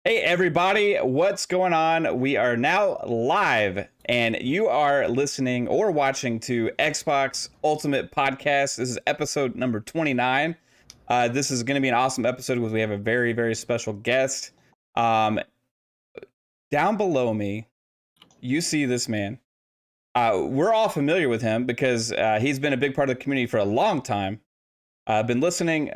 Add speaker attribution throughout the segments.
Speaker 1: Hey everybody, what's going on? We are now live and you are listening or watching to Xbox Ultimate Podcast. This is episode number 29. This is going to be an awesome episode because we have a very, very special guest. Down below me, you see this man. We're all familiar with him because he's been a big part of the community for a long time. I've been listening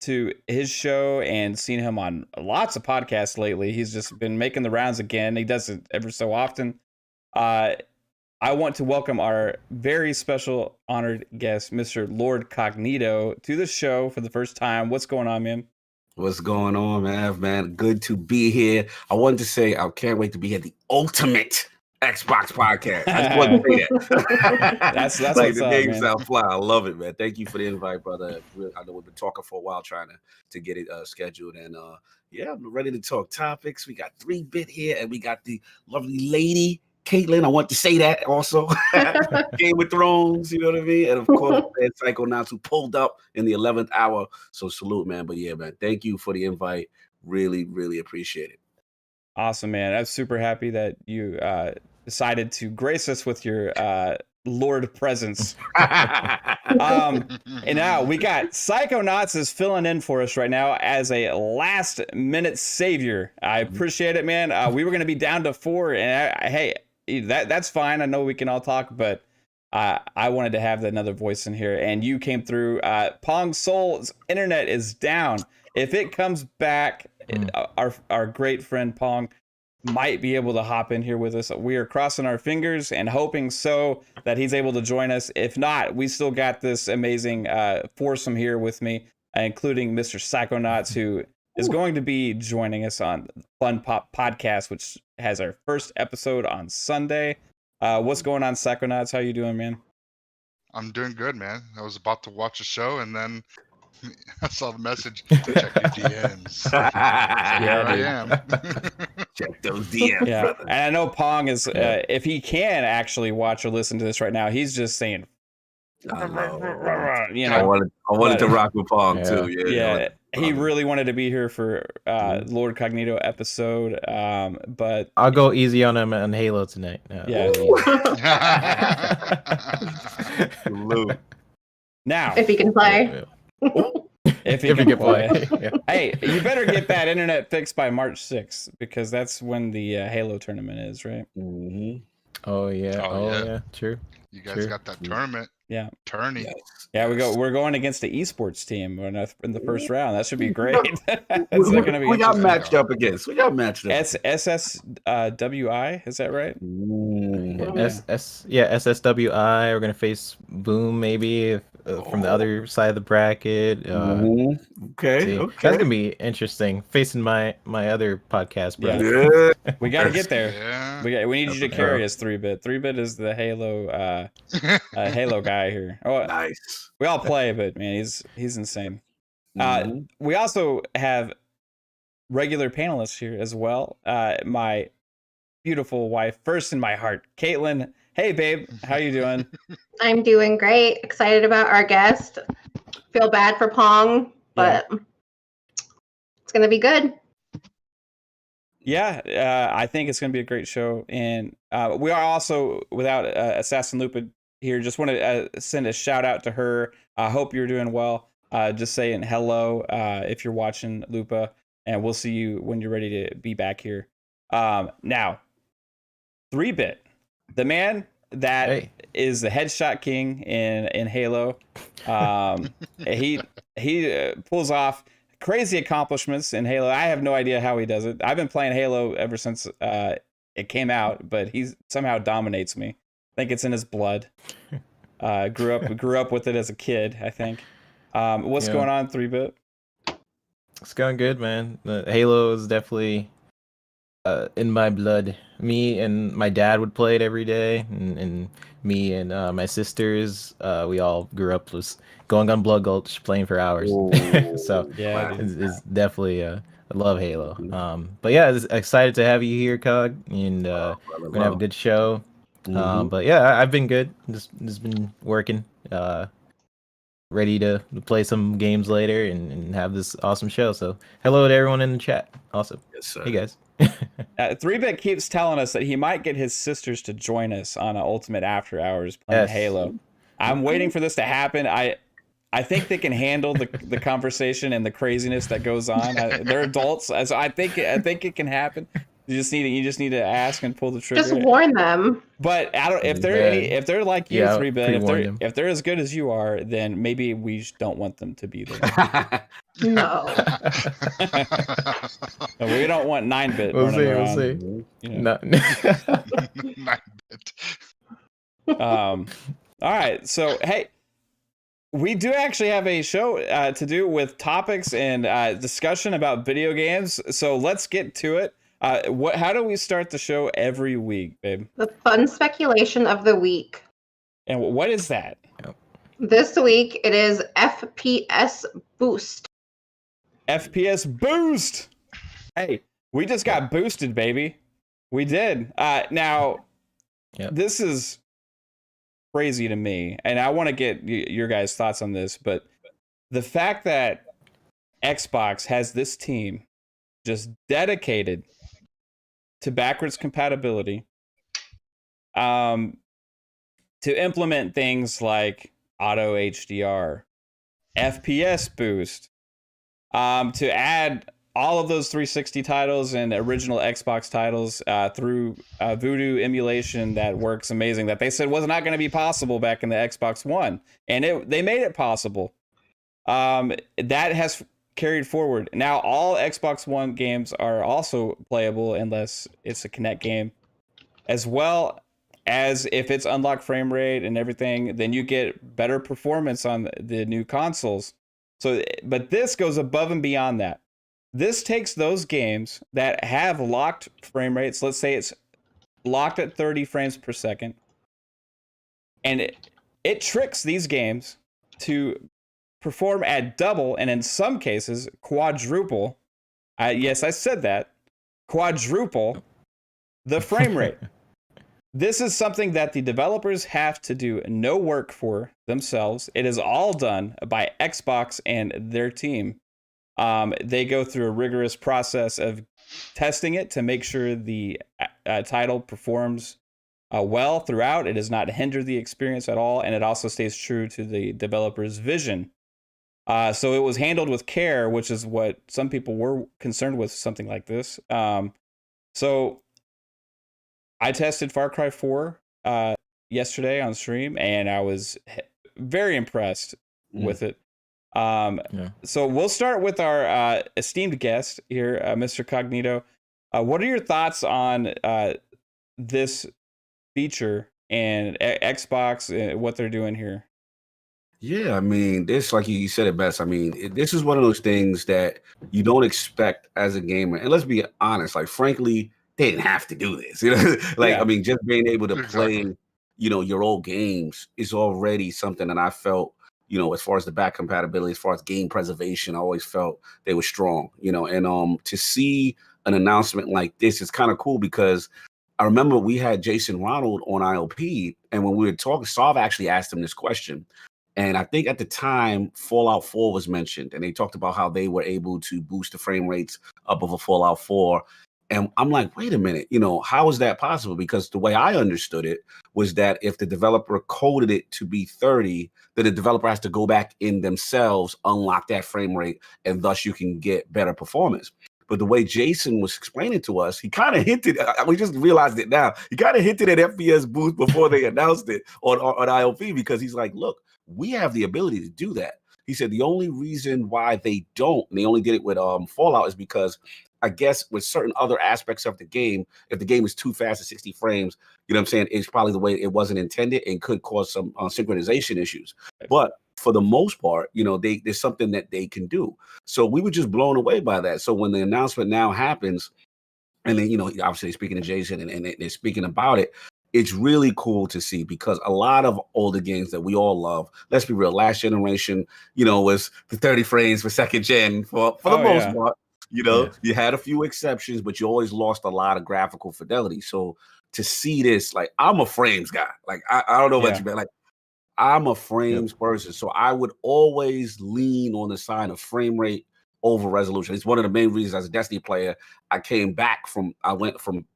Speaker 1: to his show and seen him on lots of podcasts lately. He's just been making the rounds again. He does it ever so often. I want to welcome our very special honored guest, Mr. Lord Cognito, to the show for the first time. What's going on, man?
Speaker 2: What's going on, man? Good to be here. I wanted to say I can't wait to be here. The ultimate Xbox podcast. I just wanted to say that.
Speaker 1: that's
Speaker 2: like the name sound fly. I love it, man. Thank you for the invite, brother. I know we've been talking for a while trying to get it scheduled, and yeah, I'm ready to talk topics. We got 3-bit here, and we got the lovely lady Caitlin. I want to say that also. Game of Thrones, you know what I mean? And of course, Psychonauts who pulled up in the 11th hour. So salute, man. But yeah, man, thank you for the invite. Really, really appreciate it.
Speaker 1: Awesome, man. I'm super happy that you decided to grace us with your Lord presence. And now we got Psychonauts is filling in for us right now as a last minute savior. I appreciate it, man. We were going to be down to 4, and hey, that's fine. I know we can all talk, but I wanted to have another voice in here, and you came through. Pong Soul's internet is down. If it comes back, our great friend Pong might be able to hop in here with us. We are crossing our fingers and hoping so that he's able to join us. If not, we still got this amazing foursome here with me, including Mr. Psychonauts, who is going to be joining us on Fun Pop Podcast, which has our first episode on Sunday. What's going on, Psychonauts? How you doing, man?
Speaker 3: I'm doing good, man. I was about to watch a show, and then I saw the message. Check your DMs. Here I am.
Speaker 2: Check those DMs.
Speaker 1: Yeah, brother. And I know Pong is. If he can actually watch or listen to this right now, he's just saying.
Speaker 2: I
Speaker 1: You know,
Speaker 2: I wanted to rock with Pong too.
Speaker 1: Yeah. He really wanted to be here for Lord Cognito episode, but
Speaker 4: I'll go easy on him on Halo tonight.
Speaker 1: Yeah. Now,
Speaker 5: if he can play.
Speaker 1: If he can play. Hey, you better get that internet fixed by March 6th, because that's when the Halo tournament is, right?
Speaker 2: Mm-hmm.
Speaker 4: Oh yeah, true.
Speaker 3: You guys got that tournament.
Speaker 1: Yeah.
Speaker 3: Tourney.
Speaker 1: Yeah, we're going against the esports team in the first round. That should be great.
Speaker 2: We got matched up against.
Speaker 1: SSWI, is that right?
Speaker 4: SSWI. We're gonna face Boom maybe from the other side of the bracket.
Speaker 2: Okay.
Speaker 4: That's gonna be interesting. Facing my other podcast, bro.
Speaker 2: Yeah.
Speaker 1: We gotta get there.
Speaker 3: Yeah.
Speaker 1: We need you to carry us, 3-bit. 3-bit is the Halo Halo guy here. Oh,
Speaker 2: nice.
Speaker 1: We all play, but man, he's insane. We also have regular panelists here as well. My beautiful wife, first in my heart, Caitlin. Hey, babe, how you doing?
Speaker 5: I'm doing great. Excited about our guest. Feel bad for Pong, but it's gonna be good.
Speaker 1: Yeah, I think it's gonna be a great show, and we are also without Assassin Lupa here. Just want to send a shout out to her. I hope you're doing well. Just saying hello if you're watching, Lupa, and we'll see you when you're ready to be back here. Now, 3-bit, the man that is the headshot king in Halo. He pulls off crazy accomplishments in Halo. I have no idea how he does it. I've been playing Halo ever since it came out, but he somehow dominates me. I think it's in his blood. Grew up with it as a kid, I think. What's going on, 3-bit?
Speaker 4: It's going good, man. The Halo is definitely in my blood. Me and my dad would play it every day, and me and my sisters, we all grew up just going on Blood Gulch playing for hours. So
Speaker 1: yeah,
Speaker 4: it's definitely I love Halo. But yeah, excited to have you here, Cog, and we're gonna have a good show. But yeah, I've been good. Just been working. ready to play some games later and have this awesome show. So hello to everyone in the chat. Awesome.
Speaker 2: Yes, sir.
Speaker 4: Hey guys.
Speaker 1: 3-Bit keeps telling us that he might get his sisters to join us on a Ultimate After Hours playing Halo. I'm waiting for this to happen. I think they can handle the conversation and the craziness that goes on. They're adults, so I think it can happen. You just need to ask and pull the trigger.
Speaker 5: Just warn them.
Speaker 1: But I don't. If they're like you, 3-Bit, if they're as good as you are, then maybe we don't want them to be there.
Speaker 5: No.
Speaker 1: We don't want 9-Bit.
Speaker 4: We'll see.
Speaker 1: around,
Speaker 4: We'll see.
Speaker 1: You know.
Speaker 3: 9-bit.
Speaker 1: All right. So hey, we do actually have a show to do with topics and discussion about video games. So let's get to it. How do we start the show every week, babe?
Speaker 5: The fun speculation of the week.
Speaker 1: And what is that?
Speaker 5: This week it is FPS Boost.
Speaker 1: FPS Boost. Hey, we just got boosted, baby. We did. Now, This is crazy to me, and I want to get your guys' thoughts on this. But the fact that Xbox has this team just dedicated to backwards compatibility, to implement things like auto HDR, FPS Boost, to add all of those 360 titles and original Xbox titles through Voodoo emulation that works amazing, that they said was not going to be possible back in the Xbox One, and they made it possible. That has carried forward. Now all Xbox One games are also playable unless it's a Kinect game, as well as if it's unlocked frame rate and everything, then you get better performance on the new consoles. So, but this goes above and beyond that. This takes those games that have locked frame rates, let's say it's locked at 30 frames per second, and it tricks these games to perform at double, and in some cases quadruple. Yes, I said that. Quadruple the frame rate. This is something that the developers have to do no work for themselves. It is all done by Xbox and their team. They go through a rigorous process of testing it to make sure the title performs well throughout. It does not hinder the experience at all, and it also stays true to the developer's vision. So it was handled with care, which is what some people were concerned with something like this. So I tested Far Cry 4 yesterday on stream, and I was very impressed with it. So we'll start with our esteemed guest here, Mr. Cognito. What are your thoughts on this feature and Xbox and what they're doing here?
Speaker 2: Yeah, I mean, this, like you said it best. I mean, this is one of those things that you don't expect as a gamer. And let's be honest, like, frankly, they didn't have to do this. You know, I mean, just being able to play, your old games is already something that I felt, as far as the back compatibility, as far as game preservation, I always felt they were strong, and to see an announcement like this is kind of cool, because I remember we had Jason Ronald on ILP, and when we were talking, Sav actually asked him this question. And I think at the time, Fallout 4 was mentioned, and they talked about how they were able to boost the frame rates up of a Fallout 4. And I'm like, wait a minute, how is that possible? Because the way I understood it was that if the developer coded it to be 30, then the developer has to go back in themselves, unlock that frame rate, and thus you can get better performance. But the way Jason was explaining to us, he kind of hinted, we just realized it now, he kind of hinted at FPS Boost before they announced it on ILP, because he's like, look, we have the ability to do that. He said the only reason why they don't, and they only did it with Fallout, is because I guess with certain other aspects of the game, if the game is too fast at 60 frames, it's probably the way it wasn't intended and could cause some synchronization issues. But for the most part, there's something that they can do. So we were just blown away by that. So when the announcement now happens, and then, obviously speaking to Jason and they're speaking about it, it's really cool to see, because a lot of older games that we all love, let's be real, last generation, was the 30 frames per second gen for the most part. You had a few exceptions, but you always lost a lot of graphical fidelity. So to see this, like, I'm a frames guy. Like, I don't know about you, man. Like, I'm a frames person, so I would always lean on the side of frame rate over resolution. It's one of the main reasons as a Destiny player, I went from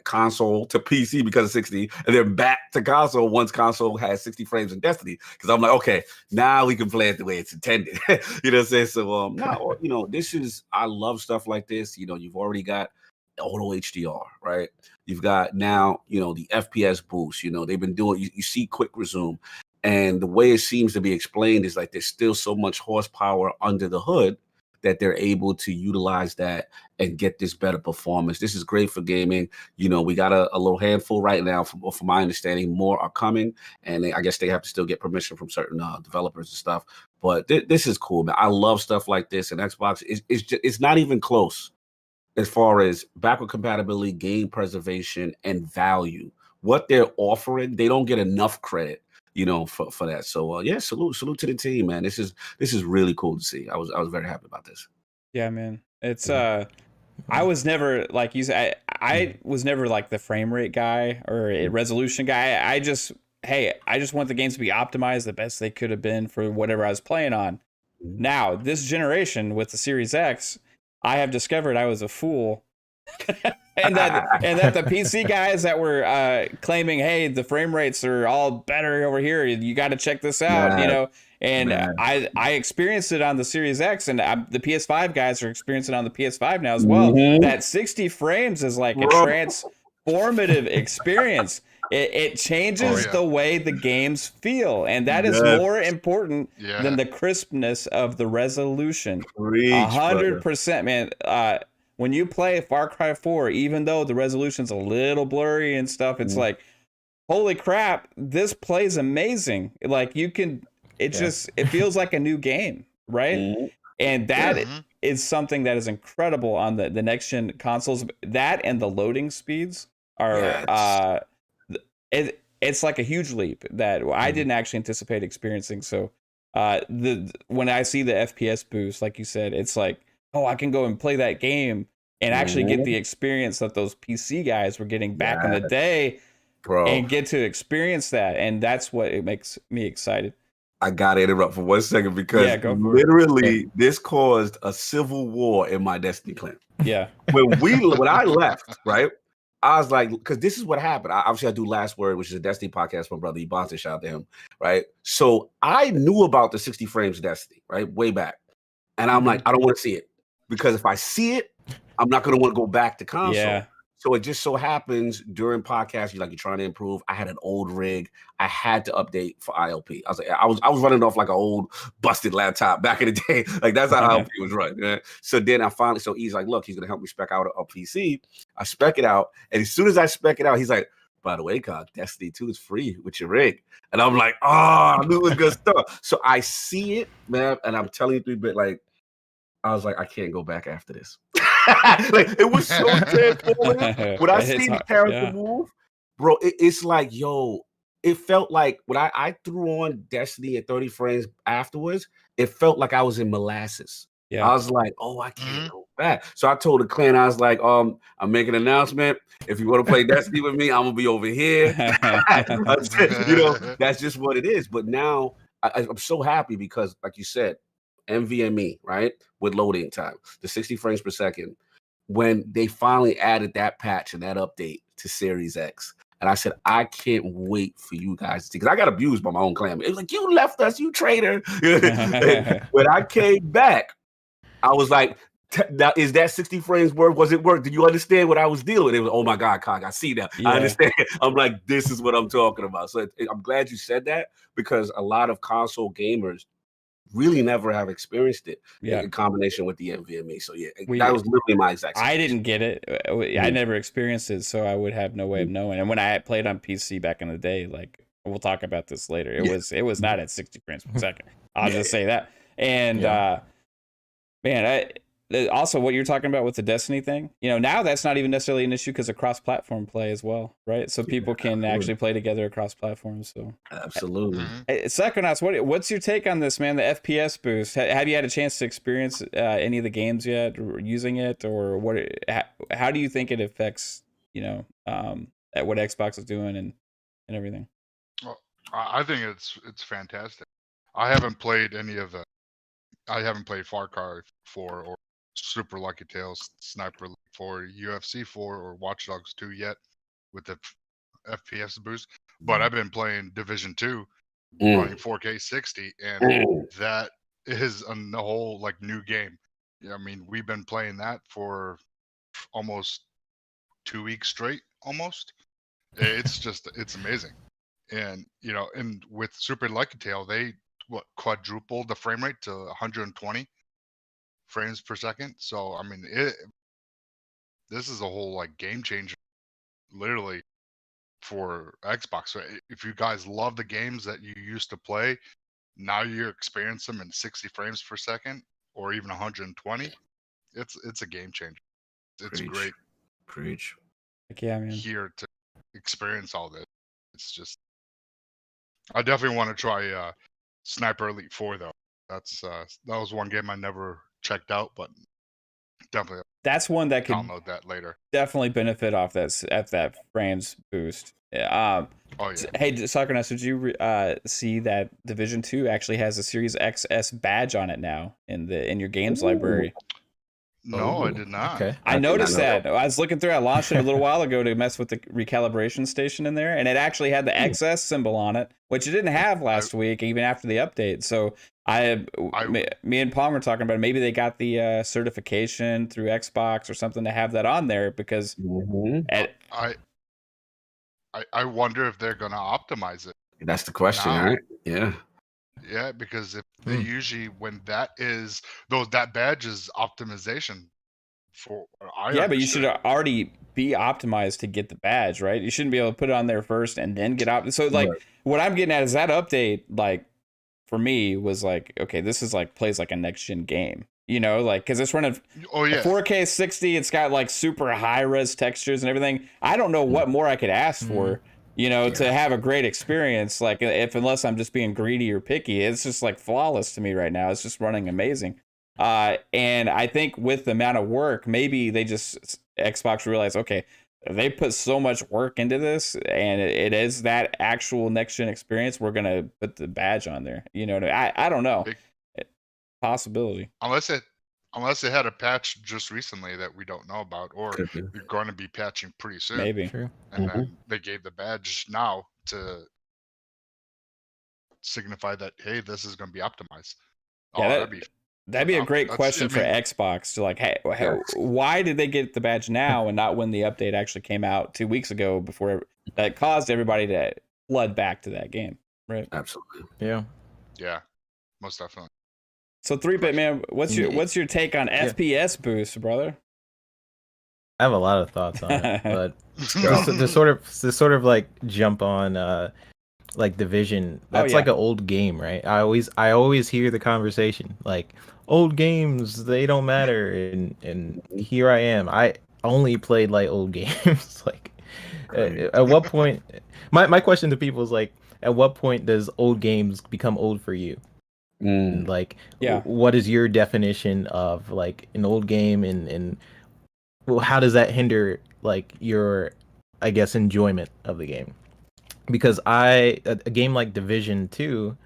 Speaker 2: console to PC because of 60, and then back to console once console had 60 frames in Destiny. Because I'm like, okay, now we can play it the way it's intended. You know what I'm saying? So no, you know, I love stuff like this. You know, you've already got auto HDR, right? You've got now, you know, the FPS boost. You know, they've been doing. You see quick resume, and the way it seems to be explained is like there's still so much horsepower under the hood that they're able to utilize that and get this better performance. This is great for gaming. You know, we got a little handful right now. From my understanding, more are coming, and I guess they have to still get permission from certain developers and stuff. But this is cool, man. I love stuff like this, and Xbox it's not even close as far as backward compatibility, game preservation, and value. What they're offering, they don't get enough credit, you know, for that. So yeah, salute to the team, man. This is really cool to see. I was very happy about this.
Speaker 1: Yeah, man. It's I was never, like you said, I was never like the frame rate guy or a resolution guy. I just want the games to be optimized the best they could have been for whatever I was playing on. Now, this generation with the Series X, I have discovered I was a fool. and that the PC guys that were claiming, hey, the frame rates are all better over here, you got to check this out, you know. And I experienced it on the Series X, and the PS5 guys are experiencing it on the PS5 now as well. That 60 frames is like a transformative experience. It changes the way the games feel, and that is more important than the crispness of the resolution. 100%, man. When you play Far Cry 4, even though the resolution's a little blurry and stuff, it's like, holy crap, this plays amazing. Like it feels like a new game, right? And that is something that is incredible on the next gen consoles. That and the loading speeds are it's like a huge leap that I didn't actually anticipate experiencing. So when I see the FPS boost, like you said, it's like, oh, I can go and play that game and actually get the experience that those PC guys were getting back in the day, and get to experience that. And that's what it makes me excited.
Speaker 2: I got to interrupt for 1 second because literally this caused a civil war in my Destiny clan.
Speaker 1: Yeah.
Speaker 2: When I left, right, I was like, because this is what happened. Obviously, I do Last Word, which is a Destiny podcast from my brother Ebonte, shout out to him, right? So I knew about the 60 frames Destiny, right, way back. And I'm like, I don't want to see it. Because if I see it, I'm not going to want to go back to console.
Speaker 1: Yeah.
Speaker 2: So it just so happens during podcasts, you're trying to improve. I had an old rig. I had to update for ILP. I was like, I was running off like an old busted laptop back in the day. Like that's how ILP was run. Yeah? So then he's like, look, he's gonna help me spec out a PC. I spec it out, and as soon as I spec it out, he's like, by the way, Cog, Destiny 2 is free with your rig. And I'm like, oh, I knew it was good stuff. So I see it, man, and I'm telling you, but like, I was like, I can't go back after this. Like it was so transformative. When I see the character move, bro, it's like, yo, it felt like when I threw on Destiny at 30 frames afterwards, it felt like I was in molasses. Yeah. I was like, oh, I can't go back. So I told the clan, I was like, I'm making an announcement. If you want to play Destiny with me, I'm gonna be over here. You know, that's just what it is. But now I'm so happy because, like you said, NVMe, right? With loading time, the 60 frames per second, when they finally added that patch and that update to Series X. And I said, I can't wait for you guys to see, because I got abused by my own clan. It was like, you left us, you traitor. When I came back, I was like, is that 60 frames worth? Was it work? Did you understand what I was dealing with? It was, oh my God, Cog, I see that. I understand. I'm like, this is what I'm talking about. So I'm glad you said that, because a lot of console gamers really never have experienced it in combination with the NVMe. So that was literally my exact situation.
Speaker 1: I didn't get it. I never experienced it, so I would have no way of knowing. And when I played on PC back in the day, like we'll talk about this later, it was not at 60 frames per second. I'll just say that. And man, also what you're talking about with the Destiny thing, you know, now that's not even necessarily an issue because of cross-platform play as well, right? So people can actually play together across platforms. So
Speaker 2: absolutely.
Speaker 1: Psychonauts, what's your take on this, man? The FPS boost. Have you had a chance to experience any of the games yet, or using it, or what? How do you think it affects, you know, at what Xbox is doing and everything?
Speaker 3: I think it's fantastic. I haven't played any of the. I haven't played Far Cry 4 or Super Lucky Tales, Sniper Elite 4, UFC 4, or Watch Dogs 2 yet with the FPS boost. But I've been playing Division 2 running 4K 60, and that is a whole like new game. Yeah, I mean, we've been playing that for almost 2 weeks straight, almost. It's amazing. And and with Super Lucky Tail, they quadrupled the frame rate to 120 frames per second. So I mean, this is a whole like game changer, literally, for Xbox. So if you guys love the games that you used to play, now you're experiencing them in 60 frames per second or even 120. It's a game changer. It's great.
Speaker 2: Preach.
Speaker 1: Yeah, man.
Speaker 3: Here to experience all this. It's just, I definitely want to try Sniper Elite 4 though. That was one game I never checked out, but definitely
Speaker 1: that's one that could
Speaker 3: download that later.
Speaker 1: Definitely benefit off that frames boost.
Speaker 3: Oh yeah.
Speaker 1: Hey, Sakurness, did you see that Division 2 actually has a Series XS badge on it now in your games library?
Speaker 3: No, I did not.
Speaker 4: Okay.
Speaker 1: I noticed that. I was looking through. I launched it a little while ago to mess with the recalibration station in there, and it actually had the XS symbol on it, which it didn't have last week, even after the update. So me and Pong were talking about maybe they got the certification through Xbox or something to have that on there because
Speaker 3: I wonder if they're gonna optimize it.
Speaker 2: That's the question, right? Yeah.
Speaker 3: Yeah, because if they usually when that badge is optimization for
Speaker 1: but you should already be optimized to get the badge, right? You shouldn't be able to put it on there first and then get out. So like what I'm getting at is that update, like for me was like, okay, this is like plays like a next gen game, like because it's running 4K 60. It's got like super high res textures and everything. I don't know what more I could ask for. To have a great experience, like unless I'm just being greedy or picky, it's just like flawless to me right now. It's just running amazing. And I think with the amount of work, maybe Xbox realized, okay, they put so much work into this and it is that actual next gen experience. We're going to put the badge on there. I don't know. Possibility.
Speaker 3: Unless they had a patch just recently that we don't know about, or they're going to be patching pretty soon.
Speaker 1: Maybe.
Speaker 4: True.
Speaker 3: And then they gave the badge now to signify that, hey, this is going to be optimized.
Speaker 1: That'd be a great question for Xbox to like, hey, why did they get the badge now and not when the update actually came out 2 weeks ago before that caused everybody to flood back to that game, right?
Speaker 2: Absolutely.
Speaker 4: Yeah.
Speaker 3: Yeah, most definitely.
Speaker 1: So 3-Bit Man, what's your take on FPS Boost, brother?
Speaker 4: I have a lot of thoughts on it, but to sort of like jump on like Division, that's like an old game, right? I always hear the conversation like old games, they don't matter, and here I am. I only played like old games. Like at what point? My question to people is like, at what point does old games become old for you? Like, what is your definition of like an old game, and how does that hinder like your, I guess, enjoyment of the game? Because a game like Division 2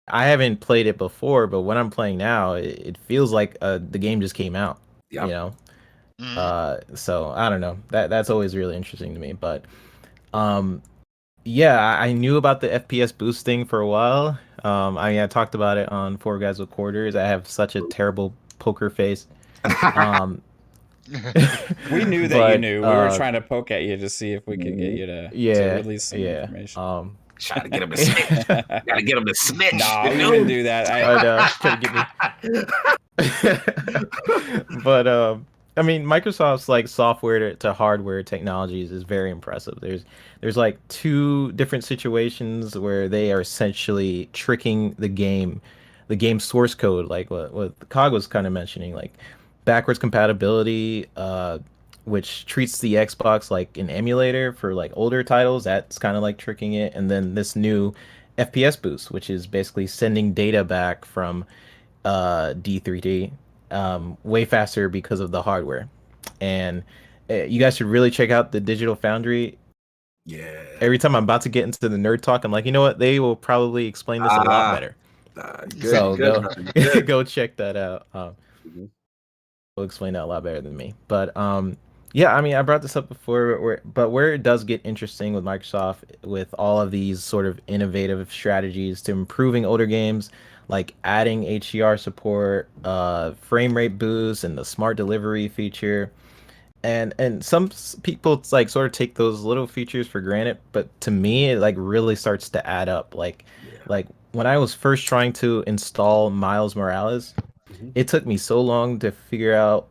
Speaker 4: I haven't played it before, but when I'm playing now, it feels like the game just came out. So I don't know. That's always really interesting to me. But I knew about the FPS boost thing for a while. I talked about it on Four Guys with Quarters. I have such a terrible poker face.
Speaker 1: We knew that you knew. We were trying to poke at you to see if we could get you to release some information.
Speaker 2: Trying to get him to snitch. Gotta get him to snitch.
Speaker 1: No, we didn't do that.
Speaker 4: Trying to get me. But I mean, Microsoft's like software to hardware technologies is very impressive. There's like two different situations where they are essentially tricking the game source code, like what Cog was kind of mentioning, like backwards compatibility, which treats the Xbox like an emulator for like older titles. That's kind of like tricking it. And then this new FPS boost, which is basically sending data back from D3D way faster because of the hardware. And you guys should really check out the Digital Foundry
Speaker 2: Yeah.
Speaker 4: Every time I'm about to get into the nerd talk, I'm like, you know what? They will probably explain this a lot better.
Speaker 2: Good,
Speaker 4: So
Speaker 2: good,
Speaker 4: go
Speaker 2: brother, good.
Speaker 4: go check that out.
Speaker 2: Mhm.
Speaker 4: They'll explain that a lot better than me. But yeah, I mean, I brought this up before, but where it does get interesting with Microsoft, with all of these sort of innovative strategies to improving older games, like adding HDR support, frame rate boost, and the smart delivery feature. And some people like sort of take those little features for granted, but to me it like really starts to add up.
Speaker 2: Yeah.
Speaker 4: Like when I was first trying to install Miles Morales,
Speaker 2: Mhm.
Speaker 4: it took me so long to figure out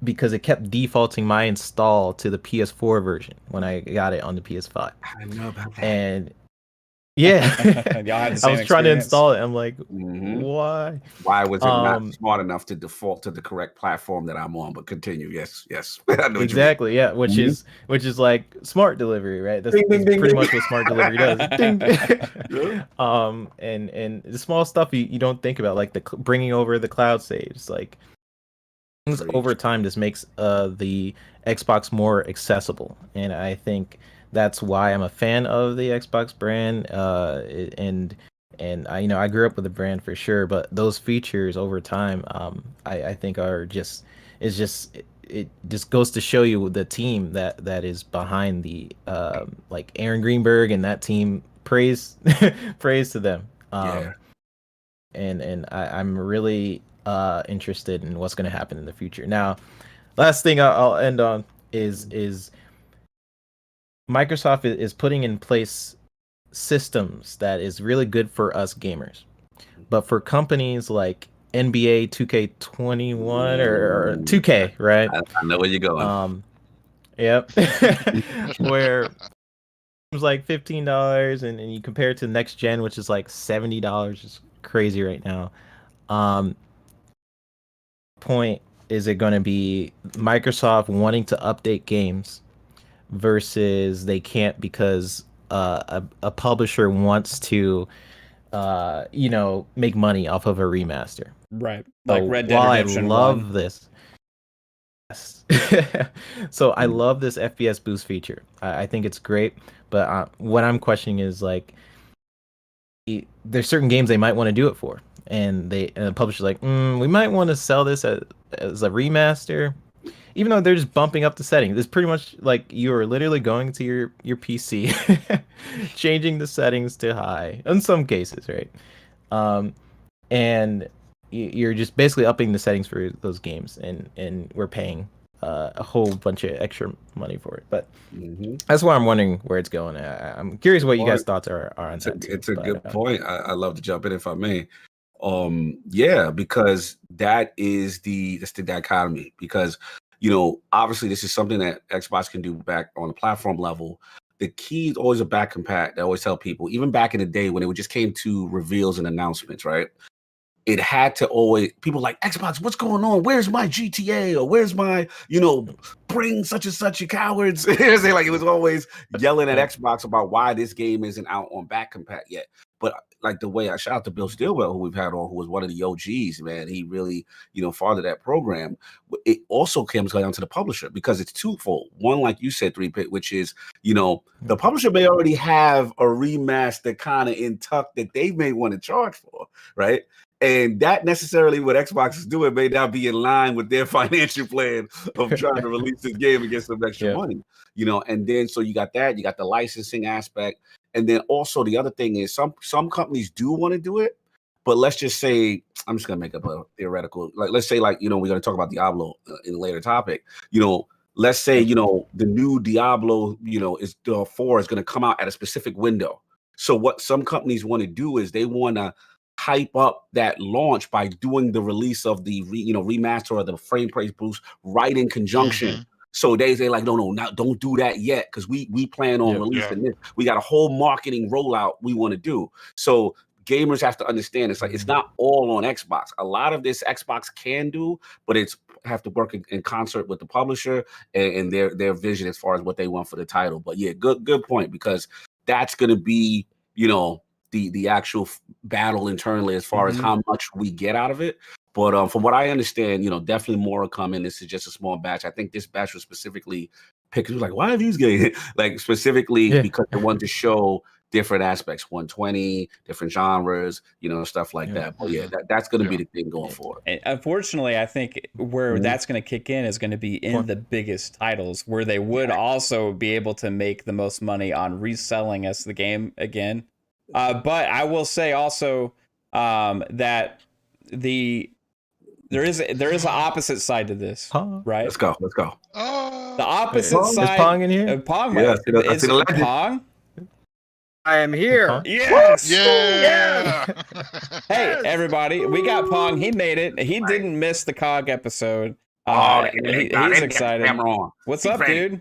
Speaker 4: because it kept defaulting my install to the PS4 version when I got it on the PS5.
Speaker 2: I know about that.
Speaker 4: And yeah,
Speaker 1: Y'all had the
Speaker 4: I
Speaker 1: same
Speaker 4: was trying to
Speaker 1: experience?
Speaker 4: install it. I'm like,
Speaker 2: Mhm.
Speaker 4: why?
Speaker 2: Why was it not smart enough to default to the correct platform that I'm on? But continue. Yes, yes. I know what you mean.
Speaker 4: Exactly, yeah, which
Speaker 2: Mhm.
Speaker 4: is like smart delivery, right? That's,
Speaker 2: Ding, ding,
Speaker 4: that's
Speaker 2: ding,
Speaker 4: pretty
Speaker 2: ding.
Speaker 4: much what smart delivery does. Ding.
Speaker 2: Yeah.
Speaker 4: And the small stuff you don't think about, like the bringing over the cloud saves, like things over time just makes the Xbox more accessible, and I think that's why I'm a fan of the Xbox brand. And I grew up with the brand for sure, but those features over time, I think are just it's just it just goes to show you the team that is behind the like Aaron Greenberg and that team. Praise praise to them.
Speaker 2: Yeah.
Speaker 4: And I'm really interested in what's going to happen in the future. Now, last thing I'll end on is Microsoft is putting in place systems that is really good for us gamers, but for companies like NBA 2K21 or 2K, right?
Speaker 2: I know where you're going.
Speaker 4: Yep. Where it was like $15 and you compare it to next gen, which is like $70. It's crazy right now. Point is it going to be Microsoft wanting to update games versus they can't because a publisher wants to make money off of a remaster.
Speaker 1: Right. Like
Speaker 4: So
Speaker 1: Red Dead
Speaker 4: while
Speaker 1: Redemption
Speaker 4: I love
Speaker 1: 1.
Speaker 4: this, yes. So I love this FPS boost feature. I think it's great, but what I'm questioning is like there's certain games they might want to do it for, and the publisher's like, we might want to sell this as a remaster, even though they're just bumping up the settings. It's pretty much like you're literally going to your PC, changing the settings to high in some cases, right? And you're just basically upping the settings for those games, and we're paying a whole bunch of extra money for it. But that's why I'm wondering where it's going. I'm curious what you guys' thoughts are on that too.
Speaker 2: It's a good point. I love to jump in if I may. Yeah, because that's the dichotomy. Because obviously this is something that Xbox can do back on the platform level. The key is always a back compat. I always tell people, even back in the day when it just came to reveals and announcements, right? It had to always people like Xbox, what's going on? Where's my GTA? Or where's my, bring such and such, you cowards? Like it was always yelling at Xbox about why this game isn't out on back compat yet. But like the way I shout out to Bill Stillwell, who we've had on, who was one of the OGs, man, he really, fathered that program. It also comes down to the publisher because it's twofold. One, like you said, 3-Pit, which is, the publisher may already have a remaster kind of in tuck that they may want to charge for, right? And that necessarily what Xbox is doing may not be in line with their financial plan of trying to release this game and get some extra money, and then so you got that, you got the licensing aspect. And then also the other thing is some companies do want to do it, but let's just say, I'm just going to make up a theoretical, like, let's say like, we're going to talk about Diablo in a later topic, let's say, the new Diablo, is 4 is going to come out at a specific window. So what some companies want to do is they want to hype up that launch by doing the release of the remaster or the frame rate boost right in conjunction. So they say like, no, don't do that yet because we plan on releasing this. We got a whole marketing rollout we want to do. So gamers have to understand it's like it's not all on Xbox. A lot of this Xbox can do, but it's have to work in concert with the publisher and their vision as far as what they want for the title. But yeah, good point, because that's going to be the actual battle internally as far as how much we get out of it. But from what I understand, definitely more are coming. This is just a small batch. I think this batch was specifically pictures. Like, why are these games like specifically
Speaker 4: Yeah.
Speaker 2: because they want to show different aspects, 120, different genres, stuff like that. But yeah, that's going to be the thing going forward.
Speaker 1: And unfortunately, I think where that's going to kick in is going to be in the biggest titles, where they would also be able to make the most money on reselling us the game again. But I will say also that there is an opposite side to this, right?
Speaker 2: Let's go.
Speaker 3: Oh,
Speaker 1: The opposite side.
Speaker 4: Is Pong in here?
Speaker 1: Pong,
Speaker 2: Yeah,
Speaker 1: is it Pong?
Speaker 6: I am here.
Speaker 1: Yes.
Speaker 3: yeah.
Speaker 1: Hey, everybody, we got Pong. He made it. He didn't miss the COG episode. He's excited. What's up, dude?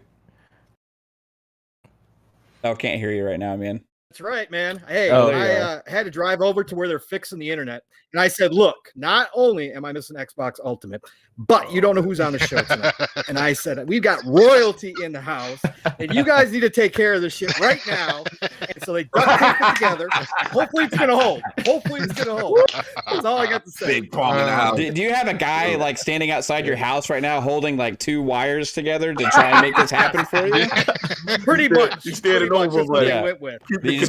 Speaker 1: Oh, can't hear you right now, man.
Speaker 6: That's right, man. Hey,
Speaker 1: there
Speaker 6: I had to drive over to where they're fixing the internet. And I said, look, not only am I missing Xbox Ultimate, but you don't know who's on the show tonight. And I said, we've got royalty in the house, and you guys need to take care of this shit right now. And so they duct taped it together. Hopefully it's going to hold. That's all I got to say.
Speaker 2: Big Pong in the house.
Speaker 1: Do you have a guy like standing outside your house right now holding like 2 wires together to try and make this happen for you?
Speaker 6: Pretty much.
Speaker 2: He's standing over
Speaker 6: That's what
Speaker 1: him.
Speaker 6: they went with.
Speaker 1: You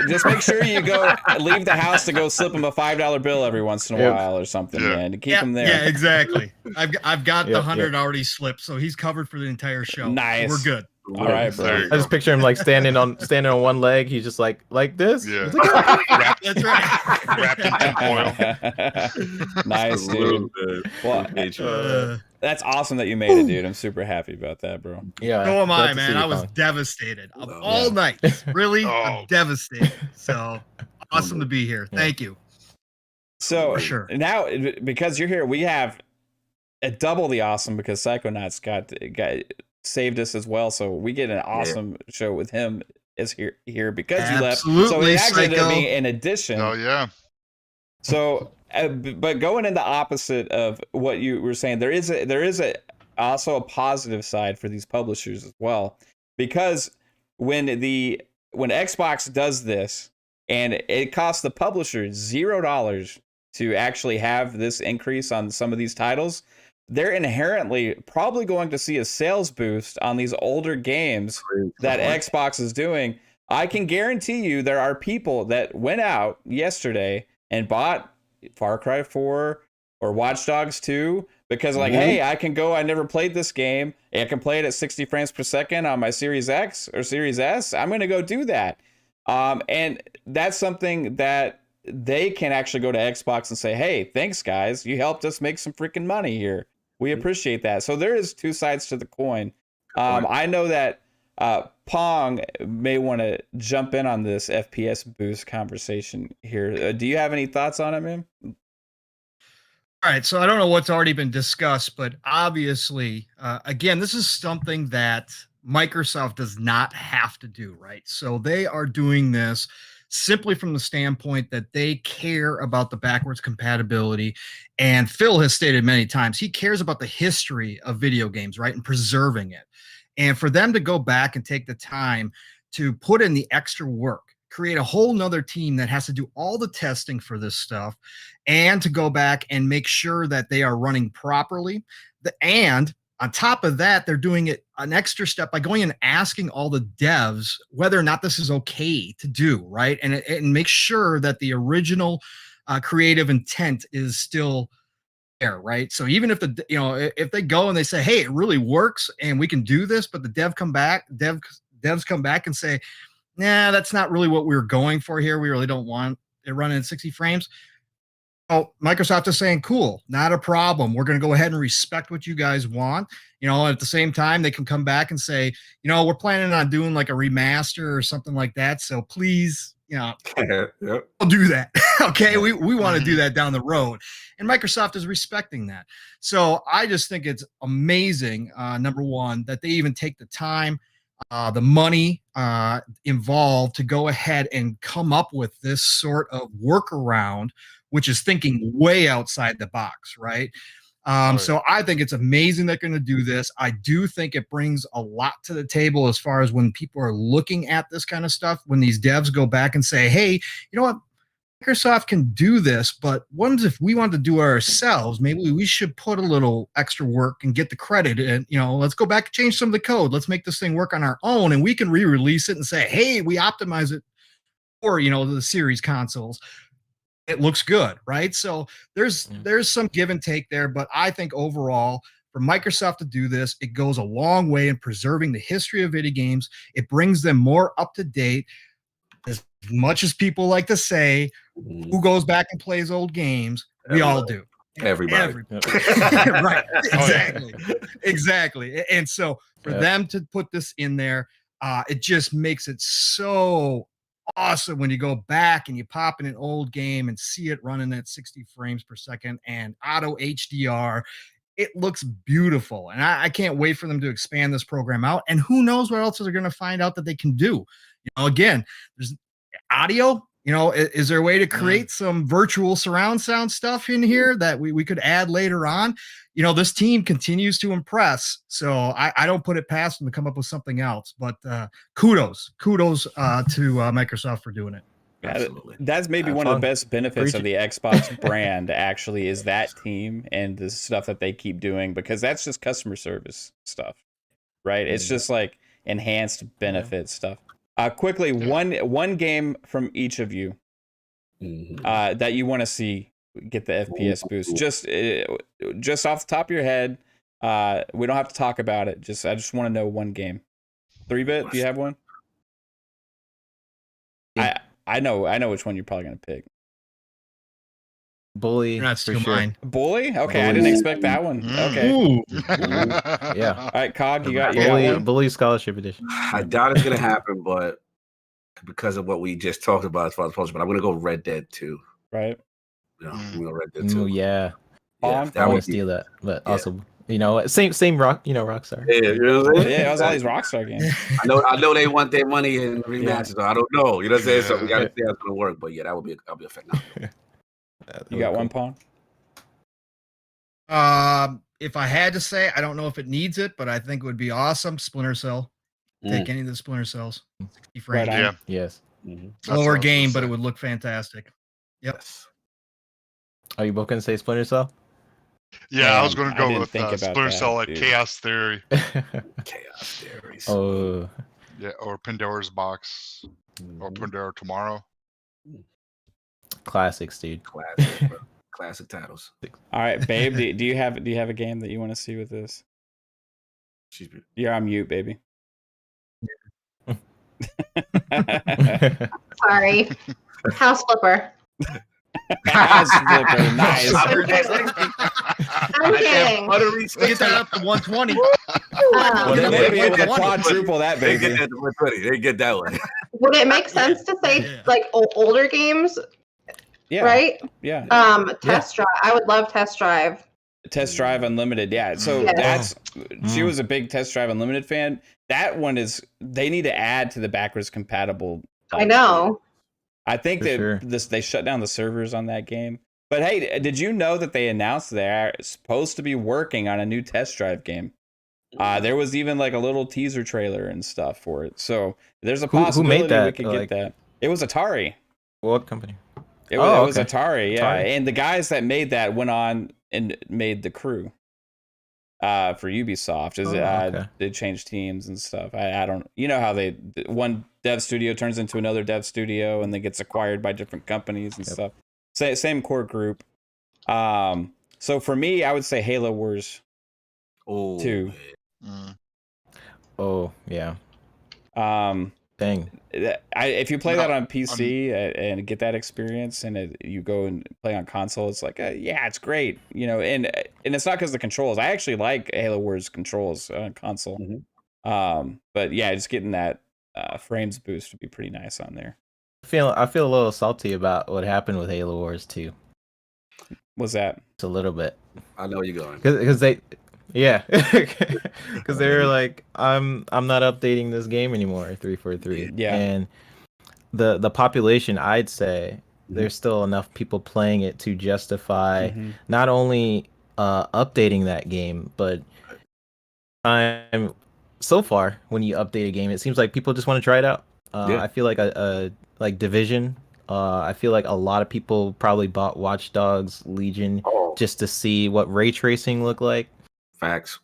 Speaker 1: just make sure you go leave the house to go slip him a $5 bill every once in a while or something, man, to keep him there.
Speaker 7: Yeah, exactly. I've got the 100 already slipped, so he's covered for the entire show.
Speaker 1: Nice.
Speaker 7: We're good.
Speaker 1: All right, bro.
Speaker 4: I just picture him like standing on one leg. He's just like this.
Speaker 3: Yeah.
Speaker 7: That's right.
Speaker 3: Wrapped in tinfoil.
Speaker 1: Nice, dude. Well, that's awesome that you made it, dude. I'm super happy about that, bro.
Speaker 4: Yeah.
Speaker 7: So am I,
Speaker 4: glad to see
Speaker 7: man.
Speaker 4: you,
Speaker 7: I was
Speaker 4: Pong.
Speaker 7: devastated all night. Really, I'm devastated. So awesome to be here. Thank you.
Speaker 1: So
Speaker 7: For sure.
Speaker 1: now, because you're here, we have a double the awesome because Psychonauts got saved us as well. So we get an awesome show with him is here because you left. So
Speaker 7: Absolutely,
Speaker 1: it actually ended up
Speaker 7: Psycho.
Speaker 1: being an addition.
Speaker 3: Oh yeah.
Speaker 1: So, but going in the opposite of what you were saying, there is also a positive side for these publishers as well, because when Xbox does this and it costs the publisher $0 to actually have this increase on some of these titles, they're inherently probably going to see a sales boost on these older games that Xbox is doing. I can guarantee you there are people that went out yesterday and bought Far Cry 4 or Watch Dogs 2 because hey, I never played this game. I can play it at 60 frames per second on my Series X or Series S. I'm going to go do that. And that's something that they can actually go to Xbox and say, hey, thanks, guys. You helped us make some freaking money here. We appreciate that. So there is two sides to the coin. I know that Pong may want to jump in on this FPS Boost conversation here. Do you have any thoughts on it, man?
Speaker 7: All right. So I don't know what's already been discussed, but obviously, again, this is something that Microsoft does not have to do, right? So they are doing this simply from the standpoint that they care about the backwards compatibility. And Phil has stated many times, he cares about the history of video games, right? And preserving it. And for them to go back and take the time to put in the extra work, create a whole nother team that has to do all the testing for this stuff, and to go back and make sure that they are running properly. And on top of that, they're doing it an extra step by going and asking all the devs whether or not this is okay to do, right? And make sure that the original creative intent is still there, right? So even if if they go and they say, hey, it really works and we can do this, but the devs come back and say, nah, that's not really what we were going for here. We really don't want it running at 60 frames. Oh, Microsoft is saying, cool, not a problem. We're going to go ahead and respect what you guys want. At the same time, they can come back and say, we're planning on doing like a remaster or something like that. So please, I'll do that. Okay. We want to do that down the road. And Microsoft is respecting that. So I just think it's amazing, number one, that they even take the time, the money involved to go ahead and come up with this sort of workaround, which is thinking way outside the box, right? So I think it's amazing they're going to do this. I do think it brings a lot to the table as far as when people are looking at this kind of stuff, when these devs go back and say, hey, you know what? Microsoft can do this, but what if we want to do it ourselves? Maybe we should put a little extra work and get the credit. And let's go back and change some of the code. Let's make this thing work on our own, and we can re-release it and say, hey, we optimize it for the series consoles. It looks good, right? So there's some give and take there, but I think overall, for Microsoft to do this, it goes a long way in preserving the history of video games. It brings them more up to date. As much as people like to say, who goes back and plays old games? We all do.
Speaker 2: Everybody.
Speaker 7: Right. Exactly. And so for them to put this in there, it just makes it so awesome when you go back and you pop in an old game and see it running at 60 frames per second and auto HDR. It looks beautiful, and I can't wait for them to expand this program out. And who knows what else they're going to find out that they can do. Again, there's audio. Is there a way to create some virtual surround sound stuff in here that we could add later on? This team continues to impress, so I don't put it past them to come up with something else. But kudos to Microsoft for doing it.
Speaker 2: Absolutely.
Speaker 1: That's maybe one of the best benefits of the Xbox brand, actually, is that team and the stuff that they keep doing, because that's just customer service stuff, right? It's just like enhanced benefit stuff. Quickly, one game from each of you that you want to see get the FPS boost. Just off the top of your head, we don't have to talk about it. I just want to know one game. 3-bit, do you have one? I know which one you're probably gonna pick.
Speaker 4: Bully.
Speaker 7: Not still mine.
Speaker 1: Bully? Okay, I didn't expect that one. Okay.
Speaker 7: Ooh.
Speaker 4: Yeah.
Speaker 1: All right, Cog, you got
Speaker 4: Bully,
Speaker 1: one?
Speaker 4: Bully Scholarship Edition.
Speaker 2: I doubt it's gonna happen, but because of what we just talked about as far as post, but I'm gonna go Red Dead 2.
Speaker 1: Right.
Speaker 2: I'm gonna go Red Dead 2.
Speaker 4: Ooh, yeah.
Speaker 1: That
Speaker 4: I
Speaker 2: would
Speaker 4: want to steal that, but also, same rock, Rockstar.
Speaker 2: Yeah, you know what I'm saying?
Speaker 1: Yeah, it was all these Rockstar games.
Speaker 2: I know they want their money in rematches. So I don't know. You know what I'm saying? So we gotta see how it's gonna work. But yeah, that'll be a phenomenal.
Speaker 1: You got one, Pawn?
Speaker 7: If I had to say, I don't know if it needs it, but I think it would be awesome. Splinter Cell. Take any of the Splinter Cells. 60 frames.
Speaker 1: Right on.
Speaker 3: Yeah.
Speaker 4: Yes.
Speaker 7: Slower game, but it would look fantastic. Yep.
Speaker 4: Are you both gonna say Splinter Cell?
Speaker 3: Yeah, I was
Speaker 1: Man,
Speaker 3: going to
Speaker 1: I
Speaker 3: go
Speaker 1: didn't
Speaker 3: with
Speaker 1: think about
Speaker 3: Splinter
Speaker 1: that,
Speaker 3: Cell, like
Speaker 1: dude.
Speaker 3: Chaos Theory.
Speaker 2: Chaos Theories.
Speaker 4: Oh,
Speaker 3: Yeah, or Pandora's Box, or Pandora Tomorrow.
Speaker 4: classics, dude.
Speaker 2: Classic, bro. Classic titles.
Speaker 1: All right, babe. Do you have a game that you want to see with this? You're on mute, baby.
Speaker 5: Sorry. House flipper.
Speaker 1: House flipper, nice.
Speaker 5: I'm kidding.
Speaker 7: Get that up to 120.
Speaker 1: Maybe
Speaker 7: Yeah,
Speaker 1: we could quadruple that,
Speaker 2: They
Speaker 1: baby.
Speaker 2: get that to 120. They get that one.
Speaker 5: Would it make sense to say like older games,
Speaker 1: Yeah,
Speaker 5: right?
Speaker 1: yeah.
Speaker 5: Test drive. I would love Test Drive.
Speaker 1: Test Drive Unlimited, yeah. So
Speaker 5: Yeah.
Speaker 1: she was a big Test Drive Unlimited fan. That one they need to add to the backwards compatible.
Speaker 5: I know.
Speaker 1: I think
Speaker 4: For
Speaker 1: that
Speaker 4: sure.
Speaker 1: they shut down the servers on that game. But hey, did you know that they announced they're supposed to be working on a new Test Drive game? There was even like a little teaser trailer and stuff for it. So there's a
Speaker 4: Who
Speaker 1: possibility
Speaker 4: made that?
Speaker 1: we could get that. It was Atari.
Speaker 4: What company?
Speaker 1: It
Speaker 4: Oh,
Speaker 1: was
Speaker 4: okay.
Speaker 1: Atari, yeah.
Speaker 4: Atari.
Speaker 1: And the guys that made that went on and made The Crew for Ubisoft.
Speaker 4: Okay.
Speaker 1: They changed teams and stuff. I don't, you know how one dev studio turns into another dev studio and then gets acquired by different companies and stuff. Same core group. So for me, I would say Halo Wars 2.
Speaker 4: Oh, yeah. Dang.
Speaker 1: If you play that on PC and get that experience, and you go and play on console, it's like, yeah, it's great, and it's not because of the controls. I actually like Halo Wars controls on console. But yeah, just getting that frames boost would be pretty nice on there.
Speaker 4: I feel a little salty about what happened with Halo Wars 2.
Speaker 1: What's that?
Speaker 4: Just a little bit.
Speaker 2: I know where you're going.
Speaker 4: Because they, yeah, because they were like, I'm not updating this game anymore, 343.
Speaker 1: Yeah.
Speaker 4: And the population, I'd say, there's still enough people playing it to justify not only updating that game, but so far when you update a game, it seems like people just want to try it out. I feel like a like Division I feel like a lot of people probably bought Watch Dogs Legion just to see what ray tracing looked like.
Speaker 2: Facts.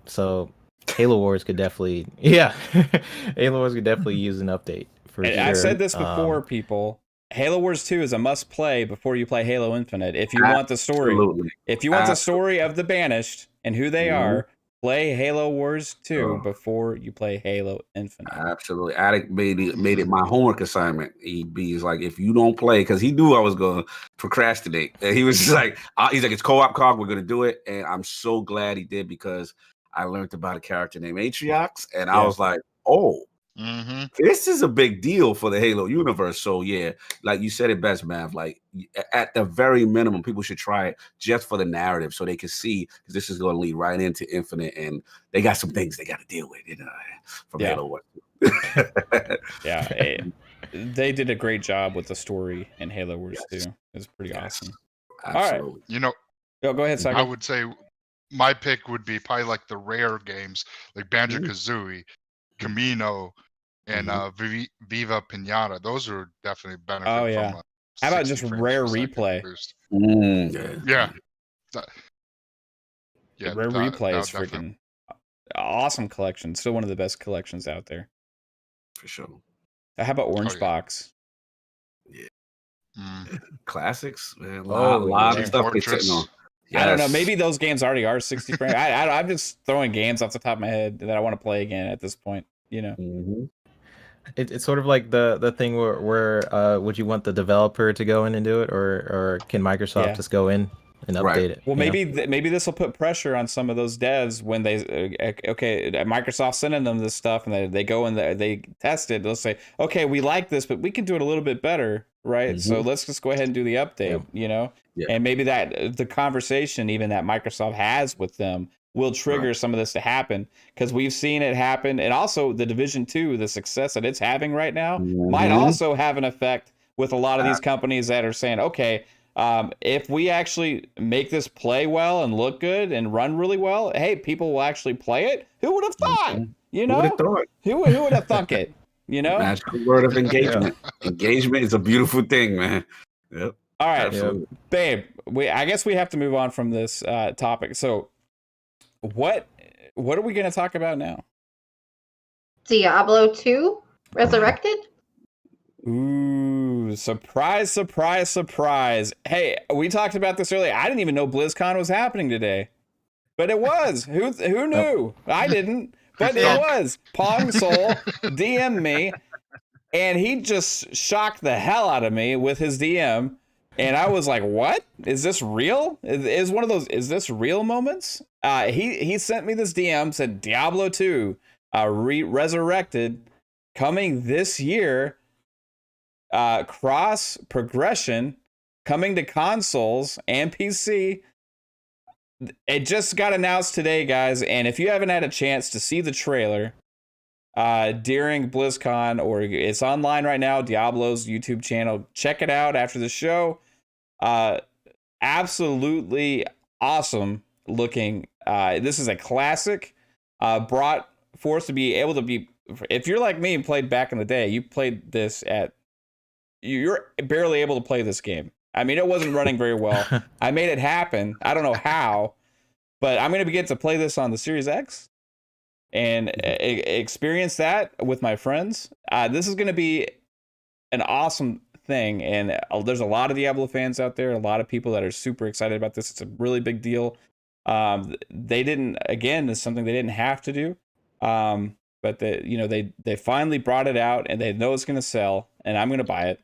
Speaker 4: So Halo Wars could definitely, Halo Wars could definitely use an update for sure.
Speaker 1: I've said this before, people. Halo Wars 2 is a must play before you play Halo Infinite. If you want the story, if you want the story of the Banished and who they are, play Halo Wars 2 before you play Halo Infinite.
Speaker 2: Absolutely. Attic made it my homework assignment. He's like, if you don't play, because he knew I was going to procrastinate. And he was just like, it's co-op cog. We're going to do it. And I'm so glad he did, because I learned about a character named Atriox. And I was like, this is a big deal for the Halo universe. So yeah, like you said it best, Mav. Like at the very minimum, people should try it just for the narrative, so they can see, because this is going to lead right into Infinite, and they got some things they got to deal with, from Halo 1.
Speaker 1: They did a great job with the story in Halo Wars 2. It was pretty awesome.
Speaker 2: Absolutely.
Speaker 1: All right,
Speaker 3: You know,
Speaker 1: go ahead, Sega.
Speaker 3: I would say my pick would be probably like the rare games, like Banjo-Kazooie, Camino, and Viva Pinata. Those are definitely benefit from
Speaker 1: how about just rare replay?
Speaker 3: Boost.
Speaker 1: Rare
Speaker 3: That
Speaker 1: replay is
Speaker 3: definitely.
Speaker 1: freaking awesome collection. Still one of the best collections out there.
Speaker 2: For sure.
Speaker 1: How about Orange Box?
Speaker 2: Classics, man. A lot of stuff they're sitting on.
Speaker 1: I don't know. Maybe those games already are 60 frames. I'm just throwing games off the top of my head that I want to play again at this point.
Speaker 4: It's sort of like the thing where would you want the developer to go in and do it, or can Microsoft just go in and update it?
Speaker 1: Well, maybe this will put pressure on some of those devs when they Microsoft sending them this stuff, and they go and they test it. They'll say, okay, we like this, but we can do it a little bit better, right? So let's just go ahead and do the update, and maybe that the conversation even that Microsoft has with them will trigger some of this to happen, because we've seen it happen. And also the Division 2, the success that it's having right now might also have an effect with a lot of these companies that are saying, okay, if we actually make this play well and look good and run really well, hey, people will actually play it. Who would have thought? Who would have thunk it?
Speaker 2: Magical word of engagement. Engagement is a beautiful thing, man. Yep.
Speaker 1: All right, babe. I guess we have to move on from this topic. So, what are we going to talk about now?
Speaker 5: Diablo II Resurrected.
Speaker 1: Ooh, surprise, surprise, surprise. Hey, we talked about this earlier. I didn't even know BlizzCon was happening today. But it was. Who knew? I didn't. But it was. Pong Soul DM'd me, and he just shocked the hell out of me with his DM. And I was like, what? Is this real? Is one of those, is this real moments? He sent me this DM, said Diablo 2 Resurrected coming this year. Cross progression coming to consoles and PC. It just got announced today, guys. And if you haven't had a chance to see the trailer during BlizzCon, or it's online right now, Diablo's YouTube channel, check it out after the show. Absolutely awesome looking. This is a classic, brought forth to be able to be, if you're like me and played back in the day, you played this you're barely able to play this game. I mean, it wasn't running very well. I made it happen. I don't know how, but I'm going to get to play this on the Series X and experience that with my friends. This is going to be an awesome thing. And there's a lot of Diablo fans out there, a lot of people that are super excited about this. It's a really big deal. They didn't, again, it's something they didn't have to do. But they finally brought it out, and they know it's going to sell, and I'm going to buy it.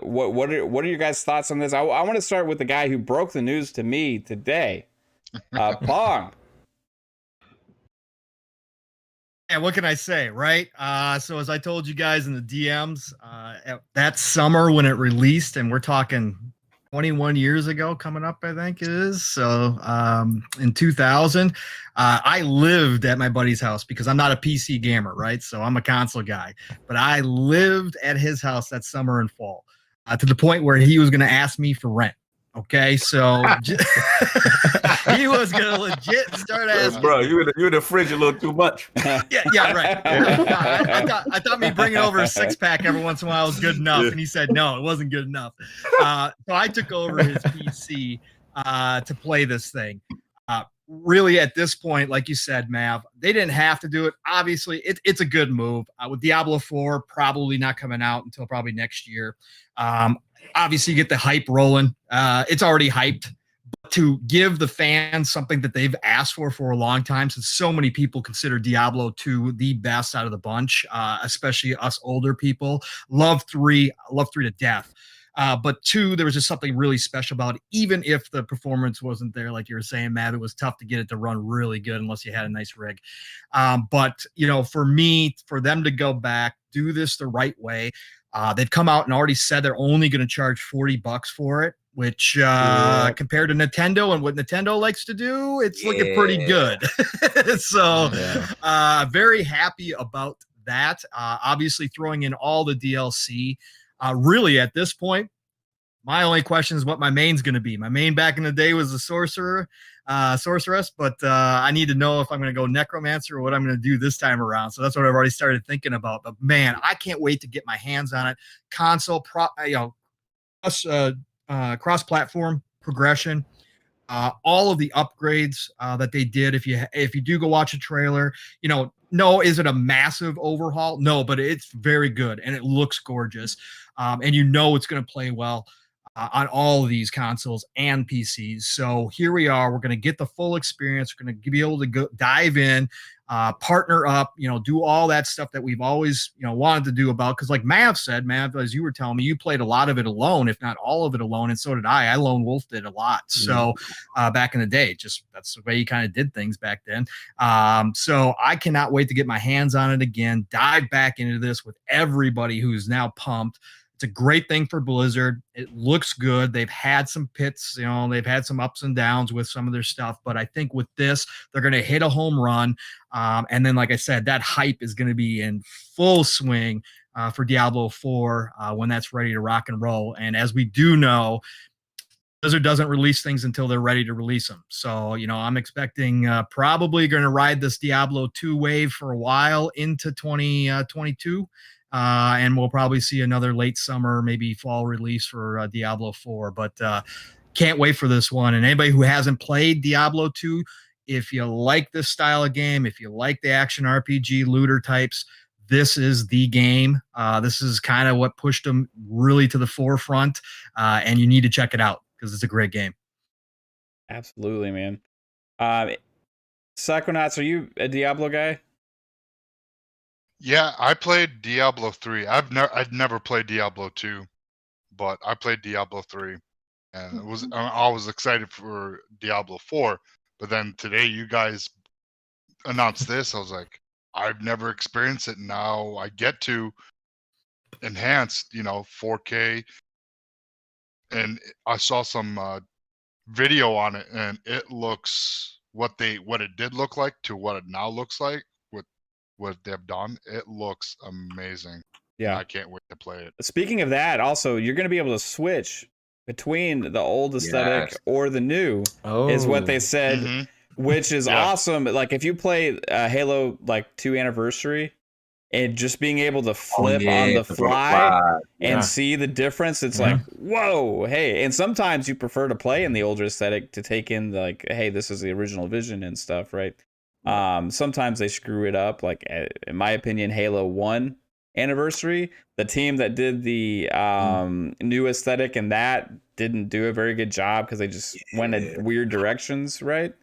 Speaker 1: What are your guys' thoughts on this? I want to start with the guy who broke the news to me today, Pong.
Speaker 7: Yeah, what can I say, right? So as I told you guys in the DMs, that summer when it released, and we're talking 21 years ago coming up, I think it is. So in 2000, I lived at my buddy's house because I'm not a PC gamer, right? So I'm a console guy. But I lived at his house that summer and fall to the point where he was going to ask me for rent. Okay, so he was gonna legit start asking.
Speaker 2: Bro, you in the fridge a little too much.
Speaker 7: Yeah, right. I thought me bringing over a 6-pack every once in a while was good enough, and he said no, it wasn't good enough. So I took over his PC to play this thing. Really, at this point, like you said, Mav, they didn't have to do it. Obviously, it's a good move. With Diablo 4 probably not coming out until probably next year. Obviously, you get the hype rolling. It's already hyped. But to give the fans something that they've asked for a long time, since so many people consider Diablo 2 the best out of the bunch, especially us older people. Love 3 to death. But 2, there was just something really special about it. Even if the performance wasn't there, like you were saying, Matt, it was tough to get it to run really good unless you had a nice rig. But, for me, for them to go back, do this the right way, they've come out and already said they're only going to charge $40 for it, which compared to Nintendo and what Nintendo likes to do, it's looking pretty good. So very happy about that. Obviously throwing in all the DLC. Really, at this point, my only question is what my main's going to be. My main back in the day was the sorceress, but I need to know if I'm going to go necromancer or what I'm going to do this time around. So that's what I've already started thinking about. But man, I can't wait to get my hands on it. Console, cross-platform progression. All of the upgrades that they did. If you do go watch a trailer, no, is it a massive overhaul? No, but it's very good and it looks gorgeous. And it's going to play well on all of these consoles and PCs. So here we are. We're going to get the full experience. We're going to be able to go dive in, partner up, do all that stuff that we've always, wanted to do about. Because like Mav said, as you were telling me, you played a lot of it alone, if not all of it alone. And so did I. I lone wolfed it a lot. So back in the day, that's the way you kind of did things back then. So I cannot wait to get my hands on it again, dive back into this with everybody who's now pumped. It's a great thing for Blizzard. It looks good. They've had some pits, they've had some ups and downs with some of their stuff, but I think with this, they're going to hit a home run. And then, like I said, that hype is going to be in full swing for Diablo 4 when that's ready to rock and roll. And as we do know, Blizzard doesn't release things until they're ready to release them. So, I'm expecting probably going to ride this Diablo 2 wave for a while into 2022. And we'll probably see another late summer, maybe fall release for Diablo 4. But can't wait for this one. And anybody who hasn't played Diablo 2, if you like this style of game, if you like the action RPG looter types, this is the game. This is kind of what pushed them really to the forefront. And you need to check it out because it's a great game.
Speaker 1: Absolutely, man. Psychonauts, are you a Diablo guy?
Speaker 3: Yeah, I played Diablo 3. I'd never played Diablo 2, but I played Diablo 3, and I was excited for Diablo 4. But then today, you guys announced this. I was like, I've never experienced it. Now I get to enhanced, 4K, and I saw some video on it, and it looks what it did look like to what it now looks like. What they've done, it looks amazing.
Speaker 1: Yeah,
Speaker 3: I can't wait to play it.
Speaker 1: Speaking of that, also you're going to be able to switch between the old aesthetic or the new, is what they said, which is awesome. Like if you play Halo 2 Anniversary and just being able to flip on the fly and see the difference, it's like, whoa, hey. And sometimes you prefer to play in the older aesthetic to take in hey, this is the original vision and stuff, right? Sometimes they screw it up. Like in my opinion, Halo 1 Anniversary, the team that did the new aesthetic and that didn't do a very good job because they just went in weird directions, right?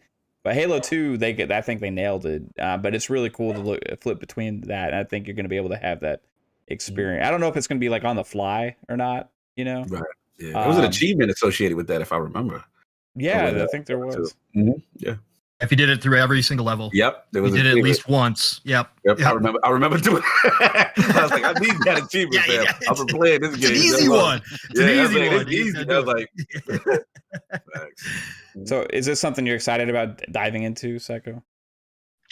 Speaker 1: But Halo 2, I think they nailed it. But it's really cool to flip between that. And I think you're going to be able to have that experience. I don't know if it's going to be on the fly or not, Right.
Speaker 2: Yeah. There was an achievement associated with that, if I remember.
Speaker 1: Yeah, I think there was.
Speaker 2: Yeah.
Speaker 7: If you did it through every single level.
Speaker 2: Yep.
Speaker 7: There was. You did it at least once. Yep.
Speaker 2: I remember doing it. I was like, I need that achievement, fam. I've been playing this game.
Speaker 7: It's an easy one. It's an easy one.
Speaker 2: It's easy. I was like,
Speaker 1: so is this something you're excited about diving into, Psycho?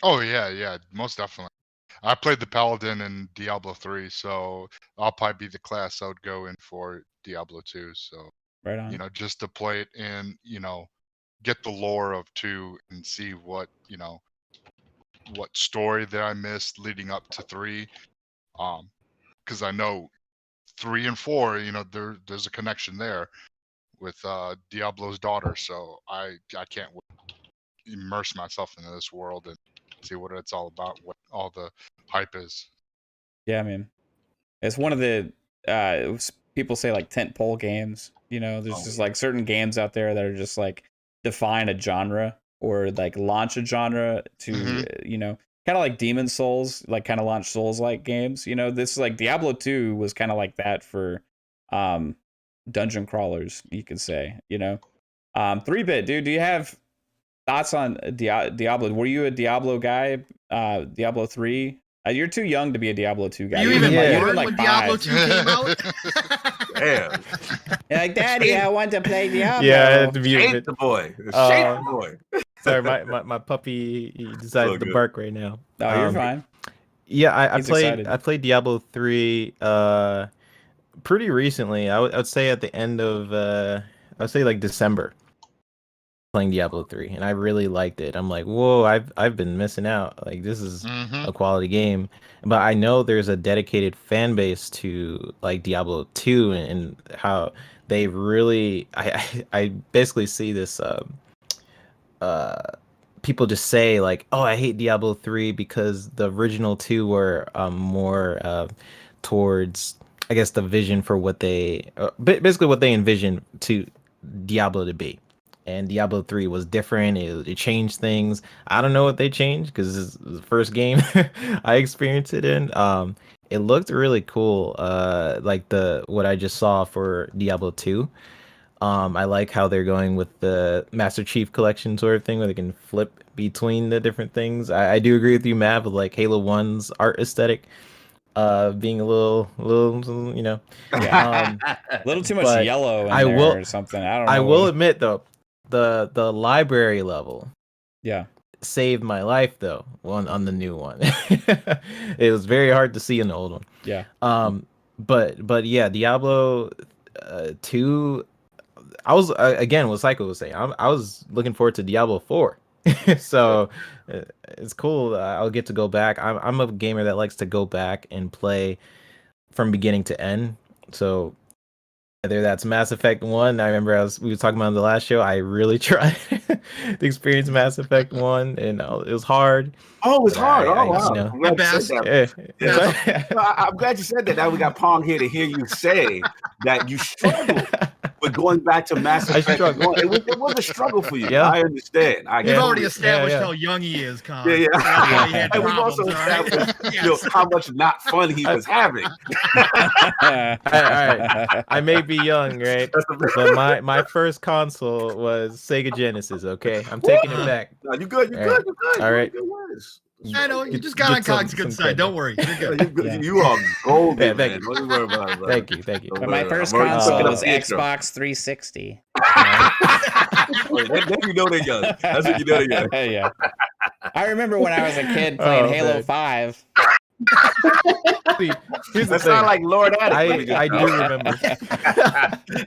Speaker 3: Oh, yeah, most definitely. I played the Paladin in Diablo 3, so I'll probably be the class I would go in for Diablo 2. So
Speaker 1: Right on.
Speaker 3: You know, just to play it and, you know, get the lore of 2 and see what, you know, what story that I missed leading up to 3. Because I know 3 and 4, you know, there's a connection there with Diablo's daughter. So I can't wait to immerse myself into this world and see what it's all about, what all the hype is.
Speaker 1: Yeah, man. It's one of the people say like tentpole games. You know, there's just like certain games out there that are just like define a genre or like launch a genre to you know, kind of like Demon Souls, like kind of launch Souls like games. You know, this like Diablo 2 was kind of like that for dungeon crawlers, you could say. You know, 3-bit dude, do you have thoughts on Diablo? Were you a Diablo guy? Diablo 3? You're too young to be a Diablo 2 guy.
Speaker 7: You
Speaker 1: You're
Speaker 7: even
Speaker 1: like,
Speaker 7: born
Speaker 1: like
Speaker 7: when Diablo 2 came out?
Speaker 2: Damn.
Speaker 1: You're like, Daddy, I want to play Diablo.
Speaker 4: Yeah, I had to be a
Speaker 2: Shake
Speaker 4: bit.
Speaker 2: the boy. Shake the boy.
Speaker 4: Sorry, my puppy he decided to
Speaker 2: good.
Speaker 4: bark right now.
Speaker 1: No, you're fine.
Speaker 4: Yeah, I
Speaker 1: He's
Speaker 4: played
Speaker 1: excited.
Speaker 4: I played Diablo 3 pretty recently. I would say at the end of I would say like December, playing Diablo 3, and I really liked it. I'm like, whoa, I've been missing out. Like, this is a quality game. But I know there's a dedicated fan base to like Diablo 2 and how they really I basically see this people just say like, oh, I hate Diablo 3 because the original 2 were more towards, I guess, the vision for what they basically what they envisioned to Diablo to be. And Diablo 3 was different. It changed things. I don't know what they changed because this is the first game I experienced it in. It looked really cool. Like what I just saw for Diablo 2. I like how they're going with the Master Chief Collection sort of thing, where they can flip between the different things. I do agree with you, Matt, with like Halo 1's art aesthetic, being a little, you know,
Speaker 1: a little too much
Speaker 4: but
Speaker 1: yellow in
Speaker 4: I
Speaker 1: there
Speaker 4: will-
Speaker 1: or something. I don't know.
Speaker 4: I will admit though, the library level
Speaker 1: Yeah.
Speaker 4: saved my life though on the new one. It was very hard to see in the old one.
Speaker 1: Yeah.
Speaker 4: But yeah, Diablo 2. I was again what Psycho was saying. I was looking forward to Diablo 4. So it's cool. I'll get to go back. I'm a gamer that likes to go back and play from beginning to end. So whether that's Mass Effect 1, I remember we were talking about in the last show, I really tried to experience Mass Effect 1, and it was hard.
Speaker 2: Oh, it was
Speaker 4: But
Speaker 2: hard.
Speaker 4: I,
Speaker 2: Oh, wow.
Speaker 4: you know,
Speaker 2: I'm glad you said that.
Speaker 4: yeah.
Speaker 2: No, I'm glad you said that. Now we got Pong here to hear you say that you struggled with going back to Mass
Speaker 4: I
Speaker 2: Effect
Speaker 4: struggled.
Speaker 2: 1. It was a struggle for you.
Speaker 4: Yeah.
Speaker 2: I understand.
Speaker 7: You've already
Speaker 2: totally-
Speaker 7: established
Speaker 4: yeah.
Speaker 7: how young he is, Con.
Speaker 2: Yeah, yeah.
Speaker 7: That's why he had
Speaker 2: And we've
Speaker 7: problems,
Speaker 2: also
Speaker 7: all right?
Speaker 2: established
Speaker 7: Yes.
Speaker 2: how much not fun he was having.
Speaker 4: I may be young, right?
Speaker 2: That's the-
Speaker 4: But my first console was Sega Genesis. Okay, I'm taking it back.
Speaker 2: No, you good. You
Speaker 4: All
Speaker 2: good.
Speaker 4: right.
Speaker 2: You good.
Speaker 4: All right.
Speaker 2: You words.
Speaker 7: I know you
Speaker 4: Get-
Speaker 7: just got on
Speaker 4: get some-
Speaker 7: Cog's good
Speaker 4: some
Speaker 7: side.
Speaker 4: credit.
Speaker 7: Don't worry. You're
Speaker 2: Yeah,
Speaker 7: good.
Speaker 2: you good.
Speaker 1: Yeah.
Speaker 2: You are golden,
Speaker 4: Yeah, thank
Speaker 2: man.
Speaker 4: you.
Speaker 2: Don't worry about it, brother.
Speaker 4: Thank you.
Speaker 1: But my first
Speaker 2: I'm already
Speaker 1: console
Speaker 2: cooking up
Speaker 1: was
Speaker 2: the intro.
Speaker 1: Xbox 360.
Speaker 2: Then you know they're young. That's what you know they're young.
Speaker 1: Yeah. I remember when I was a kid playing
Speaker 4: Oh,
Speaker 1: Halo
Speaker 4: man.
Speaker 1: 5.
Speaker 4: See, here's the
Speaker 2: That's
Speaker 4: thing.
Speaker 2: not like Lord Attic.
Speaker 4: I do remember.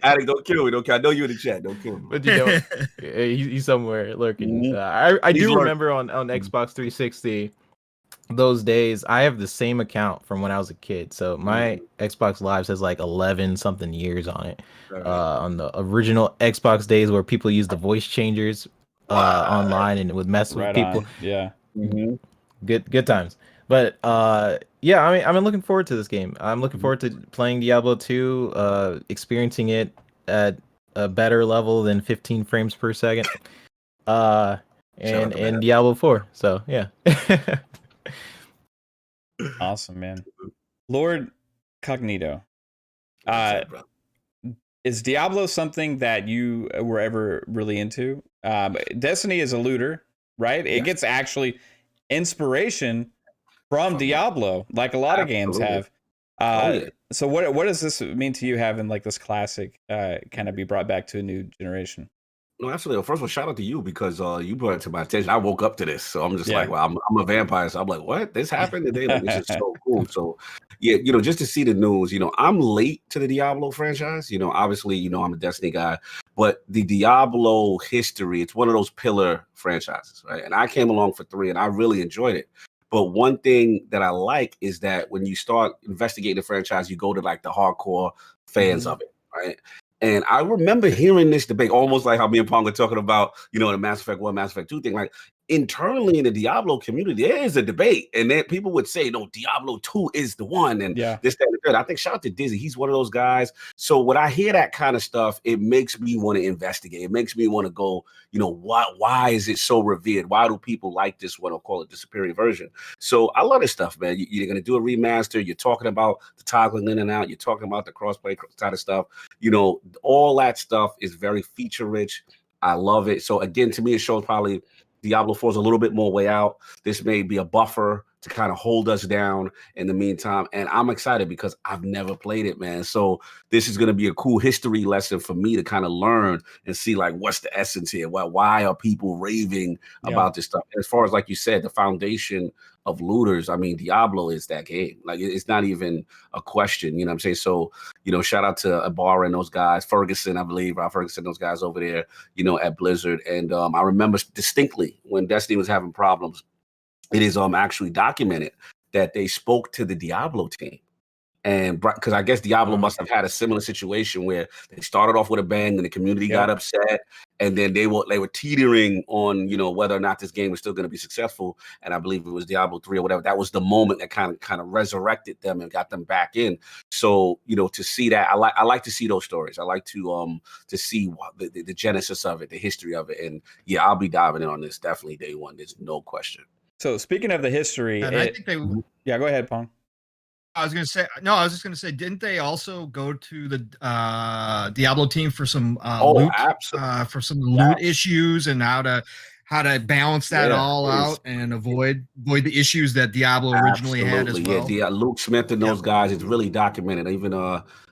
Speaker 2: Attic, don't kill me. Don't kill. I know you in the chat. Don't kill me.
Speaker 4: But you know, he's somewhere lurking.
Speaker 2: Mhm.
Speaker 4: I
Speaker 2: He's
Speaker 4: do
Speaker 2: lurking.
Speaker 4: remember on Xbox 360 those days. I have the same account from when I was a kid. So my Xbox Live says like 11 something years on it. On the original Xbox days where people used the voice changers online and it would mess with
Speaker 1: Right
Speaker 4: people.
Speaker 1: on. Yeah.
Speaker 2: Mhm.
Speaker 4: Good times. But yeah, I mean, I'm looking forward to this game. I'm looking forward to playing Diablo 2, experiencing it at a better level than 15 frames per second.
Speaker 2: out
Speaker 4: And
Speaker 2: to Matt.
Speaker 4: Diablo 4. So yeah.
Speaker 1: Awesome, man. Lord Cognito.
Speaker 2: What's up, bro?
Speaker 1: Is Diablo something that you were ever really into? Destiny is a looter, right? It gets actually inspiration from Diablo, like a lot of games
Speaker 2: Absolutely.
Speaker 1: have.
Speaker 2: Yeah.
Speaker 1: So what does this mean to you having like this classic kind of be brought back to a new generation?
Speaker 2: No, absolutely. First of all, shout out to you because you brought it to my attention. I woke up to this, so I'm just
Speaker 1: Yeah.
Speaker 2: like, well, I'm a vampire, so I'm like, what? This happened today? Like, this is so cool. So, yeah, just to see the news. I'm late to the Diablo franchise. Obviously, I'm a Destiny guy, but the Diablo history, it's one of those pillar franchises, right? And I came along for 3, and I really enjoyed it. But one thing that I like is that when you start investigating the franchise, you go to like the hardcore fans of it, right? And I remember hearing this debate, almost like how me and Pong are talking about, the Mass Effect 1, Mass Effect 2 thing. Like internally in the Diablo community, there is a debate. And then people would say, no, Diablo 2 is the one. And this, that, and the third. I think shout out to Dizzy. He's one of those guys. So when I hear that kind of stuff, it makes me want to investigate. It makes me want to go, why is it so revered? Why do people like this one or call it the superior version? So I love this stuff, man. You're going to do a remaster. You're talking about the toggling in and out. You're talking about the crossplay kind of stuff. All that stuff is very feature rich. I love it. So again, to me, it shows probably Diablo 4 is a little bit more way out. This may be a buffer to kind of hold us down in the meantime. And I'm excited because I've never played it, man. So this is going to be a cool history lesson for me to kind of learn and see like, what's the essence here? Why are people raving about this stuff? As far as, like you said, the foundation of looters, I mean, Diablo is that game. Like, it's not even a question, you know what I'm saying? So, shout out to Ibarra and those guys, Ferguson, I believe, Rob Ferguson, those guys over there, at Blizzard. And I remember distinctly when Destiny was having problems, it is actually documented that they spoke to the Diablo team. And because I guess Diablo must have had a similar situation where they started off with a bang and the community got upset, and then they were teetering on whether or not this game was still going to be successful. And I believe it was Diablo 3 or whatever. That was the moment that kind of resurrected them and got them back in. So to see that, I like to see those stories. I like to see the genesis of it, the history of it, and yeah, I'll be diving in on this definitely day one. There's no question.
Speaker 1: So speaking of the history,
Speaker 7: And I think they.
Speaker 1: Yeah, go ahead, Pong.
Speaker 7: I was just gonna say, didn't they also go to the Diablo team for some loot, for some loot issues and how to balance that all out and avoid the issues that Diablo originally had as well?
Speaker 2: Yeah, Luke Smith and those guys, it's really documented. Even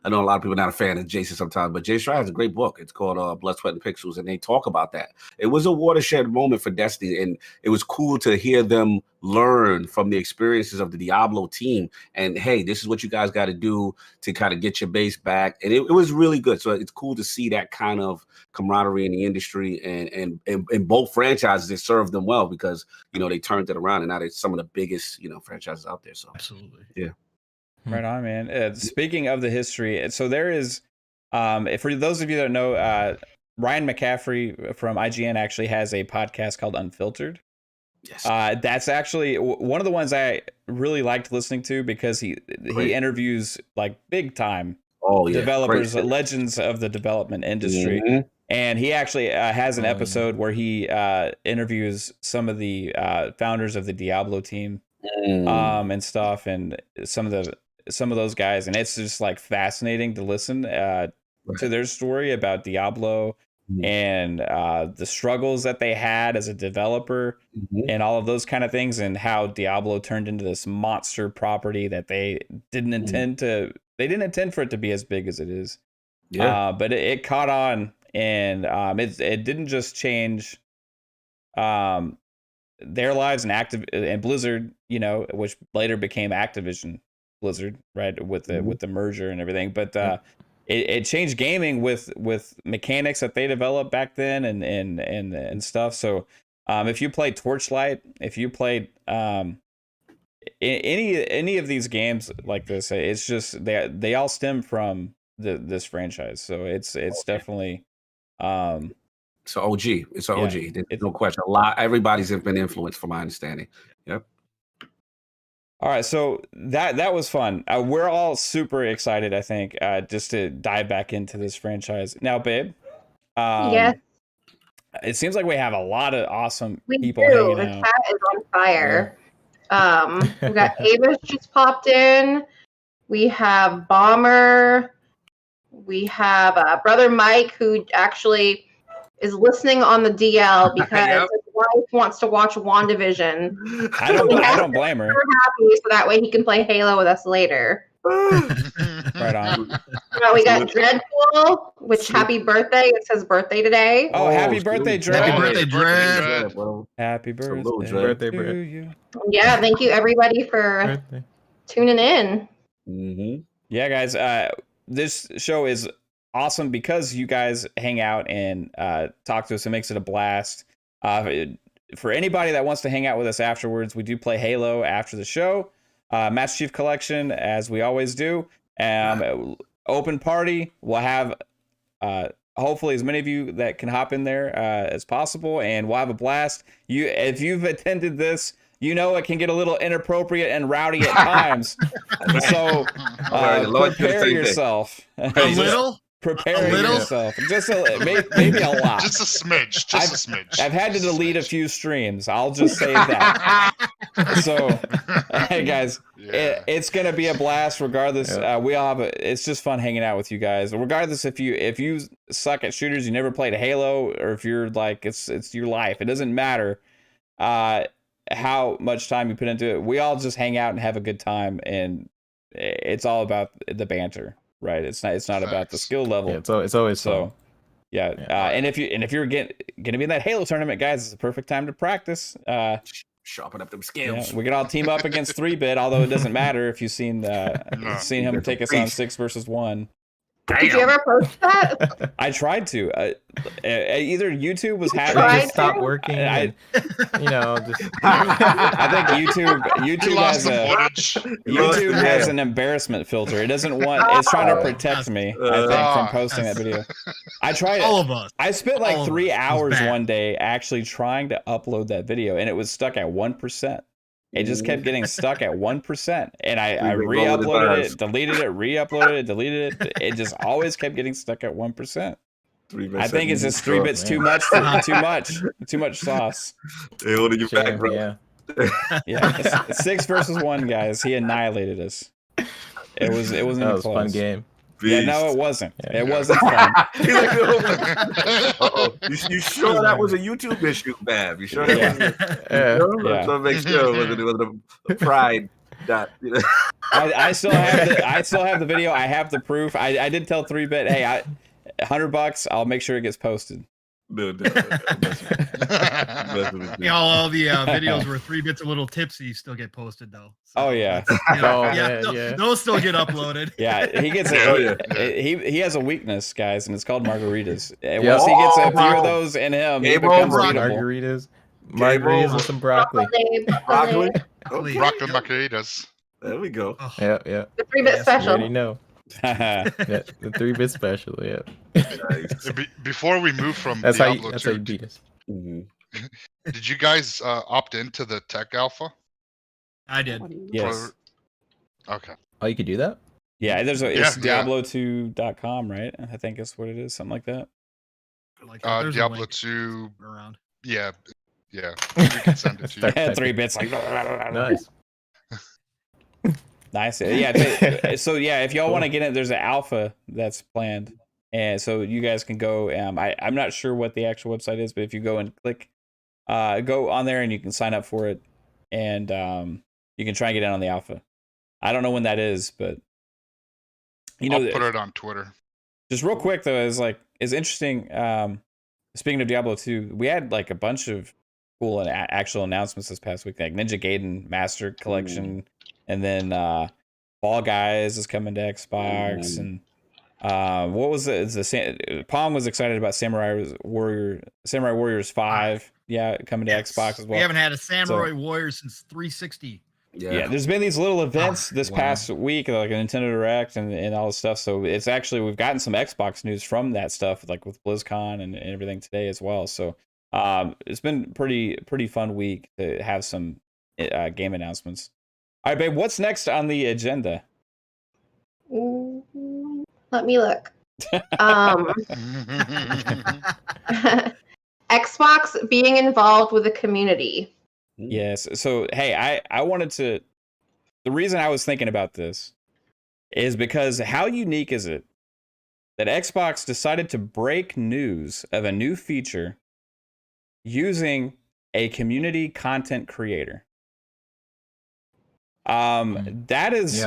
Speaker 2: I know a lot of people are not a fan of Jason sometimes, but Jay Schreier has a great book. It's called Blood, Sweat, and Pixels, and they talk about that. It was a watershed moment for Destiny, and it was cool to hear them learn from the experiences of the Diablo team. And hey, this is what you guys got to do to kind of get your base back. And it was really good. So it's cool to see that kind of camaraderie in the industry and both franchises that served them well because they turned it around and now they're some of the biggest franchises out there. So
Speaker 7: absolutely,
Speaker 2: yeah.
Speaker 1: Right on, man. Speaking of the history, so there is, for those of you that know, Ryan McCaffrey from IGN actually has a podcast called Unfiltered.
Speaker 2: Yes.
Speaker 1: That's actually one of the ones I really liked listening to because he interviews like big time developers, legends of the development industry. Mm-hmm. And he actually has an episode where he interviews some of the founders of the Diablo team and stuff, and some of those guys, and it's just like fascinating to listen to their story about Diablo and the struggles that they had as a developer and all of those kind of things, and how Diablo turned into this monster property that they didn't intend to. They didn't intend for it to be as big as it is. Yeah. But it caught on, and it didn't just change their lives and Blizzard, which later became Activision Blizzard, right, with the merger and everything. But it changed gaming with mechanics that they developed back then and stuff. So if you played Torchlight, if you played any of these games like this, it's just they all stem from this franchise. So it's definitely
Speaker 2: it's an OG. It's an OG. There's no question. Everybody's been influenced, from my understanding. Yep.
Speaker 1: All right, so that was fun. We're all super excited, I think, just to dive back into this franchise. Now, babe,
Speaker 5: yes,
Speaker 1: it seems like we have a lot of awesome people
Speaker 5: hanging
Speaker 1: out.
Speaker 5: The chat is on fire. We got Avis just popped in. We have Bomber. We have Brother Mike, who actually is listening on the DL because his wife wants to watch WandaVision.
Speaker 1: I don't blame her.
Speaker 5: We're happy, so that way he can play Halo with us later.
Speaker 1: Right on.
Speaker 5: We got Dreadpool, which happy birthday. It says birthday today.
Speaker 1: Oh, happy birthday, Dread.
Speaker 7: Happy birthday, Dread.
Speaker 2: Dread, bro.
Speaker 1: Happy
Speaker 2: Salute,
Speaker 1: birthday,
Speaker 2: Dread.
Speaker 1: to
Speaker 4: Birthday,
Speaker 1: you.
Speaker 5: Yeah, thank you everybody for
Speaker 4: Birthday.
Speaker 5: tuning in.
Speaker 2: Mm-hmm.
Speaker 1: Yeah, guys, this show is awesome because you guys hang out and talk to us. It makes it a blast. For anybody that wants to hang out with us afterwards, we do play Halo after the show. Master Chief Collection, as we always do. Open party. We'll have hopefully as many of you that can hop in there as possible, and we'll have a blast. If you've attended this, you know it can get a little inappropriate and rowdy at times. So prepare yourself.
Speaker 7: A little?
Speaker 1: Prepare
Speaker 7: A little?
Speaker 1: yourself. Just maybe a lot.
Speaker 3: Just a smidge. Just a smidge.
Speaker 1: I've had to delete a few streams. I'll just say that. So, hey guys, it's gonna be a blast regardless. We all have it's just fun hanging out with you guys. Regardless if you suck at shooters, you never played Halo, or if you're like it's your life. It doesn't matter how much time you put into it. We all just hang out and have a good time, and it's all about the banter. Right, it's not about the skill level.
Speaker 4: Yeah, it's always
Speaker 1: so.
Speaker 4: fun.
Speaker 1: Yeah, and if you're gonna be in that Halo tournament, guys, it's the perfect time to practice.
Speaker 2: Sharpen up them skills.
Speaker 1: Yeah, we can all team up against 3-bit, although it doesn't matter if you've seen him take us on 6 versus 1.
Speaker 5: Did you ever post that?
Speaker 1: I tried to. Either YouTube was having
Speaker 5: tried
Speaker 4: Just stopped working.
Speaker 1: I
Speaker 4: just
Speaker 1: I think YouTube
Speaker 3: lost
Speaker 1: has
Speaker 3: the
Speaker 1: a
Speaker 3: footage.
Speaker 1: YouTube has an embarrassment filter. It doesn't want. It's trying to protect me. I think from posting that video. I tried.
Speaker 7: All of us.
Speaker 1: I spent
Speaker 7: All
Speaker 1: like
Speaker 7: of
Speaker 1: 3
Speaker 7: us. It was
Speaker 1: hours
Speaker 7: bad.
Speaker 1: one day actually trying to upload that video, and it was stuck at 1%. It just kept getting stuck at 1%, and I re-uploaded it, deleted it, re-uploaded it, deleted it. It just always kept getting stuck at 1%. I think it's just 3 bits too much, too much sauce.
Speaker 2: They holding you back,
Speaker 4: Shame,
Speaker 2: bro.
Speaker 4: yeah.
Speaker 1: Yeah, it's 6 versus 1, guys. He annihilated us. It wasn't
Speaker 4: That
Speaker 1: even
Speaker 4: was a
Speaker 1: close.
Speaker 4: fun game.
Speaker 1: Yeah, no, it wasn't.
Speaker 4: Yeah.
Speaker 1: It wasn't fun.
Speaker 2: He's like, uh-oh. You sure that was a YouTube issue, Bab? You sure that
Speaker 1: Yeah.
Speaker 2: was?
Speaker 1: Yeah.
Speaker 2: So make sure it wasn't a pride. You know?
Speaker 1: I still have the video. I have the proof. I did tell 3-bit, hey, $100. I'll make sure it gets posted.
Speaker 2: No.
Speaker 7: All the videos where 3-bit's a little tipsy still get posted though. So,
Speaker 1: Oh yeah.
Speaker 7: Those still get uploaded.
Speaker 1: Yeah, he gets he has a weakness, guys, and it's called margaritas. And
Speaker 4: Yep.
Speaker 1: once he gets a few
Speaker 2: bro.
Speaker 1: of those in him, he
Speaker 2: Game
Speaker 1: becomes
Speaker 2: over.
Speaker 1: beatable.
Speaker 4: Margaritas with some broccoli.
Speaker 2: Broccoli.
Speaker 7: Broccoli.
Speaker 3: Broccoli margaritas.
Speaker 2: There we go.
Speaker 7: Oh,
Speaker 4: Yeah.
Speaker 5: The 3-bit
Speaker 4: You
Speaker 5: special.
Speaker 4: already know. Yeah, the 3-bit special. Yeah.
Speaker 2: Nice.
Speaker 3: Before we move from
Speaker 4: That's
Speaker 3: Diablo
Speaker 4: how
Speaker 3: 2,
Speaker 4: you beat us.
Speaker 2: Mhm.
Speaker 3: did you guys opt into the tech alpha?
Speaker 7: I did.
Speaker 1: Yes.
Speaker 3: Okay.
Speaker 4: Oh, you could do that?
Speaker 1: Yeah, it's
Speaker 3: Yeah.
Speaker 1: Diablo2.com, right? I think that's what it is, something like that.
Speaker 7: Like, there's a
Speaker 3: Diablo
Speaker 7: link
Speaker 3: 2.
Speaker 7: around.
Speaker 3: Yeah. We can send it to you.
Speaker 4: Start typing.
Speaker 1: 3-bit's like
Speaker 4: Nice.
Speaker 1: nice. Yeah. So yeah, if y'all want to get in, there's an alpha that's planned, and so you guys can go. I'm not sure what the actual website is, but if you go and click, go on there and you can sign up for it, and you can try and get in on the alpha. I don't know when that is, but
Speaker 3: I'll put it on Twitter.
Speaker 1: just real quick though, is interesting. Speaking of Diablo 2, we had like a bunch of cool and actual announcements this past week, like Ninja Gaiden Master Collection, and then Fall Guys is coming to Xbox, and what was it? Palm was excited about Samurai Warriors 5, coming to Xbox as well.
Speaker 7: We haven't had a Samurai Warrior since 360.
Speaker 1: Yeah, there's been these little events this past week, like a Nintendo Direct and all this stuff. So it's actually, we've gotten some Xbox news from that stuff, like with BlizzCon and everything today as well. So it's been pretty fun week to have some game announcements. All right, babe, what's next on the agenda?
Speaker 5: Let me look. Xbox being involved with the community.
Speaker 1: Yes. So, hey, I wanted to, the reason I was thinking about this is because how unique is it that Xbox decided to break news of a new feature using a community content creator? That is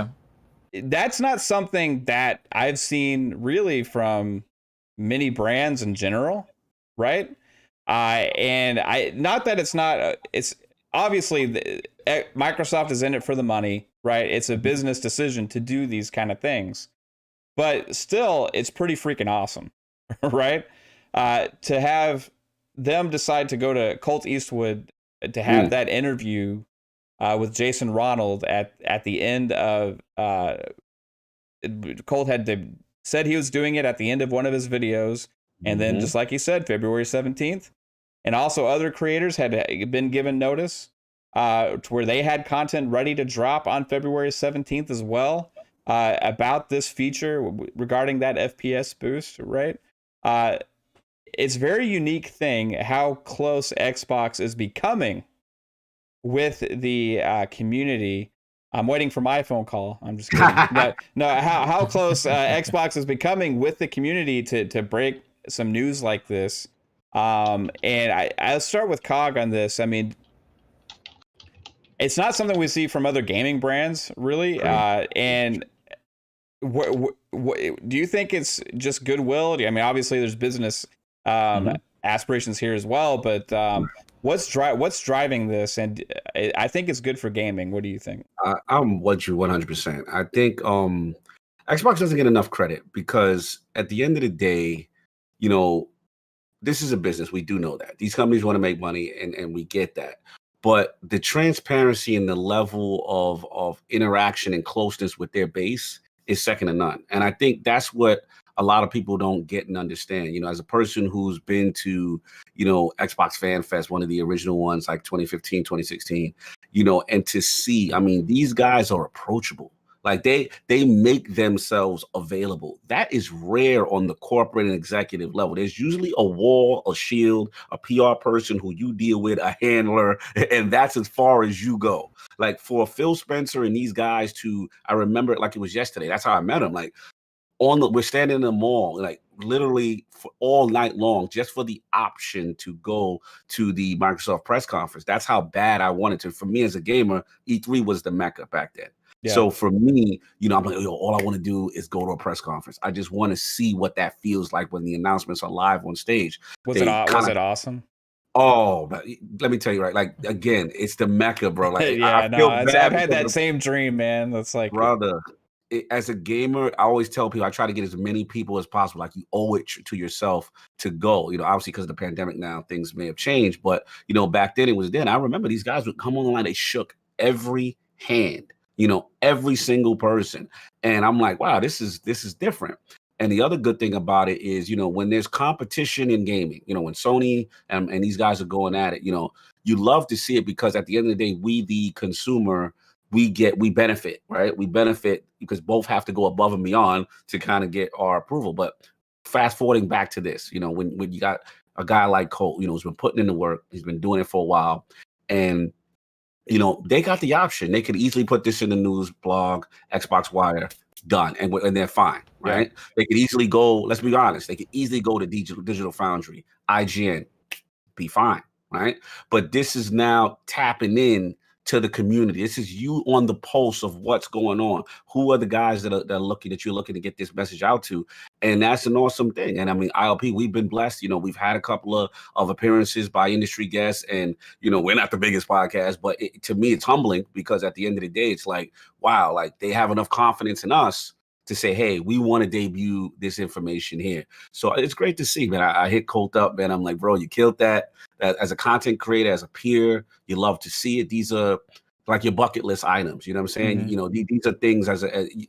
Speaker 1: that's not something that I've seen really from many brands in general, right? And I not that it's not it's obviously Microsoft is in it for the money, right? It's a business decision to do these kind of things, but still, it's pretty freaking awesome, right? To have them decide to go to Colt Eastwood to have that interview with Jason Ronald at the end of Colt had said he was doing it at the end of one of his videos, and then just like he said, February 17th, and also other creators had been given notice to where they had content ready to drop on February 17th as well about this feature regarding that FPS boost, right? It's a very unique thing how close Xbox is becoming with the community. I'm waiting for my phone call. I'm just kidding. no, how close Xbox is becoming with the community to break some news like this. And I'll start with Cog on this. I mean, it's not something we see from other gaming brands, really. And do you think it's just goodwill? I mean, obviously there's business aspirations here as well, but what's driving this? And I think it's good for gaming. What do you think?
Speaker 2: I'm with you 100%. I think Xbox doesn't get enough credit because at the end of the day, you know, this is a business. We do know that these companies want to make money, and we get that. But the transparency and the level of interaction and closeness with their base is second to none. And I think that's what a lot of people don't get and understand. You know, as a person who's been to, you know, Xbox Fan Fest, one of the original ones, like 2015, 2016, you know, and to see, I mean, these guys are approachable. Like they make themselves available. That is rare on the corporate and executive level. There's usually a wall, a shield, a PR person who you deal with, a handler, and that's as far as you go. Like for Phil Spencer and these guys I remember it like it was yesterday. That's how I met him. Like we're standing in the mall, like literally for all night long, just for the option to go to the Microsoft press conference. That's how bad I wanted to. For me as a gamer, E3 was the mecca back then. Yeah. So for me, you know, I'm like, all I want to do is go to a press conference. I just want to see what that feels like when the announcements are live on stage.
Speaker 1: Was it awesome?
Speaker 2: Oh, but let me tell you, right? Like again, it's the mecca, bro. Like
Speaker 1: I've had that same dream, man. That's like,
Speaker 2: brother. As a gamer, I always tell people I try to get as many people as possible. Like you owe it to yourself to go. You know, obviously because of the pandemic now, things may have changed, but you know, back then it was then. I remember these guys would come on the line. They shook every hand. You know, every single person. And I'm like, wow, this is different. And the other good thing about it is, you know, when there's competition in gaming, you know, when Sony and these guys are going at it, you know, you love to see it because at the end of the day, we, the consumer, we benefit, right? We benefit because both have to go above and beyond to kind of get our approval. But fast forwarding back to this, you know, when you got a guy like Colt, you know, who's been putting in the work, he's been doing it for a while, and you know, they got the option. They could easily put this in the news blog, Xbox Wire, done, and they're fine, right? Yeah. They could easily go, let's be honest, they could easily go to Digital Foundry, IGN, be fine, right? But this is now tapping in to the community. This is you on the pulse of what's going on. Who are the guys that you're looking to get this message out to? And that's an awesome thing. And I mean, ILP, we've been blessed. You know, we've had a couple of appearances by industry guests, and you know, we're not the biggest podcast, but to me, it's humbling because at the end of the day, it's like, wow, like they have enough confidence in us to say, hey, we want to debut this information here. So it's great to see, man. I hit Colt up, man. I'm like, bro, you killed that. As a content creator, as a peer, you love to see it. These are like your bucket list items. You know what I'm saying? Mm-hmm. You know, these are things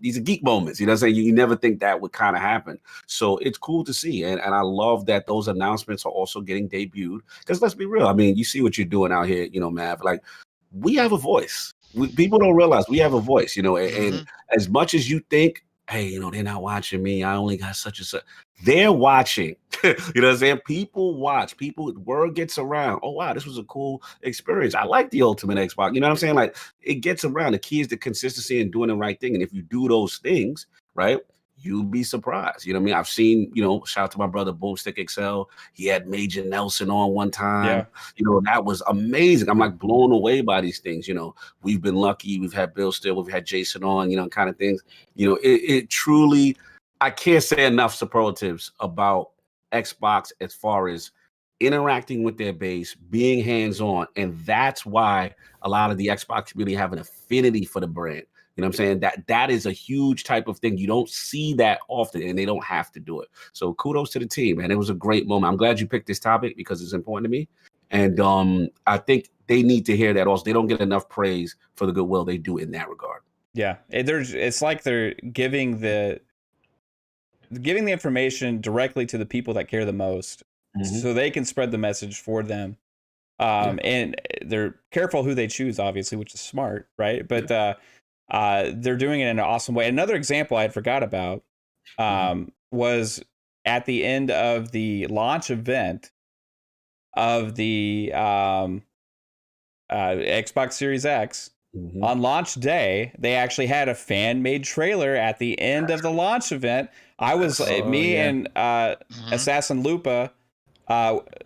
Speaker 2: these are geek moments. You know what I'm saying? You never think that would kind of happen. So it's cool to see. And I love that those announcements are also getting debuted. Because let's be real. I mean, you see what you're doing out here, you know, Mav. Like, we have a voice. People don't realize we have a voice, you know, and as much as you think, hey, you know, they're not watching me. I only got such and such. They're watching. You know what I'm saying? People watch. Word gets around. Oh, wow, this was a cool experience. I like the Ultimate Xbox. You know what I'm saying? Like, it gets around. The key is the consistency and doing the right thing. And if you do those things, right, you'd be surprised. You know what I mean? I've seen, shout out to my brother Boomstick XL. He had Major Nelson on one time.
Speaker 1: Yeah.
Speaker 2: That was amazing. I'm like blown away by these things. We've been lucky. We've had Bill Still, we've had Jason on, kind of things. It truly, I can't say enough superlatives about Xbox as far as interacting with their base, being hands-on, and that's why a lot of the Xbox community have an affinity for the brand. You know what I'm saying? That is a huge type of thing. You don't see that often, and they don't have to do it. So kudos to the team, man. It was a great moment. I'm glad you picked this topic because it's important to me. And I think they need to hear that also. They don't get enough praise for the goodwill they do in that regard.
Speaker 1: Yeah. It's like they're giving the information directly to the people that care the most, so they can spread the message for them. And they're careful who they choose, obviously, which is smart, right? But they're doing it in an awesome way. Another example I had forgot about was at the end of the launch event of the Xbox Series X. On launch day, they actually had a fan-made trailer at the end of the launch event. I was and Assassin Lupa,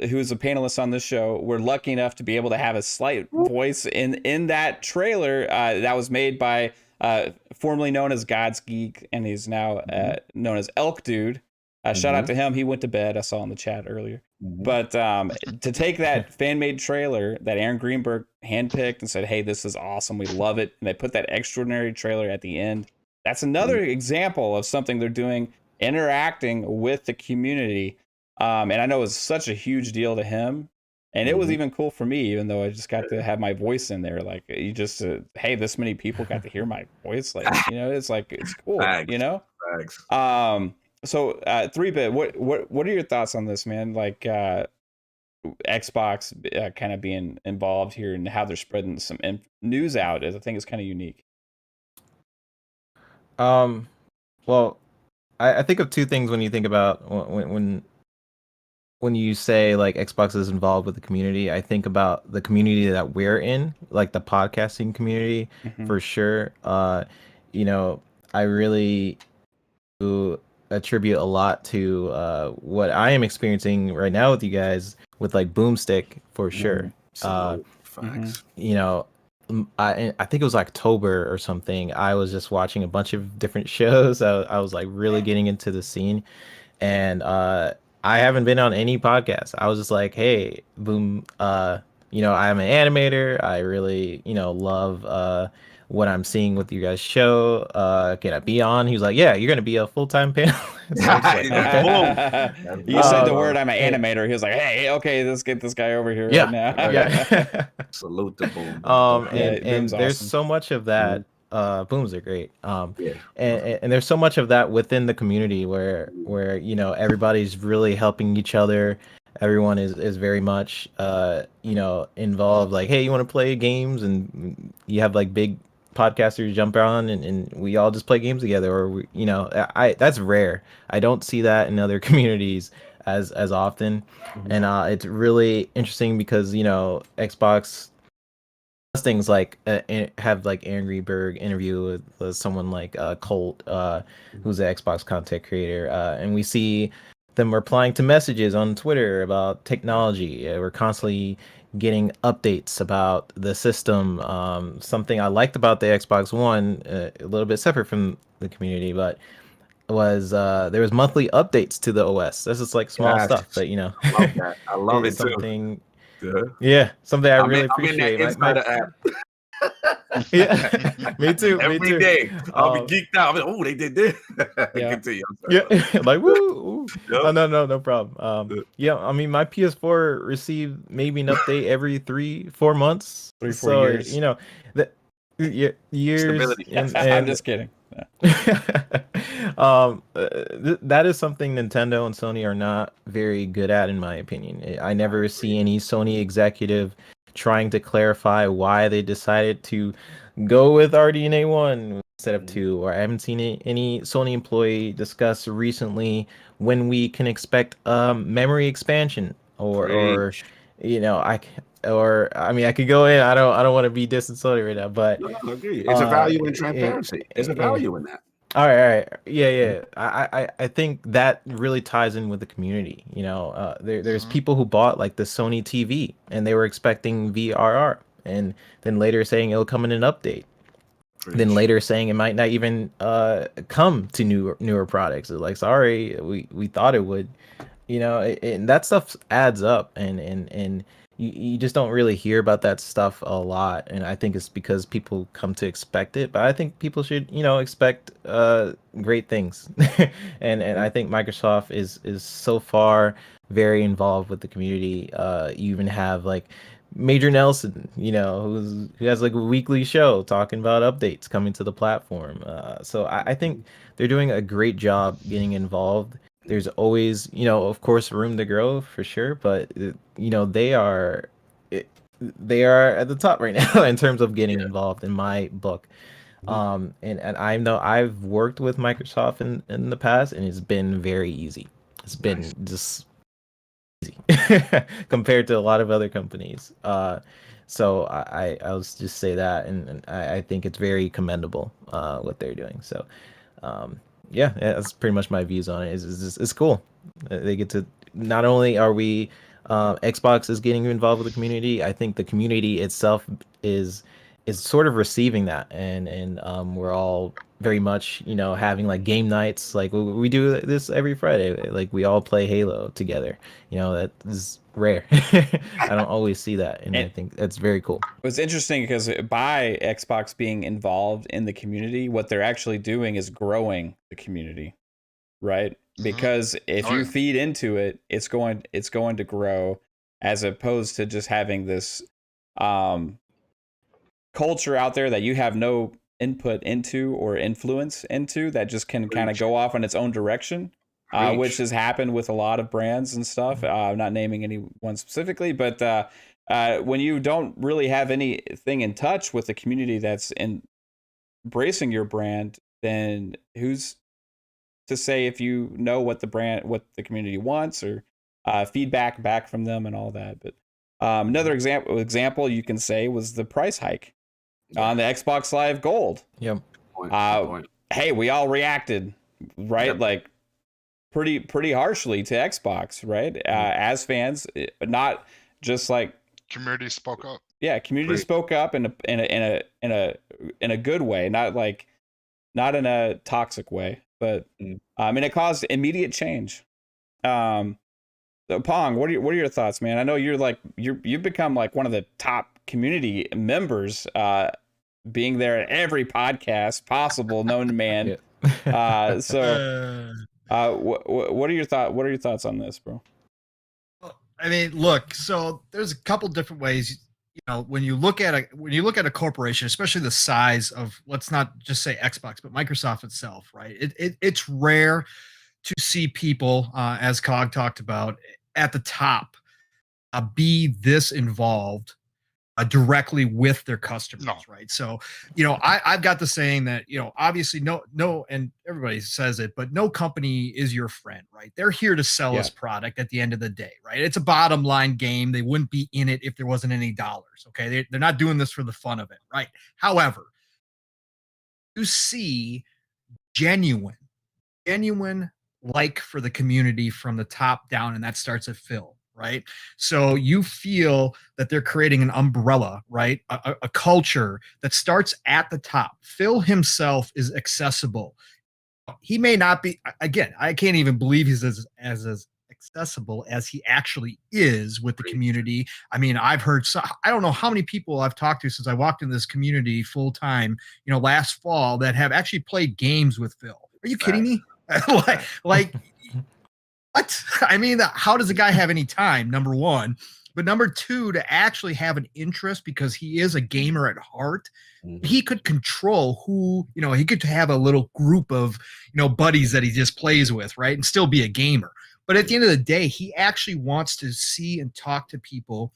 Speaker 1: who's a panelist on this show, were lucky enough to be able to have a slight voice in that trailer that was made by formerly known as God's Geek, and he's now known as Elk Dude. Shout out to him. He went to bed. I saw in the chat earlier. But to take that fan-made trailer that Aaron Greenberg handpicked and said, hey, this is awesome, we love it, and they put that extraordinary trailer at the end, that's another example of something they're doing, interacting with the community. And I know it's such a huge deal to him. And it was even cool for me, even though I just got to have my voice in there. Like, you just, hey, this many people got to hear my voice. Like, it's like, it's cool,
Speaker 2: Thanks.
Speaker 1: So 3-Bit, what are your thoughts on this, man? Like Xbox kind of being involved here and how they're spreading some news out, I think is kind of unique.
Speaker 4: Well, I think of two things when you think about when you say like Xbox is involved with the community. I think about the community that we're in, like the podcasting community, for sure. I really do attribute a lot to what I am experiencing right now with you guys with like Boomstick, for sure.
Speaker 2: Facts.
Speaker 4: I think it was October or something. I was just watching a bunch of different shows. I was like really getting into the scene, and I haven't been on any podcast. I was just like, hey, Boom, I'm an animator. I really, love what I'm seeing with you guys' show. Can I be on? He was like, yeah, you're gonna be a full-time panelist.
Speaker 1: You said the word, I'm an animator. He was like, hey, okay, let's get this guy over here right now.
Speaker 4: Yeah.
Speaker 2: Salute the Boom.
Speaker 4: And there's so much of that. Booms are great. And there's so much of that within the community where everybody's really helping each other. Everyone is very much involved. Like, hey, you want to play games? And you have like big podcasters jump on and we all just play games together. Or that's rare. I don't see that in other communities as often. And it's really interesting because Xbox does things like have like Aaron Greenberg interview with someone like Colt, who's an Xbox content creator, and we see them replying to messages on Twitter about technology. We're constantly getting updates about the system. Something I liked about the Xbox One, a little bit separate from the community, but was there was monthly updates to the OS. This is like small stuff, but
Speaker 2: I love that. I love it
Speaker 4: something,
Speaker 2: too.
Speaker 4: Yeah, something I really appreciate.
Speaker 2: I'm in that app.
Speaker 4: Yeah, me too.
Speaker 2: Every day, I'll be geeked out. Oh, they did this. Continue.
Speaker 4: Like woo. Yep. No problem. I mean, my PS4 received maybe an update every 3-4 months.
Speaker 1: 3-4 years.
Speaker 4: Years.
Speaker 2: Stability.
Speaker 1: I'm just kidding.
Speaker 4: That is something Nintendo and Sony are not very good at, in my opinion. I never see any Sony executive trying to clarify why they decided to go with RDNA 1 instead of 2, or I haven't seen any Sony employee discuss recently when we can expect memory expansion or I could go in. I don't want to be distant Sony right now, but
Speaker 2: it's a value in transparency. There's a value in that.
Speaker 4: All right. Yeah. I think that really ties in with the community. You know, there's people who bought like the Sony TV and they were expecting VRR, and then later saying it'll come in an update. Then later saying it might not even come to newer products. It's like, sorry, we thought it would. You know, and that stuff adds up, and you just don't really hear about that stuff a lot, and I think it's because people come to expect it, but I think people should, you know, expect great things. And I think Microsoft is so far very involved with the community. You even have like Major Nelson, you know, who has like a weekly show talking about updates coming to the platform. So I think they're doing a great job getting involved. There's always, you know, of course, room to grow for sure, but you know, they are at the top right now in terms of getting involved in my book. And I know I've worked with Microsoft in the past, and it's been very easy. It's been just easy compared to a lot of other companies. So I'll just say that, and I think it's very commendable what they're doing. So yeah, that's pretty much my views on it. It's cool. They get to, not only are we Xbox is getting involved with the community, I think the community itself is sort of receiving that, and we're all very much, you know, having like game nights. Like we do this every Friday. Like we all play Halo together. You know, that is rare. I don't always see that, and I think that's very cool.
Speaker 1: It's interesting because by Xbox being involved in the community, what they're actually doing is growing the community, right? Because if you feed into it, it's going to grow, as opposed to just having this culture out there that you have no input into or influence into, that just can kind of go off in its own direction, which has happened with a lot of brands and stuff. I'm not naming anyone specifically, but when you don't really have anything in touch with the community that's embracing your brand, then who's to say if you know what the community wants, or feedback back from them and all that. But another example you can say was the price hike on the Xbox Live Gold.
Speaker 4: Yep.
Speaker 1: Hey, we all reacted, right? Yep. Like pretty harshly to Xbox, right? As fans, not just like
Speaker 3: community spoke up.
Speaker 1: Yeah, community spoke up in a good way, not in a toxic way, but I mean, it caused immediate change. So Pong, what are your thoughts, man? I know you've become like one of the top community members, being there at every podcast possible known to man. So what are your thoughts on this, bro?
Speaker 7: I mean, look, so there's a couple different ways. You know, when you look at a corporation, especially the size of, let's not just say Xbox, but Microsoft itself, right? It's rare to see people, as Cog talked about, at the top be this involved directly with their customers, right? So, you know, I've got the saying that, you know, obviously no, and everybody says it, but no company is your friend, right? They're here to sell us product at the end of the day, right? It's a bottom line game. They wouldn't be in it if there wasn't any dollars, okay? They're not doing this for the fun of it, right? However, you see genuine like for the community from the top down, and that starts at Phil, right? So you feel that they're creating an umbrella, right? A culture that starts at the top. Phil himself is accessible. He may not be, again, I can't even believe he's as accessible as he actually is with the community. I mean, I've heard, I don't know how many people I've talked to since I walked in this community full time, you know, last fall, that have actually played games with Phil. Are you kidding me? like what? I mean, how does a guy have any time? Number one, but number two, to actually have an interest, because he is a gamer at heart. He could control who, you know, he could have a little group of, you know, buddies that he just plays with, right, and still be a gamer. But at the end of the day, he actually wants to see and talk to people.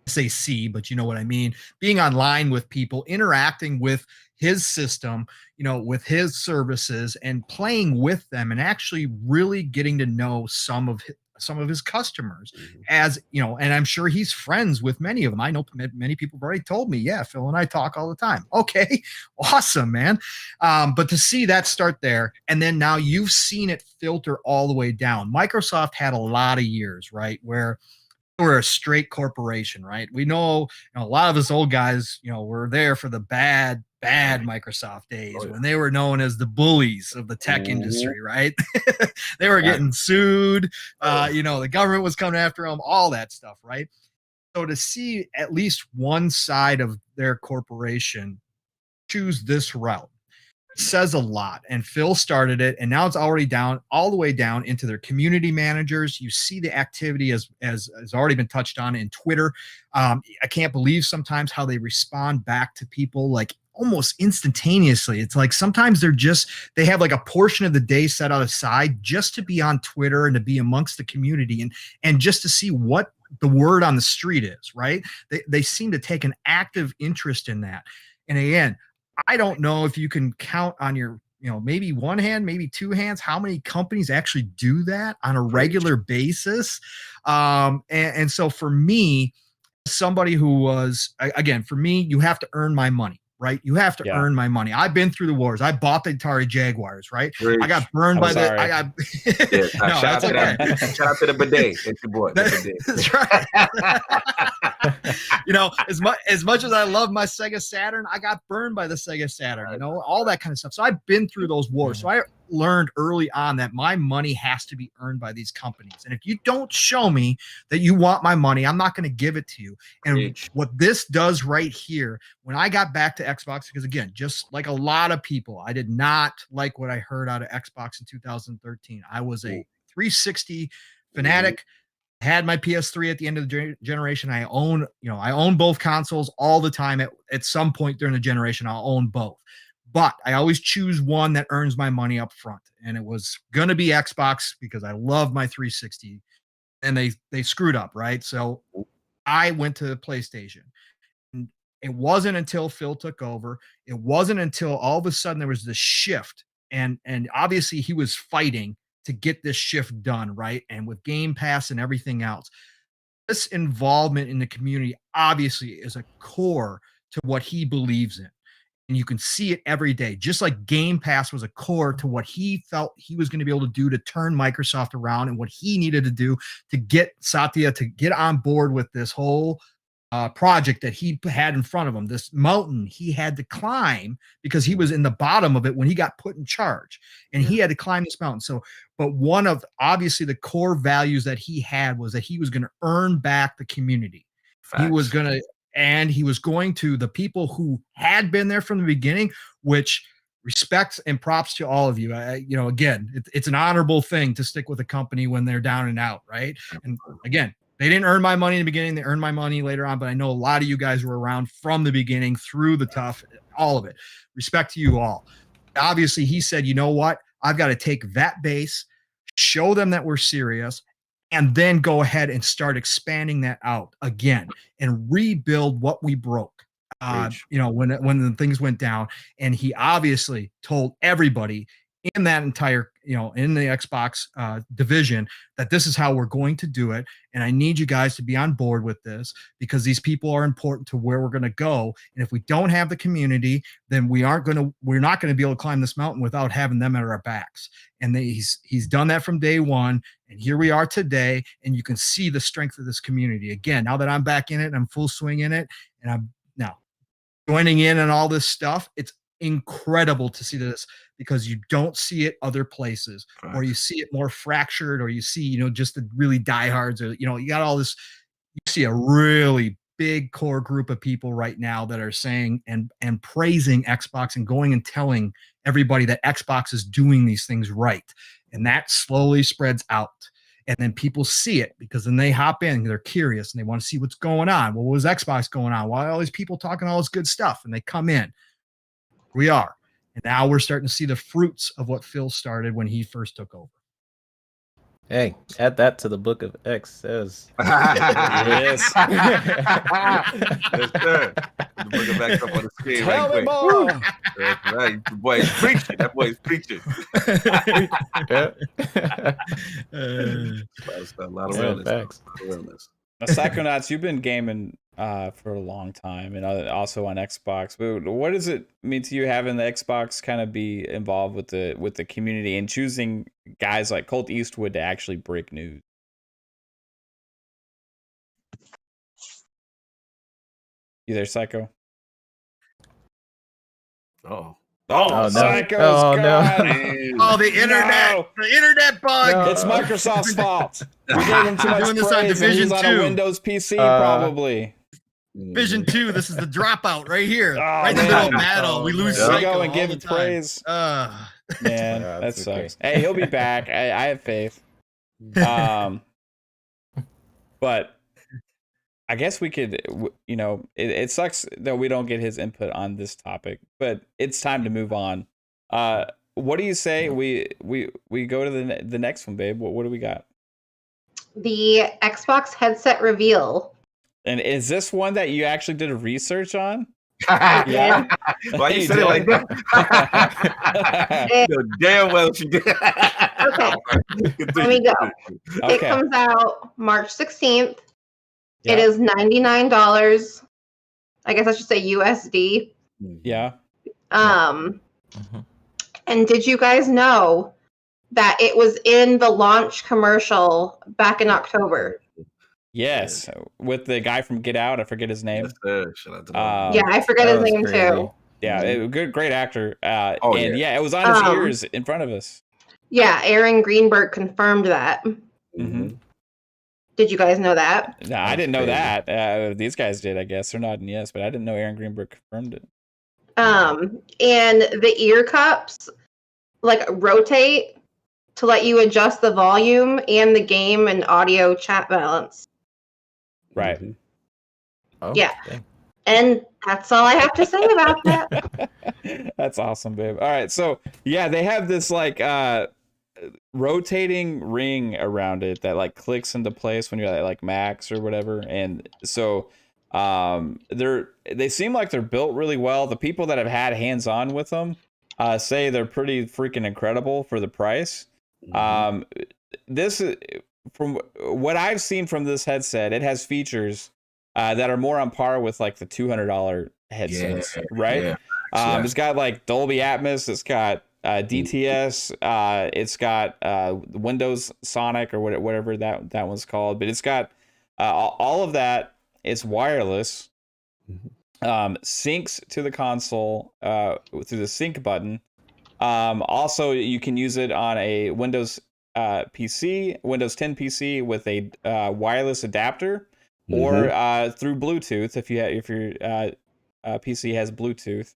Speaker 7: I say see, but you know what I mean. Being online with people, interacting with his system, you know, with his services, and playing with them, and actually really getting to know some of some of his customers, as you know, and I'm sure he's friends with many of them. I know many people have already told me, yeah, Phil and I talk all the time. Okay, awesome, man. But to see that start there, and then now you've seen it filter all the way down. Microsoft had a lot of years, right, where we're a straight corporation, right? We know, a lot of us old guys, were there for the bad Microsoft days when they were known as the bullies of the tech industry, right? They were getting sued. The government was coming after them, all that stuff, right? So to see at least one side of their corporation choose this route says a lot. And Phil started it, and now it's already down all the way down into their community managers. You see the activity as has already been touched on in Twitter. I can't believe sometimes how they respond back to people like almost instantaneously. It's like sometimes they have like a portion of the day set aside just to be on Twitter and to be amongst the community and just to see what the word on the street is, right? They seem to take an active interest in that. And again, I don't know if you can count on your, maybe one hand, maybe two hands, how many companies actually do that on a regular basis. And so for me, somebody who was, again, for me, you have to earn my money, right? You have to earn my money. I've been through the wars. I bought the Atari Jaguars, right? I got burned by
Speaker 2: shout out to the bidet. It's your boy.
Speaker 7: That's right. As much as I love my Sega Saturn, I got burned by the Sega Saturn, all that kind of stuff. So I've been through those wars. So I learned early on that my money has to be earned by these companies. And if you don't show me that you want my money, I'm not going to give it to you. And what this does right here, when I got back to Xbox, because again, just like a lot of people, I did not like what I heard out of Xbox in 2013. I was a 360 fanatic. Had my PS3 at the end of the generation. I own both consoles all the time. At some point during the generation, I'll own both. But I always choose one that earns my money up front. And it was going to be Xbox because I love my 360. And they screwed up, right? So I went to the PlayStation. And it wasn't until Phil took over. It wasn't until all of a sudden there was this shift. And obviously he was fighting to get this shift done, right? And with Game Pass and everything else, this involvement in the community obviously is a core to what he believes in. And you can see it every day. Just like Game Pass was a core to what he felt he was going to be able to do to turn Microsoft around and what he needed to do to get Satya to get on board with this whole project that he had in front of him, this mountain he had to climb because he was in the bottom of it when he got put in charge, and he had to climb this mountain. So, but one of obviously the core values that he had was that he was going to earn back the community. Facts. He was going to the people who had been there from the beginning, which respects and props to all of you. Again, it's an honorable thing to stick with a company when they're down and out, right? And again, they didn't earn my money in the beginning. They earned my money later on, but I know a lot of you guys were around from the beginning through the tough, all of it. Respect to you all. Obviously, he said, you know what? I've got to take that base, show them that we're serious, and then go ahead and start expanding that out again and rebuild what we broke. When the things went down, and he obviously told everybody in that entire, in the Xbox division that this is how we're going to do it. And I need you guys to be on board with this because these people are important to where we're going to go. And if we don't have the community, then we're not going to be able to climb this mountain without having them at our backs. And he's done that from day one. And here we are today. And you can see the strength of this community. Again, now that I'm back in it and I'm full swing in it, and I'm now joining in on all this stuff, it's incredible to see this because you don't see it other places, or you see it more fractured, or you see, just the really diehards, or, you got all this, you see a really big core group of people right now that are saying and praising Xbox and going and telling everybody that Xbox is doing these things right. And that slowly spreads out. And then people see it because then they hop in, they're curious and they want to see what's going on. What was Xbox going on? Why are all these people talking all this good stuff? And they come in. We are. And now we're starting to see the fruits of what Phil started when he first took over.
Speaker 4: Hey, add that to the book of X says.
Speaker 1: Yes.
Speaker 2: Yes, sir. The book of X up on the screen
Speaker 1: Tell
Speaker 2: right
Speaker 1: me
Speaker 2: quick.
Speaker 1: more.
Speaker 2: That's right. The boy is preaching. That boy is preaching. A lot of
Speaker 4: Yeah,
Speaker 2: realness.
Speaker 4: facts.
Speaker 2: A lot of realness.
Speaker 1: Now, Psychonauts, you've been gaming for a long time and also on Xbox. But what does it mean to you having the Xbox kind of be involved with the community and choosing guys like Colt Eastwood to actually break news? You there, Psycho?
Speaker 2: Oh.
Speaker 4: Oh, no.
Speaker 1: Psycho's
Speaker 4: Oh, no.
Speaker 1: gone.
Speaker 7: Oh, the internet,
Speaker 1: No.
Speaker 7: the internet bug.
Speaker 4: No.
Speaker 1: It's Microsoft's fault. We gave him too much
Speaker 7: Doing this on
Speaker 1: praise, and he's
Speaker 7: Division
Speaker 1: on a
Speaker 7: 2.
Speaker 1: Windows PC probably.
Speaker 7: Vision 2, this is the dropout right here.
Speaker 1: Oh,
Speaker 7: right in the middle of
Speaker 1: man.
Speaker 7: battle. We lose
Speaker 1: There we
Speaker 7: Psycho
Speaker 1: go and
Speaker 7: all
Speaker 1: give
Speaker 7: the
Speaker 1: him
Speaker 7: time.
Speaker 1: praise. Man,
Speaker 4: Yeah,
Speaker 1: that
Speaker 4: that's okay.
Speaker 1: sucks. Hey, he'll be back. I have faith. But I guess we could, it sucks that we don't get his input on this topic, but it's time to move on. What do you say we go to the next one, babe? What do we got?
Speaker 5: The Xbox headset reveal.
Speaker 1: And is this one that you actually did a research on?
Speaker 5: Yeah.
Speaker 2: Why you
Speaker 1: You
Speaker 2: said it like
Speaker 1: did.
Speaker 2: that? You know damn well she did.
Speaker 5: Okay. Let me go. It
Speaker 1: Okay.
Speaker 5: comes out March 16th.
Speaker 1: Yeah.
Speaker 5: It is $99. I guess I should say USD.
Speaker 1: Yeah.
Speaker 5: Um,
Speaker 4: Mhm.
Speaker 5: and did you guys know that it was in the launch commercial back in October?
Speaker 1: Yes. With the guy from Get Out. I forget his name.
Speaker 2: Yes, sir. Shout out to
Speaker 1: Um,
Speaker 5: Yeah, I forget
Speaker 4: That
Speaker 5: his
Speaker 4: was
Speaker 5: name
Speaker 4: crazy.
Speaker 5: too.
Speaker 1: Yeah. Great actor. And
Speaker 2: yeah.
Speaker 1: it was on his
Speaker 5: Um,
Speaker 1: ears in front of us.
Speaker 5: Yeah, Aaron Greenberg confirmed that.
Speaker 1: Mhm.
Speaker 5: Did you guys know that?
Speaker 1: No, I
Speaker 4: That's
Speaker 1: didn't know
Speaker 4: crazy.
Speaker 1: that. These guys did, I guess. They're nodding yes, but I didn't know Aaron Greenberg confirmed it.
Speaker 5: And the ear cups like rotate to let you adjust the volume and the game and audio chat balance.
Speaker 1: Right.
Speaker 4: Oh,
Speaker 5: Yeah.
Speaker 4: dang.
Speaker 5: And that's all I have to say about that.
Speaker 1: That's awesome, babe. All right, so yeah, they have this like rotating ring around it that like clicks into place when you're at like max or whatever, and so they seem like they're built really well. The people that have had hands on with them say they're pretty freaking incredible for the price. This is, from what I've seen from this headset, it has features that are more on par with like the $200 headsets, right?
Speaker 2: Yeah.
Speaker 1: It's got like Dolby Atmos, it's got DTS, it's got Windows Sonic or whatever that one's called, but it's got all of that. It's wireless, syncs to the console through the sync button. Also, you can use it on a Windows PC, Windows 10 PC with a wireless adapter, or through Bluetooth if your PC has Bluetooth.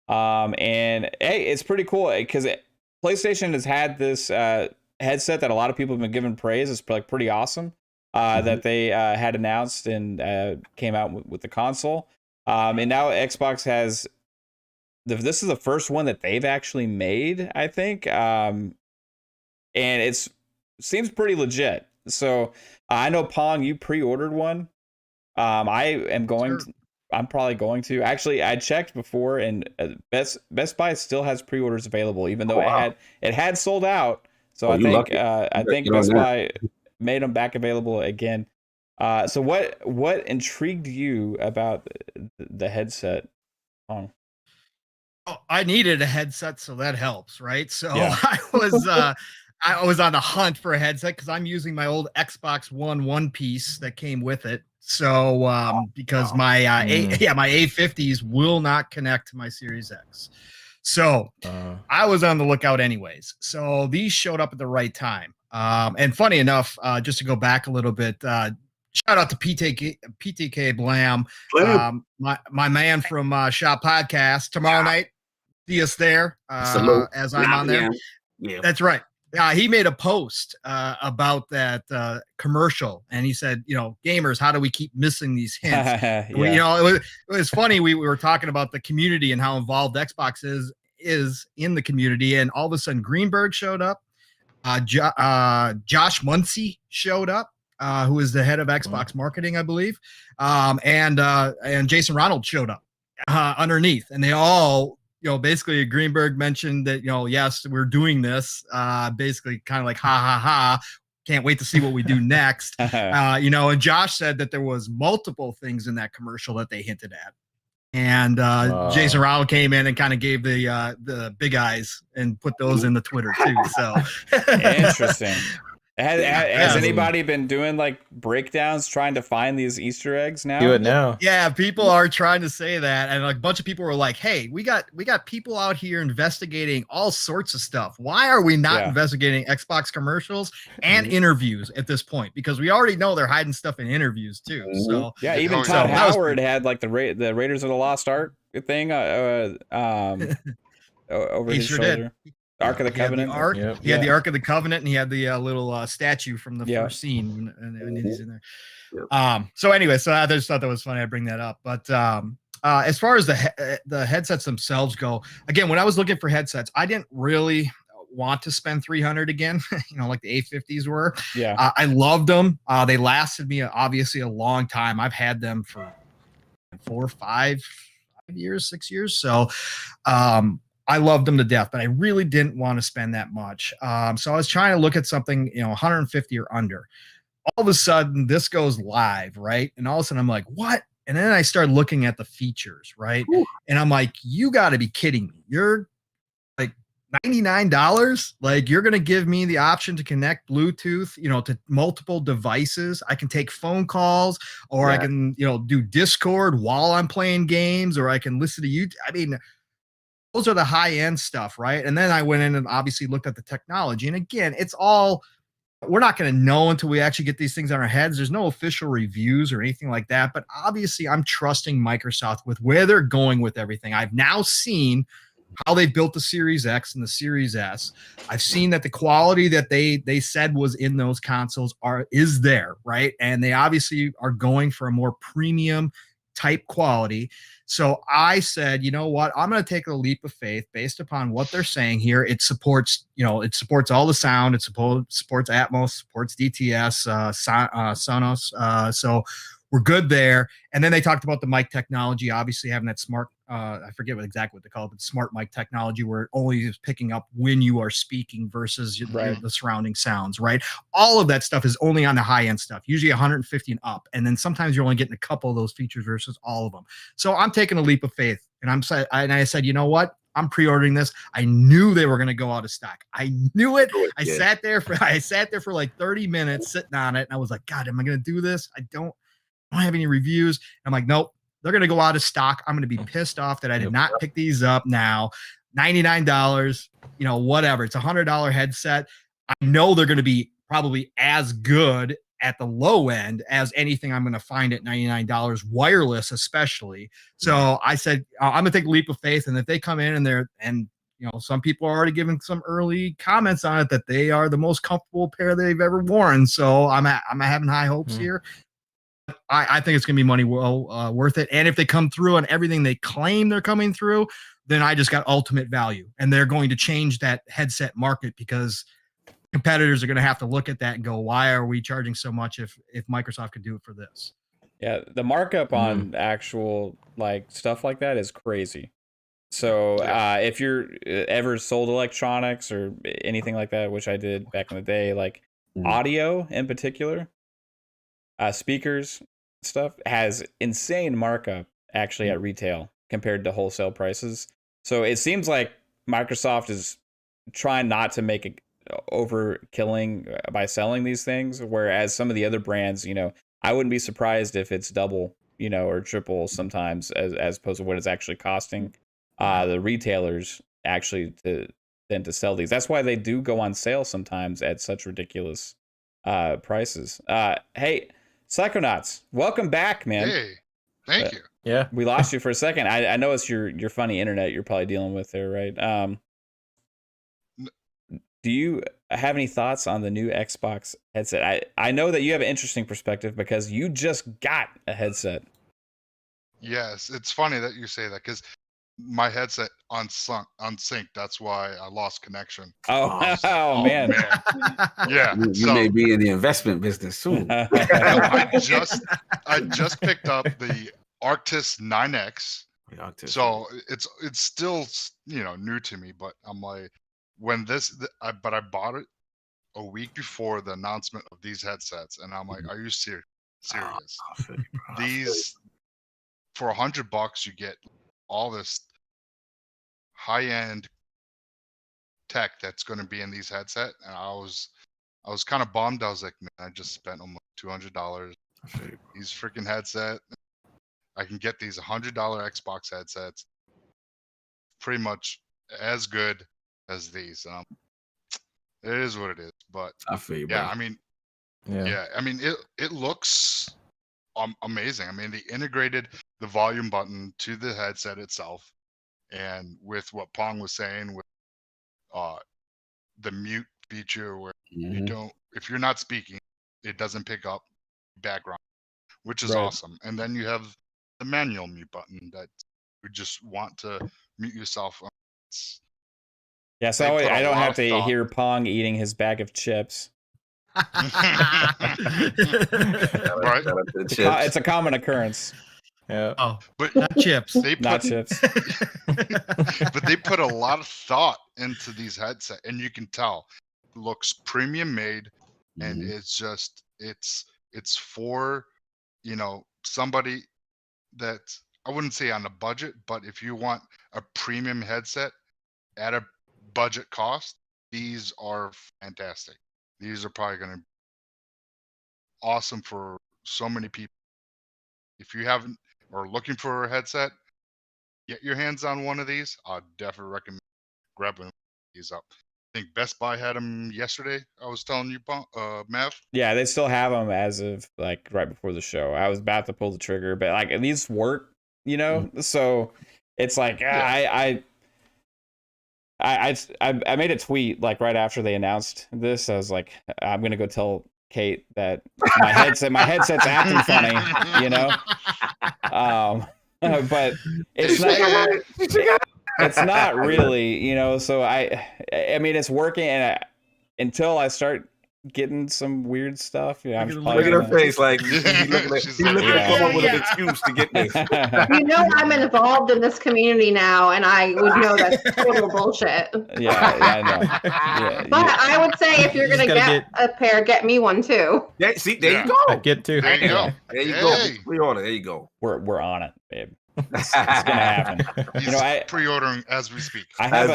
Speaker 1: And hey, it's pretty cool because PlayStation has had this headset that a lot of people have been giving praise. It's like pretty awesome that they had announced and came out with the console. And now Xbox has this is the first one that they've actually made, I think. And it seems pretty legit. So I know Pong, you pre-ordered one. I'm probably going to. Actually, I checked before, and Best Buy still has pre-orders available, even though it had sold out. So I think Best Buy made them back available again. So what intrigued you about the headset, Pong?
Speaker 7: Oh, I needed a headset, so that helps, right? So
Speaker 1: Yeah.
Speaker 7: I was on the hunt for a headset because I'm using my old Xbox One piece that came with it. So because my my A50s will not connect to my Series X. So I was on the lookout anyways. So these showed up at the right time. And funny enough, just to go back a little bit, shout out to PTK Blam, my man from Shop Podcast. Tomorrow night, see us there as I'm on there.
Speaker 2: Yeah.
Speaker 7: That's right. He made a post about that commercial, and he said, gamers, how do we keep missing these hints?
Speaker 1: Yeah.
Speaker 7: It was funny. We were talking about the community and how involved Xbox is in the community, and all of a sudden Greenberg showed up. Josh Muncie showed up, who is the head of Xbox marketing, I believe, and Jason Ronald showed up underneath, and they all, basically Greenberg mentioned that, yes, we're doing this, basically kind of like ha ha ha. Can't wait to see what we do next. And Josh said that there was multiple things in that commercial that they hinted at. And Jason Ronald came in and kind of gave the big eyes and put those in the Twitter too. So
Speaker 1: interesting. Has anybody been doing like breakdowns trying to find these Easter eggs now?
Speaker 4: Do it now.
Speaker 7: Yeah, people are trying to say that, and like a bunch of people were like, "Hey, we got people out here investigating all sorts of stuff. Why are we not investigating Xbox commercials and interviews at this point? Because we already know they're hiding stuff in interviews too." So
Speaker 1: yeah, even Todd Howard had like the Raiders of the Lost Ark thing over his shoulder. Ark of the Covenant.
Speaker 7: He had the Ark of the Covenant, and he had the little statue from the first scene, and he's in there. So anyway, so I just thought that was funny. I bring that up, but as far as the headsets themselves go, again, when I was looking for headsets, I didn't really want to spend $300 again, like the A50s were.
Speaker 1: Yeah,
Speaker 7: I loved them. They lasted me obviously a long time. I've had them for 4, 5 years, 6 years. So, I loved them to death, but I really didn't want to spend that much. So I was trying to look at something, 150 or under. All of a sudden, this goes live, right? And all of a sudden, I'm like, what? And then I started looking at the features, right? Ooh. And I'm like, you got to be kidding me. You're like $99? Like, you're going to give me the option to connect Bluetooth, to multiple devices. I can take phone calls, or I can, do Discord while I'm playing games, or I can listen to YouTube. I mean, those are the high-end stuff, right? And then I went in and obviously looked at the technology. And again, it's all, we're not going to know until we actually get these things on our heads. There's no official reviews or anything like that. But obviously, I'm trusting Microsoft with where they're going with everything. I've now seen how they built the Series X and the Series S. I've seen that the quality that they said was in those consoles is there, right? And they obviously are going for a more premium type quality. So I said, you know what? I'm going to take a leap of faith based upon what they're saying here. It supports, it supports all the sound. It supports Atmos, supports DTS, Sonos. So we're good there. And then they talked about the mic technology, obviously having that smart, I forget exactly what they call it, but smart mic technology where it only is picking up when you are speaking versus the surrounding sounds, right? All of that stuff is only on the high-end stuff, usually 150 and up. And then sometimes you're only getting a couple of those features versus all of them. So I'm taking a leap of faith. And I said, you know what? I'm pre-ordering this. I knew they were going to go out of stock. I knew it. I sat there for like 30 minutes sitting on it. And I was like, God, am I going to do this? I don't have any reviews. I'm like, nope, they're going to go out of stock. I'm going to be pissed off that I did not pick these up now. $99, whatever. It's $100 headset. I know they're going to be probably as good at the low end as anything I'm going to find at $99, wireless especially. So I said, I'm going to take a leap of faith. And if they come in and some people are already giving some early comments on it that they are the most comfortable pair they've ever worn. So I'm having high hopes here. I think it's going to be money well worth it. And if they come through on everything they claim they're coming through, then I just got ultimate value. And they're going to change that headset market because competitors are going to have to look at that and go, why are we charging so much if Microsoft could do it for this?
Speaker 1: Yeah, the markup on actual like stuff like that is crazy. So if you're ever sold electronics or anything like that, which I did back in the day, like audio in particular, speakers stuff has insane markup actually at retail compared to wholesale prices. So it seems like Microsoft is trying not to make it overkilling by selling these things, whereas some of the other brands, I wouldn't be surprised if it's double, or triple sometimes as opposed to what it's actually costing the retailers actually to sell these. That's why they do go on sale sometimes at such ridiculous prices. Hey, Psychonauts, welcome back, man.
Speaker 3: Hey, thank you.
Speaker 4: Yeah,
Speaker 1: we lost you for a second. I know it's your funny internet you're probably dealing with there, right? Do you have any thoughts on the new Xbox headset? I know that you have an interesting perspective because you just got a headset.
Speaker 3: Yes, it's funny that you say that because my headset unsynced. That's why I lost connection.
Speaker 1: Oh,
Speaker 3: I was like,
Speaker 1: oh, man.
Speaker 3: Yeah.
Speaker 2: You may be in the investment business soon.
Speaker 3: I just picked up the Arctis 9X. So it's still new to me, but I'm like, but I bought it a week before the announcement of these headsets, and I'm like, are you serious? These for $100 you get all this high-end tech that's going to be in these headset, and I was kind of bummed. I was like, man, I just spent almost $200 these freaking headset. I can get these $100 Xbox headsets pretty much as good as these. It is what it is, but
Speaker 2: I feel you,
Speaker 3: yeah,
Speaker 2: bro.
Speaker 3: I mean, I mean, it looks amazing. I mean, they integrated the volume button to the headset itself, and with what Pong was saying with the mute feature where you don't, if you're not speaking, it doesn't pick up background, which is awesome. And then you have the manual mute button that you just want to mute yourself.
Speaker 1: Yeah, so I don't have to hear Pong eating his bag of chips.
Speaker 3: Right?
Speaker 1: It's a common occurrence.
Speaker 4: Yeah.
Speaker 7: Oh,
Speaker 3: but
Speaker 7: not chips.
Speaker 1: Not chips.
Speaker 3: But they put a lot of thought into these headsets, and you can tell it looks premium made, and it's just it's for somebody that I wouldn't say on a budget, but if you want a premium headset at a budget cost, these are fantastic. These are probably going to be awesome for so many people. If you haven't or looking for a headset, get your hands on one of these. I'd definitely recommend grabbing these up. I think Best Buy had them yesterday. I was telling you, Mav.
Speaker 1: Yeah, they still have them as of like right before the show. I was about to pull the trigger, but like these work, So it's like I made a tweet like right after they announced this. I was like, I'm gonna go tell Kate that my headset's acting funny, but it's not really, so I mean it's working, and until I start getting some weird stuff, I'm
Speaker 2: look at her face like he's looking to come up with an excuse to get this.
Speaker 5: I'm involved in this community now, and I would know that's total bullshit.
Speaker 1: Yeah, I know. Yeah,
Speaker 5: but I would say if you're gonna get a pair, get me one too.
Speaker 2: Yeah, see, there you go.
Speaker 4: Get two.
Speaker 3: There you go.
Speaker 2: There you go. Pre-order. There you go.
Speaker 1: We're on it, babe. It's gonna happen.
Speaker 3: I pre-ordering as we speak.
Speaker 1: I have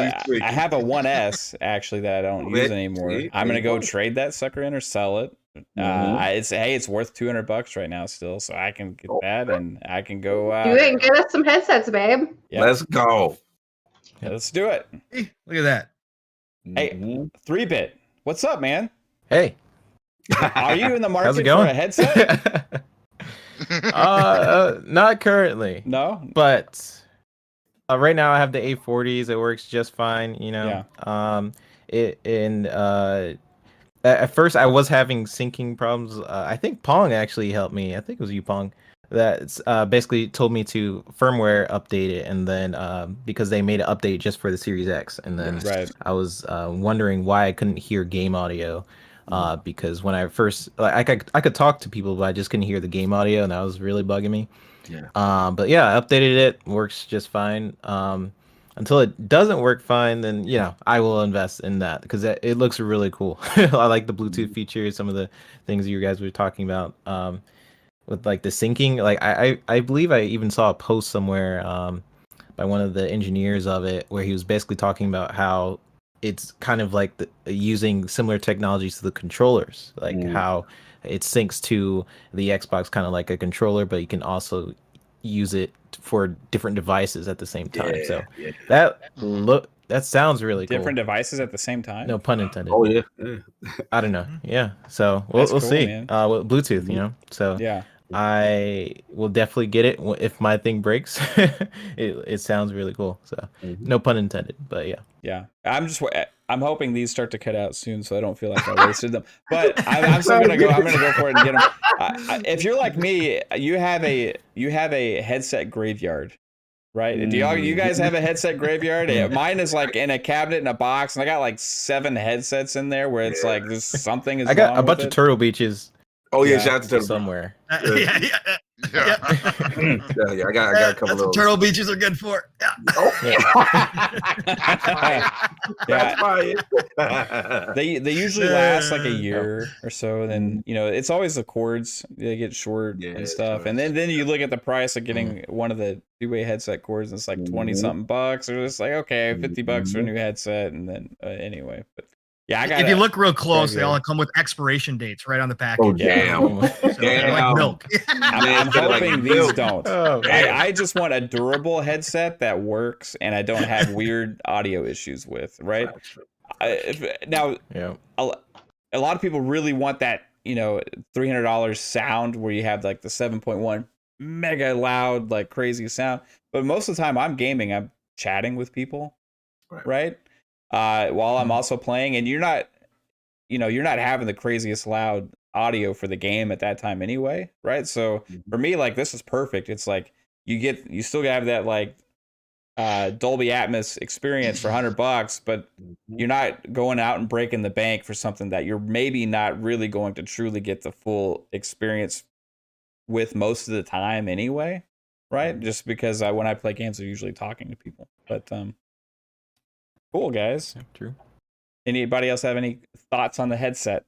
Speaker 1: a 1S actually that I don't use anymore. I'm gonna go trade that sucker in or sell it. It's worth $200 right now still, so I can get that and I can go.
Speaker 5: Do it and get us some headsets, babe.
Speaker 1: Yep.
Speaker 2: Let's go.
Speaker 1: Yeah, let's do it.
Speaker 7: Look at that.
Speaker 1: Hey, 3-Bit, what's up, man?
Speaker 4: Hey,
Speaker 1: are you in the market
Speaker 4: how's it going?
Speaker 1: for a headset?
Speaker 4: Not currently.
Speaker 1: No,
Speaker 4: but right now I have the A40s. It works just fine.
Speaker 1: Yeah.
Speaker 4: At first I was having syncing problems. I think Pong actually helped me. I think it was you, Pong. That's basically told me to firmware update it, and then because they made an update just for the Series X, and then I was wondering why I couldn't hear game audio. Because when I first, I could talk to people, but I just couldn't hear the game audio, and that was really bugging me.
Speaker 2: Yeah.
Speaker 4: But yeah, I updated it, works just fine. Until it doesn't work fine, then I will invest in that because it looks really cool. I like the Bluetooth features, some of the things you guys were talking about with like the syncing. Like I believe I even saw a post somewhere by one of the engineers of it where he was basically talking about how it's kind of like using similar technologies to the controllers, like how it syncs to the Xbox kind of like a controller, but you can also use it for different devices at the same time. That sounds really cool.
Speaker 1: Different devices at the same time?
Speaker 4: No pun intended.
Speaker 2: Oh yeah.
Speaker 4: I don't know. Yeah. So we'll
Speaker 1: cool,
Speaker 4: see.
Speaker 1: Man.
Speaker 4: Bluetooth, So
Speaker 1: yeah.
Speaker 4: I will definitely get it if my thing breaks. It sounds really cool. So no pun intended, but yeah.
Speaker 1: Yeah, I'm hoping these start to cut out soon, so I don't feel like I wasted them. But I'm still gonna go. I'm gonna go for it and get them. If you're like me, you have a headset graveyard. Right? Do you guys have a headset graveyard? Mine is like in a cabinet in a box, and I got like 7 headsets in there where it's like there's something is
Speaker 4: I got
Speaker 1: wrong
Speaker 4: a bunch
Speaker 1: with
Speaker 4: of
Speaker 1: it.
Speaker 4: Turtle Beaches
Speaker 2: Oh yeah,
Speaker 1: Yeah.
Speaker 2: shout out to Turtle
Speaker 4: somewhere.
Speaker 3: Yeah.
Speaker 2: Yeah, I got a couple
Speaker 7: That's
Speaker 2: of
Speaker 7: what
Speaker 2: those.
Speaker 7: turtle beaches are good for. Yeah.
Speaker 2: That's fine.
Speaker 1: They usually last like a year or so. Then it's always the cords, they get short
Speaker 2: Yeah,
Speaker 1: and stuff.
Speaker 2: sure.
Speaker 1: And then you look at the price of getting one of the 2-way headset cords, and it's like 20 something bucks, or it's like okay, $50 for a new headset. And then anyway, but yeah, I got.
Speaker 7: If you look real close, they
Speaker 1: graveyard.
Speaker 7: all come with expiration dates right on the package.
Speaker 2: Oh damn!
Speaker 7: So they're like milk.
Speaker 1: I'm hoping these don't.
Speaker 4: Oh,
Speaker 1: I just want a durable headset that works and I don't have weird audio issues with, right? Now,
Speaker 4: yeah.
Speaker 1: a lot of people really want that, $300 sound where you have like the 7.1 mega loud, like crazy sound. But most of the time I'm gaming, I'm chatting with people, right? While I'm also playing, and you're not having the craziest loud audio for the game at that time anyway, right? So for me, like, this is perfect. It's like you still have that like Dolby Atmos experience for $100, but you're not going out and breaking the bank for something that you're maybe not really going to truly get the full experience with most of the time anyway, right? Just because when I play games, I'm usually talking to people. But cool, guys.
Speaker 4: True.
Speaker 1: Anybody else have any thoughts on the headset?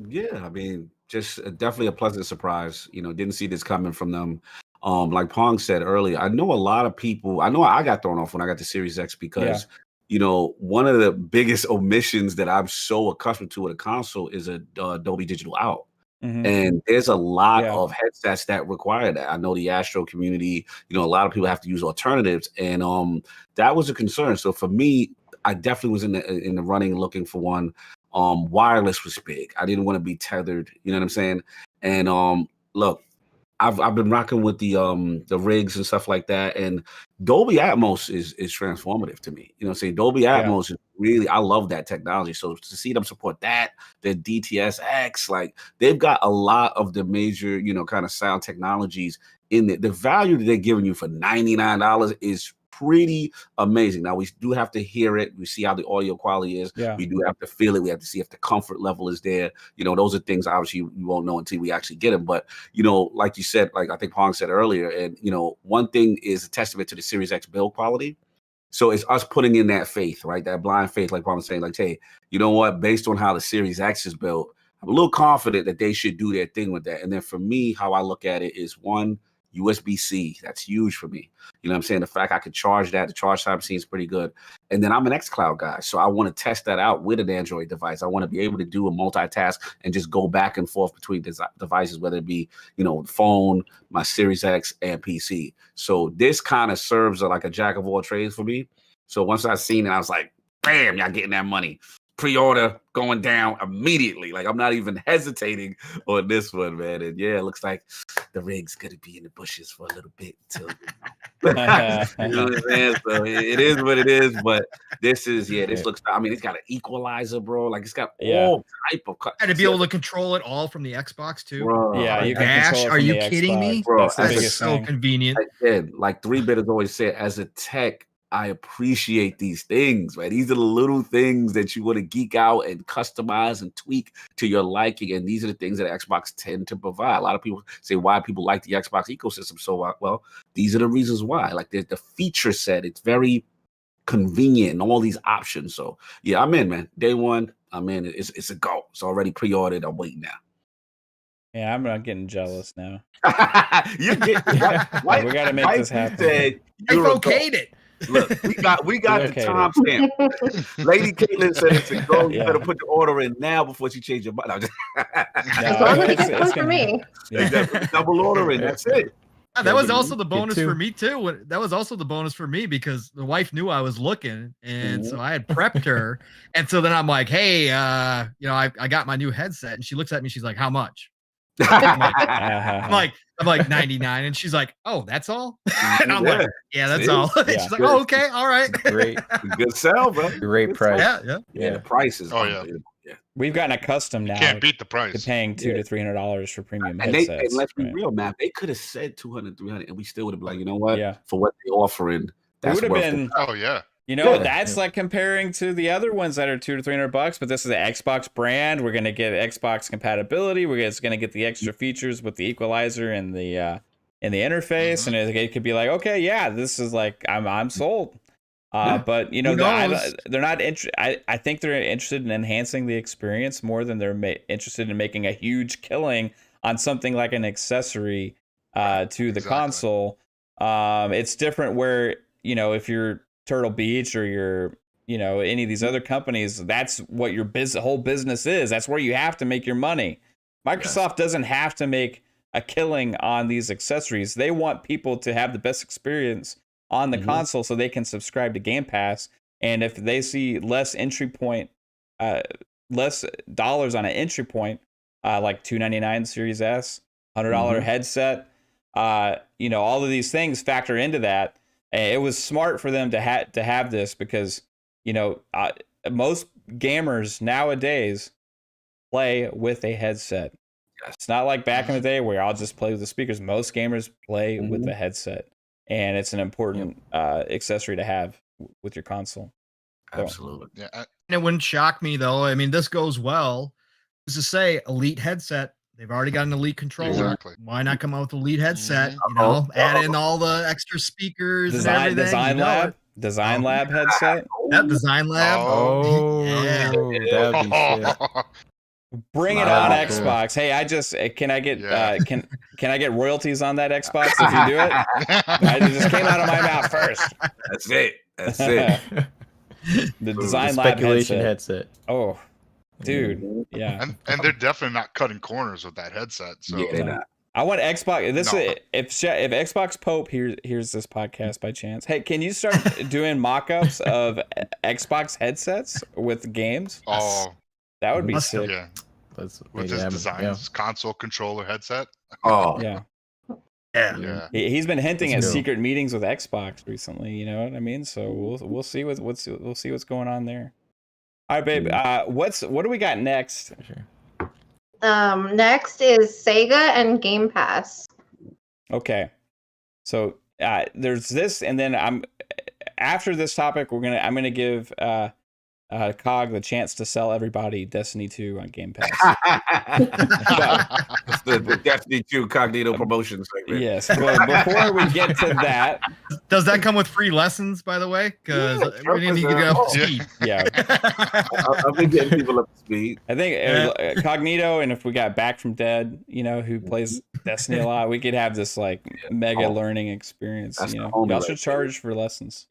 Speaker 2: Yeah, I mean, just definitely a pleasant surprise. Didn't see this coming from them. Like Pong said earlier, I know a lot of people. I know I got thrown off when I got the Series X because one of the biggest omissions that I'm so accustomed to with a console is a Dolby Digital Out. And there's a lot of headsets that require that. I know the Astro community, a lot of people have to use alternatives, and that was a concern. So for me, I definitely was in the running looking for one. Wireless was big. I didn't want to be tethered. You know what I'm saying? And look, I've been rocking with the rigs and stuff like that. And Dolby Atmos is transformative to me. You know what I'm saying? Dolby Atmos is really, I love that technology. So to see them support that, the DTS-X, like they've got a lot of the major, kind of sound technologies in it. The value that they're giving you for $99 is pretty amazing. Now we do have to hear it. We see how the audio quality is.
Speaker 1: Yeah.
Speaker 2: We do have to feel it. We have to see if the comfort level is there. Those are things obviously you won't know until we actually get them. But like you said, like I think Pong said earlier, and one thing is a testament to the Series X build quality. So it's us putting in that faith, right? That blind faith, like Pong was saying, like, hey, you know what? Based on how the Series X is built, I'm a little confident that they should do their thing with that. And then for me, how I look at it is one, USB-C. That's huge for me. You know what I'm saying? The fact I could charge that, the charge time seems pretty good. And then I'm an xCloud guy, so I want to test that out with an Android device. I want to be able to do a multitask and just go back and forth between devices, whether it be, phone, my Series X, and PC. So this kind of serves like a jack of all trades for me. So once I seen it, I was like, bam, y'all getting that money. Pre-order going down immediately. Like I'm not even hesitating on this one, man. And yeah, it looks like the rig's gonna be in the bushes for a little bit until you know what I'm saying? So it is what it is. But this is this looks. I mean, it's got an equalizer, bro. Like it's got all type of.
Speaker 7: And to be able to control it all from the Xbox too.
Speaker 2: Bro,
Speaker 1: Yeah, you can
Speaker 7: Dash.
Speaker 1: control it
Speaker 7: Are
Speaker 1: from
Speaker 7: you
Speaker 1: the
Speaker 7: kidding me?
Speaker 1: Xbox.
Speaker 2: Bro,
Speaker 1: That's the
Speaker 7: That's
Speaker 1: biggest
Speaker 7: so
Speaker 1: thing.
Speaker 7: convenient.
Speaker 2: like 3-Bit has always said, as a tech, I appreciate these things, right? These are the little things that you want to geek out and customize and tweak to your liking. And these are the things that Xbox tend to provide. A lot of people say why people like the Xbox ecosystem so well. These are the reasons why. Like the feature set, it's very convenient and all these options. So yeah, I'm in, man. Day one, I'm in. It's a go. It's already pre-ordered. I'm waiting now.
Speaker 1: Yeah, I'm not getting jealous now.
Speaker 2: You get
Speaker 1: We got to make this happen.
Speaker 2: Said
Speaker 7: I've
Speaker 2: you're a
Speaker 7: okayed it.
Speaker 2: Look, we got the
Speaker 1: Okay.
Speaker 2: timestamp. Lady Caitlin said it's a go. You
Speaker 1: Yeah.
Speaker 2: better put the order in now before she change your mind. No,
Speaker 5: As long as it
Speaker 1: it's-
Speaker 5: gets
Speaker 1: it's
Speaker 5: one for
Speaker 1: gonna-
Speaker 5: me.
Speaker 2: Exactly. Double order in. That's it.
Speaker 7: That was
Speaker 2: Yeah,
Speaker 7: also the bonus
Speaker 4: two.
Speaker 7: for me too. That was also the bonus for me because the wife knew I was looking, and so I had prepped her. And so then I'm like, "Hey, I got my new headset," and she looks at me. She's like, "How much?" I'm like 99, and she's like, "Oh, that's all?" And I'm like, "Yeah, that's
Speaker 2: See?
Speaker 7: all." And
Speaker 1: Yeah.
Speaker 7: she's like, "Oh, okay, all right."
Speaker 2: Good sell, bro.
Speaker 4: Great
Speaker 2: Good
Speaker 4: price.
Speaker 2: sell.
Speaker 7: Yeah.
Speaker 2: Yeah, the price is.
Speaker 3: Oh, yeah.
Speaker 2: unbelievable.
Speaker 1: We've gotten accustomed
Speaker 3: You
Speaker 1: now
Speaker 3: can't beat the
Speaker 1: to
Speaker 3: price.
Speaker 1: paying $200 to $300 for premium
Speaker 2: And
Speaker 1: headsets.
Speaker 2: let's be
Speaker 1: right?
Speaker 2: real, man. They could have said 200, 300, and we still would have been like, you know what?
Speaker 1: Yeah.
Speaker 2: For what they're offering, that's
Speaker 1: would have
Speaker 2: worth
Speaker 1: been.
Speaker 2: it.
Speaker 3: Oh yeah.
Speaker 1: You know,
Speaker 2: Yeah.
Speaker 1: that's like comparing to the other ones that are $200 to $300, but this is the Xbox brand. We're gonna get Xbox compatibility. We're just gonna get the extra features with the equalizer and the interface, and it could be like, okay, yeah, this is like I'm sold. But you know,
Speaker 7: Who knows?
Speaker 1: they're not interested. I think they're interested in enhancing the experience more than they're interested in making a huge killing on something like an accessory to the
Speaker 3: Exactly.
Speaker 1: console. It's different where, you know, if you're Turtle Beach or you're, you know, any of these other companies, that's what your whole business is. That's where you have to make your money. Microsoft doesn't have to make a killing on these accessories. They want people to have the best experience on the console so they can subscribe to Game Pass. And if they see less dollars on an entry point, like $299 Series S, $100 headset, you know, all of these things factor into that. It was smart for them to have this because, you know, most gamers nowadays play with a headset. It's not like back in the day where I'll just play with the speakers. Most gamers play with the headset, and it's an important accessory to have with your console.
Speaker 2: Absolutely.
Speaker 3: Yeah.
Speaker 7: And it wouldn't shock me though. I mean, this goes well. Who's to say elite headset? They've already got an elite controller.
Speaker 3: Exactly.
Speaker 7: Why not come out with a elite headset? You know, add in all the extra speakers and everything.
Speaker 1: Design Lab headset.
Speaker 7: That Design Lab.
Speaker 4: Oh,
Speaker 7: Yeah.
Speaker 4: that'd be sick.
Speaker 1: Bring it on Xbox. Hey, I just can I get can I get royalties on that Xbox if you do it? It just came out of my mouth first.
Speaker 2: That's it. That's it.
Speaker 1: The
Speaker 4: The
Speaker 1: Design Lab
Speaker 4: speculation
Speaker 1: headset.
Speaker 4: headset.
Speaker 1: Oh, dude, yeah.
Speaker 3: And they're definitely not cutting corners with that headset. So
Speaker 2: Yeah, they're not.
Speaker 1: I want Xbox. This
Speaker 3: No.
Speaker 1: is if Xbox Pope hears this podcast by chance. Hey, can you start doing mock-ups of Xbox headsets with games?
Speaker 3: oh
Speaker 1: That would be
Speaker 7: Must have.
Speaker 1: sick.
Speaker 3: yeah,
Speaker 4: Let's
Speaker 3: with
Speaker 4: make it
Speaker 3: his
Speaker 4: happen.
Speaker 3: designs, console controller headset.
Speaker 2: Oh,
Speaker 1: Yeah.
Speaker 7: Yeah.
Speaker 3: Yeah.
Speaker 1: He's been hinting at
Speaker 4: Let's go.
Speaker 1: secret meetings with Xbox recently. You know what I mean? So we'll see we'll see what's going on there. All right, babe. What do we got next?
Speaker 4: Sure.
Speaker 5: Next is Sega and Game Pass.
Speaker 1: Okay. So there's this, and then after this topic, I'm gonna give Cog the chance to sell everybody Destiny 2 on Game Pass.
Speaker 2: It's the Destiny 2 Cognito promotion segment.
Speaker 1: Yes, but before we get to that,
Speaker 7: Does that come with free lessons, by the way? Because
Speaker 2: Yeah,
Speaker 7: we need to get up to
Speaker 2: yeah.
Speaker 7: speed.
Speaker 1: yeah,
Speaker 2: I've been getting people up to speed.
Speaker 1: I think Cognito, and if we got Back from Dead, you know, who plays Destiny a lot, we could have this like mega learning experience.
Speaker 2: That's
Speaker 1: You
Speaker 2: the
Speaker 1: know,
Speaker 2: homie
Speaker 1: y'all
Speaker 2: right
Speaker 1: should charge for lessons.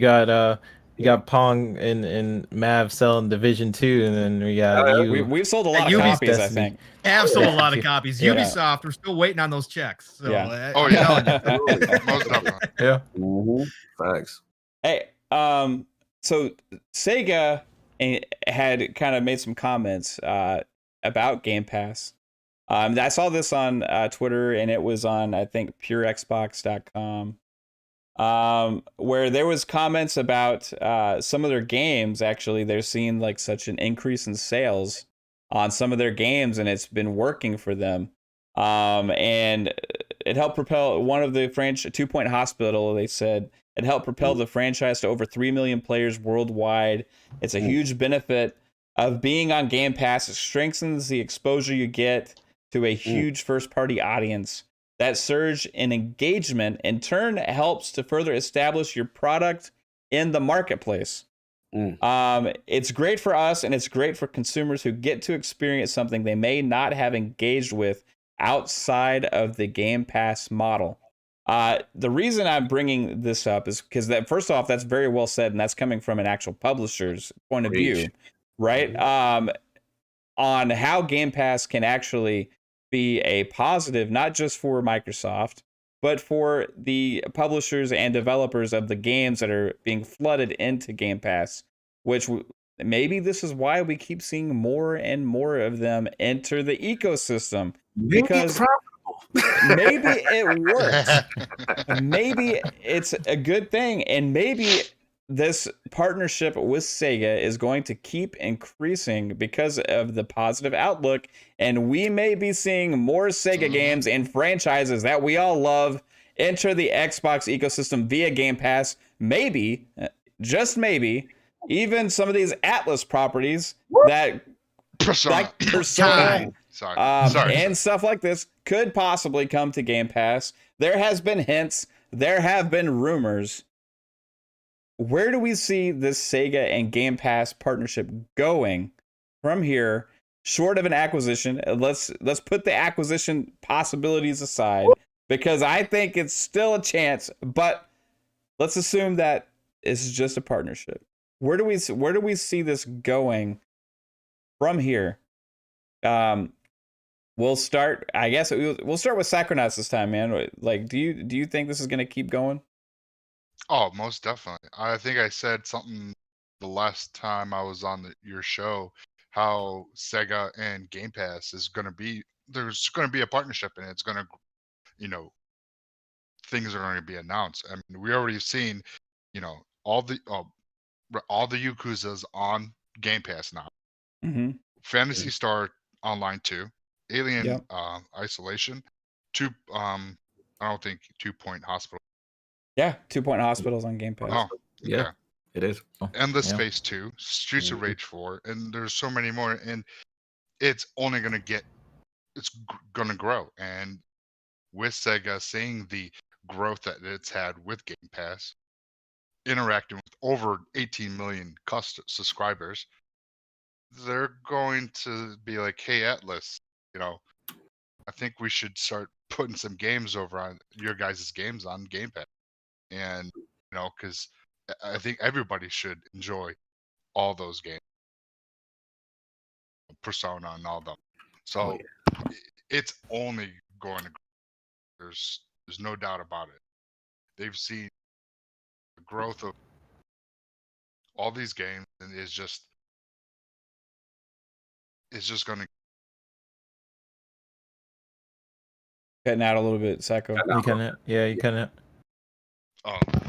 Speaker 4: You got Pong and Mav selling Division 2, and then we got you.
Speaker 1: We've sold a lot of
Speaker 7: Ubi's
Speaker 1: copies, I
Speaker 4: Destiny.
Speaker 1: think.
Speaker 7: Have sold a lot of copies.
Speaker 1: Yeah.
Speaker 7: Ubisoft, we're still waiting on those checks. So,
Speaker 1: Yeah.
Speaker 3: Oh
Speaker 7: I'm telling
Speaker 3: yeah,
Speaker 7: you.
Speaker 3: most definitely.
Speaker 4: Yeah.
Speaker 2: Facts.
Speaker 1: Hey, so Sega had kind of made some comments about Game Pass. I saw this on Twitter, and it was on, I think, purexbox.com, where there was comments about some of their games. Actually, they're seeing like such an increase in sales on some of their games, and it's been working for them. And it helped propel one of the franchise, 2 Point Hospital, they said, it helped propel the franchise to over 3 million players worldwide. It's a huge benefit of being on Game Pass. It strengthens the exposure you get to a huge first-party audience. That surge in engagement, in turn, helps to further establish your product in the marketplace. It's great for us, and it's great for consumers who get to experience something they may not have engaged with outside of the Game Pass model. The reason I'm bringing this up is because that, first off, that's very well said, and that's coming from an actual publisher's point of view, right? On how Game Pass can actually be a positive, not just for Microsoft, but for the publishers and developers of the games that are being flooded into Game Pass, which maybe this is why we keep seeing more and more of them enter the ecosystem. Because maybe it works. Maybe it's a good thing, and maybe this partnership with Sega is going to keep increasing because of the positive outlook, and we may be seeing more Sega games and franchises that we all love enter the Xbox ecosystem via Game Pass. Maybe, just maybe, even some of these Atlas properties that
Speaker 3: Persona.
Speaker 1: like Persona
Speaker 3: Sorry.
Speaker 1: and stuff like this could possibly come to Game Pass. There has been hints, there have been rumors. Where do we see this Sega and Game Pass partnership going from here, short of an acquisition? Let's put the acquisition possibilities aside, because I think it's still a chance, but let's assume that it's just a partnership. Where do we see this going from here? We'll start. I guess we'll start with Psychonauts this time, man. Like, do you think this is gonna keep going?
Speaker 3: Oh, most definitely. I think I said something the last time I was on your show, how Sega and Game Pass is going to be, there's going to be a partnership, and it's going to, things are going to be announced. I mean, we already seen, all the Yakuzas on Game Pass now.
Speaker 1: Mm-hmm.
Speaker 3: Phantasy Star Online 2, Alien
Speaker 1: Yep.
Speaker 3: Isolation, I don't think 2 Point Hospital.
Speaker 1: Yeah, 2 Point Hospitals on Game Pass.
Speaker 3: Oh,
Speaker 2: Yeah, it is.
Speaker 3: Endless
Speaker 4: Yeah.
Speaker 3: Space 2, Streets of Rage 4, and there's so many more, and it's only going to going to grow. And with Sega seeing the growth that it's had with Game Pass, interacting with over 18 million subscribers, they're going to be like, hey, Atlas, I think we should start putting some games over on your guys' games on Game Pass. And, because I think everybody should enjoy all those games, Persona and all them. So it's only going to. There's no doubt about it. They've seen the growth of all these games, and it's just going to.
Speaker 1: Cutting out a little bit, Psycho.
Speaker 4: You kind of.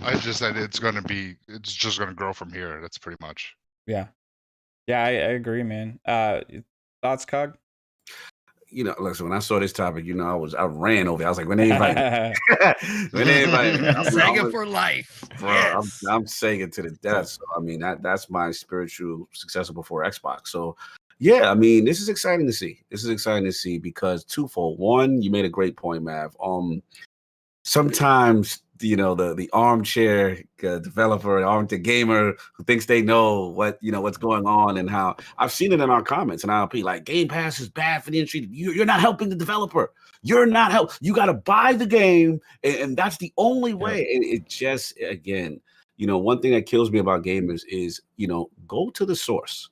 Speaker 3: I just said it's just going to grow from here. That's pretty much.
Speaker 1: Yeah, I agree, man. Thoughts, Cog?
Speaker 2: Listen, when I saw this topic, I ran over. I was like, when they invite when they invite
Speaker 7: Sega for life.
Speaker 2: Bro,
Speaker 7: Yes.
Speaker 2: I'm Sega to the death. So I mean, that's my spiritual successor before Xbox. So yeah, I mean, this is exciting to see. Because twofold. One, you made a great point, Mav. Sometimes the armchair developer, armchair gamer who thinks they know what's going on, and how I've seen it in our comments, and I'll be like, Game Pass is bad for the industry. You're not helping the developer. You're not help. You got to buy the game, and that's the only way. And it just, again, one thing that kills me about gamers is go to the source.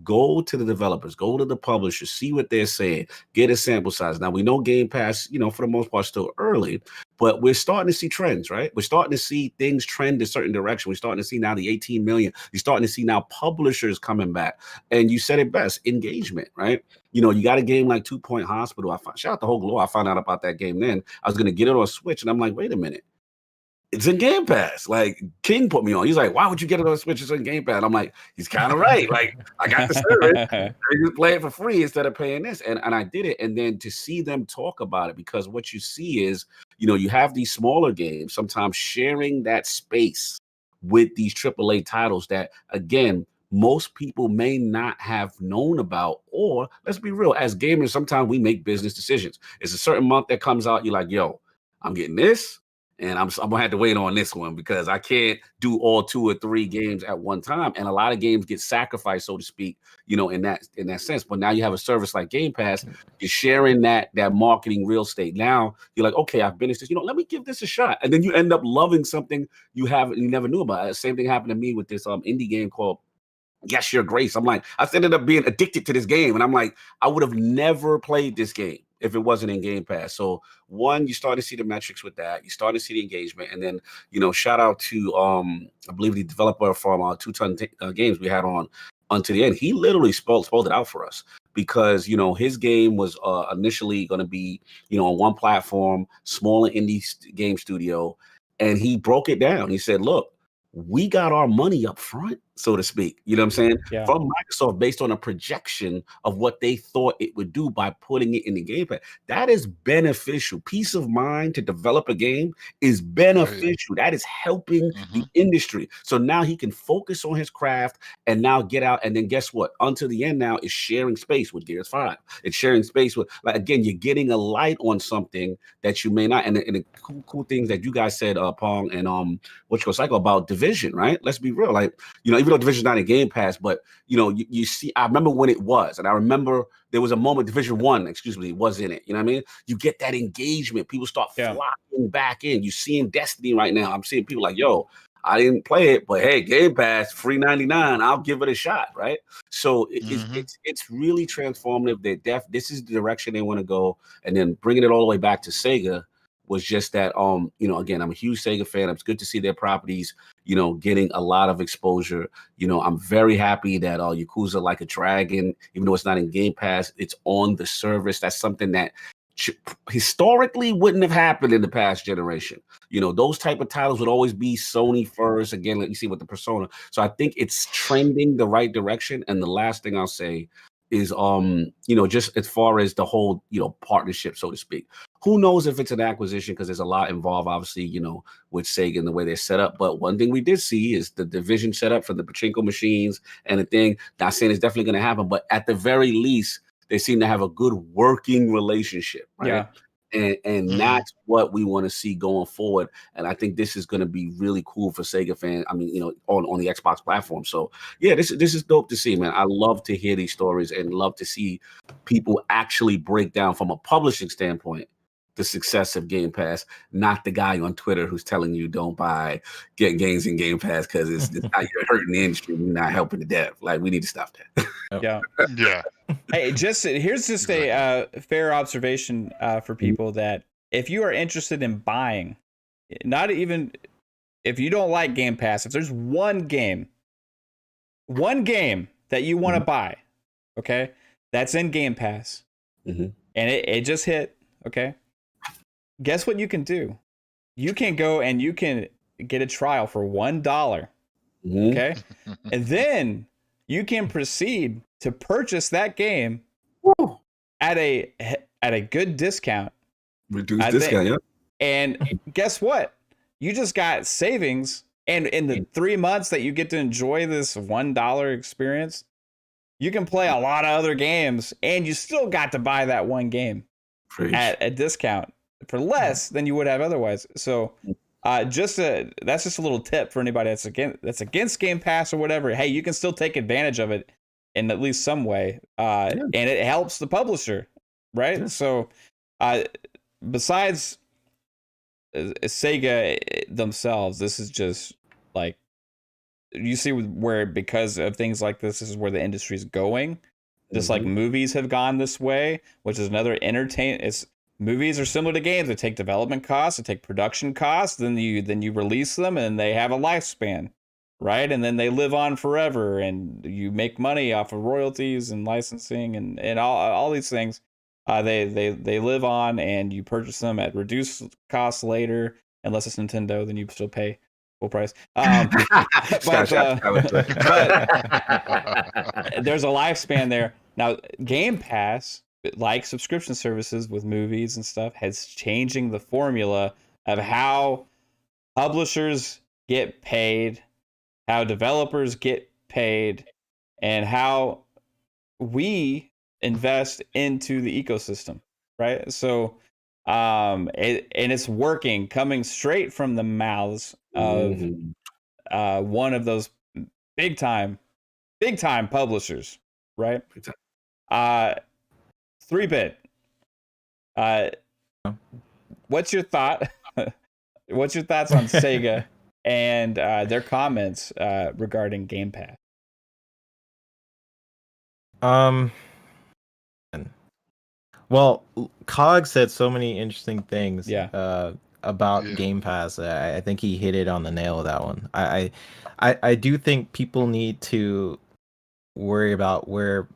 Speaker 2: Go to the developers, go to the publishers, see what they're saying, get a sample size. Now, we know Game Pass, for the most part, still early, but we're starting to see trends, right? We're starting to see things trend a certain direction. We're starting to see now the 18 million. You're starting to see now publishers coming back. And you said it best, engagement, right? You got a game like 2 Point Hospital. Shout out to Hogle. I found out about that game then. I was going to get it on Switch, and I'm like, wait a minute. It's in Game Pass. Like, King put me on. He's like, why would you get it on Switch? It's in Game Pass. I'm like, he's kind of right. Like, I got the service. You play it for free instead of paying this. And I did it. And then to see them talk about it, because what you see is, you have these smaller games sometimes sharing that space with these AAA titles that, again, most people may not have known about. Or let's be real, as gamers, sometimes we make business decisions. It's a certain month that comes out. You're like, yo, I'm getting this. And I'm gonna have to wait on this one because I can't do all 2 or 3 games at one time. And a lot of games get sacrificed, so to speak, in that sense. But now you have a service like Game Pass, you're sharing that marketing real estate. Now you're like, okay, I've finished this. Let me give this a shot. And then you end up loving something you never knew about. The same thing happened to me with this indie game called Yes, Your Grace. I'm like, I ended up being addicted to this game. And I'm like, I would have never played this game if it wasn't in Game Pass. So one, you start to see the metrics with that. You start to see the engagement. And then, shout out to, I believe the developer from 2 Ton Games we had on to the end. He literally spelled it out for us because, his game was initially going to be, on one platform, smaller indie game studio. And he broke it down. He said, look, we got our money up front, so to speak. You know what I'm saying?
Speaker 1: Yeah.
Speaker 2: From Microsoft, based on a projection of what they thought it would do by putting it in the Game Pass. That is beneficial. Peace of mind to develop a game is beneficial. That is helping the industry. So now he can focus on his craft and now get out. And then guess what? Until the end now is sharing space with Gears 5. It's sharing space with, like, again, you're getting a light on something that you may not. And the cool things that you guys said, Pong and what you call Psycho about Division, right? Let's be real. Like, you know, even though Division's not in Game Pass, but you know, you see, I remember when it was, and I remember there was a moment Division 1, excuse me, was in it. You know what I mean? You get that engagement. People start flocking back in. You seeing Destiny right now. I'm seeing people like, yo, I didn't play it, but hey, Game Pass, free 99. I'll give it a shot, right? So it's really transformative. This is the direction they want to go, and then bringing it all the way back to Sega was just that. You know, again, I'm a huge Sega fan. It's good to see their properties, you know, getting a lot of exposure. You know, I'm very happy that Yakuza Like a Dragon, even though it's not in Game Pass, it's on the service. That's something that historically wouldn't have happened in the past generation. You know, those type of titles would always be Sony first. Again, like you see with the Persona. So I think it's trending the right direction. And the last thing I'll say is, you know, just as far as the whole, you know, partnership, so to speak. Who knows if it's an acquisition, because there's a lot involved, obviously, you know, with Sega and the way they're set up. But one thing we did see is the Division set up for the pachinko machines and the thing. Not saying it's definitely going to happen, but at the very least, they seem to have a good working relationship, right? Yeah. And that's what we want to see going forward. And I think this is going to be really cool for Sega fans. I mean, you know, on the Xbox platform. So yeah, this is dope to see, man. I love to hear these stories and love to see people actually break down from a publishing standpoint the success of Game Pass, not the guy on Twitter who's telling you don't get games in Game Pass because it's you're hurting the industry, you're not helping the dev. Like, we need to stop that.
Speaker 3: Yeah.
Speaker 1: Hey, here's just a fair observation for people that if you are interested in buying, not even if you don't like Game Pass, if there's one game that you want to buy, okay, that's in Game Pass, and it just hit, okay, guess what you can do? You can go and you can get a trial for $1, okay, and then you can proceed to purchase that game at a good discount.
Speaker 2: Reduced discount, yeah.
Speaker 1: And guess what? You just got savings, and in the 3 months that you get to enjoy this $1 experience, you can play a lot of other games, and you still got to buy that one game at a discount for less than you would have otherwise. So that's just a little tip for anybody that's against Game Pass or whatever. Hey, you can still take advantage of it in at least some way, and it helps the publisher, right? Yeah. So besides Sega themselves, this is just like, you see where, because of things like this is where the industry's going. Just like movies have gone this way, which is another movies are similar to games. They take development costs, they take production costs, then you release them, and they have a lifespan, right? And then they live on forever, and you make money off of royalties and licensing and all these things. They live on, and you purchase them at reduced costs later. Unless it's Nintendo, then you still pay full price. But there's a lifespan there. Now, Game Pass, like subscription services with movies and stuff, has changing the formula of how publishers get paid, how developers get paid, and how we invest into the ecosystem, right? So and it's working, coming straight from the mouths of one of those big time publishers, right? 3-bit. What's your thought? What's your thoughts on Sega and their comments regarding Game Pass?
Speaker 4: Well, Cog said so many interesting things about
Speaker 3: Yeah.
Speaker 4: Game Pass. I think he hit it on the nail with that one. I do think people need to worry about where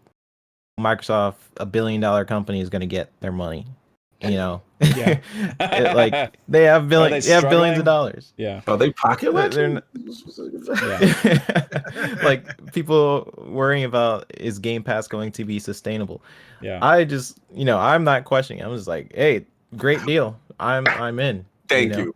Speaker 4: Microsoft, $1 billion company, is going to get their money. You know,
Speaker 1: Yeah.
Speaker 4: like they have
Speaker 1: Are
Speaker 4: billions.
Speaker 1: they
Speaker 4: They have billions
Speaker 1: struggling?
Speaker 4: of dollars.
Speaker 1: Yeah.
Speaker 2: Are they pocket
Speaker 4: They're
Speaker 2: watching?
Speaker 4: like people worrying about is Game Pass going to be sustainable.
Speaker 1: Yeah.
Speaker 4: I just, I'm not questioning. I'm just like, hey, great deal. I'm in.
Speaker 2: Thank
Speaker 4: know?
Speaker 2: you.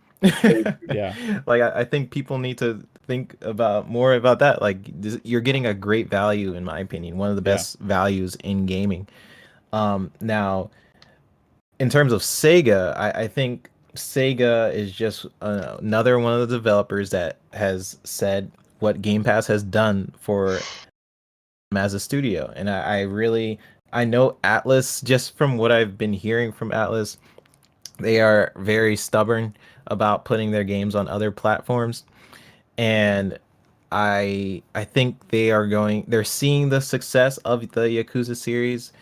Speaker 1: Yeah.
Speaker 4: Like I think people need to think about more about that. Like you're getting a great value, in my opinion, one of the
Speaker 1: Yeah.
Speaker 4: best values in gaming. Now, in terms of Sega, I think Sega is just another one of the developers that has said what Game Pass has done for them as a studio. And I know Atlas, just from what I've been hearing from Atlas, they are very stubborn about putting their games on other platforms. And I think they're seeing the success of the Yakuza series.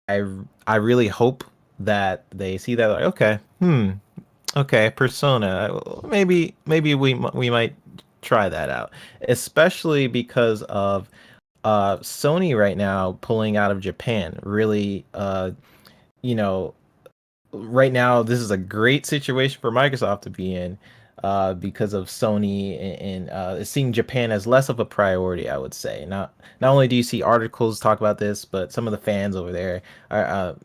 Speaker 4: I really hope that they see that, like, okay, Persona, maybe we might try that out, especially because of Sony right now pulling out of Japan. Really, you know, right now this is a great situation for Microsoft to be in, because of Sony and seeing Japan as less of a priority. I would say not only do you see articles talk about this, but some of the fans over there are,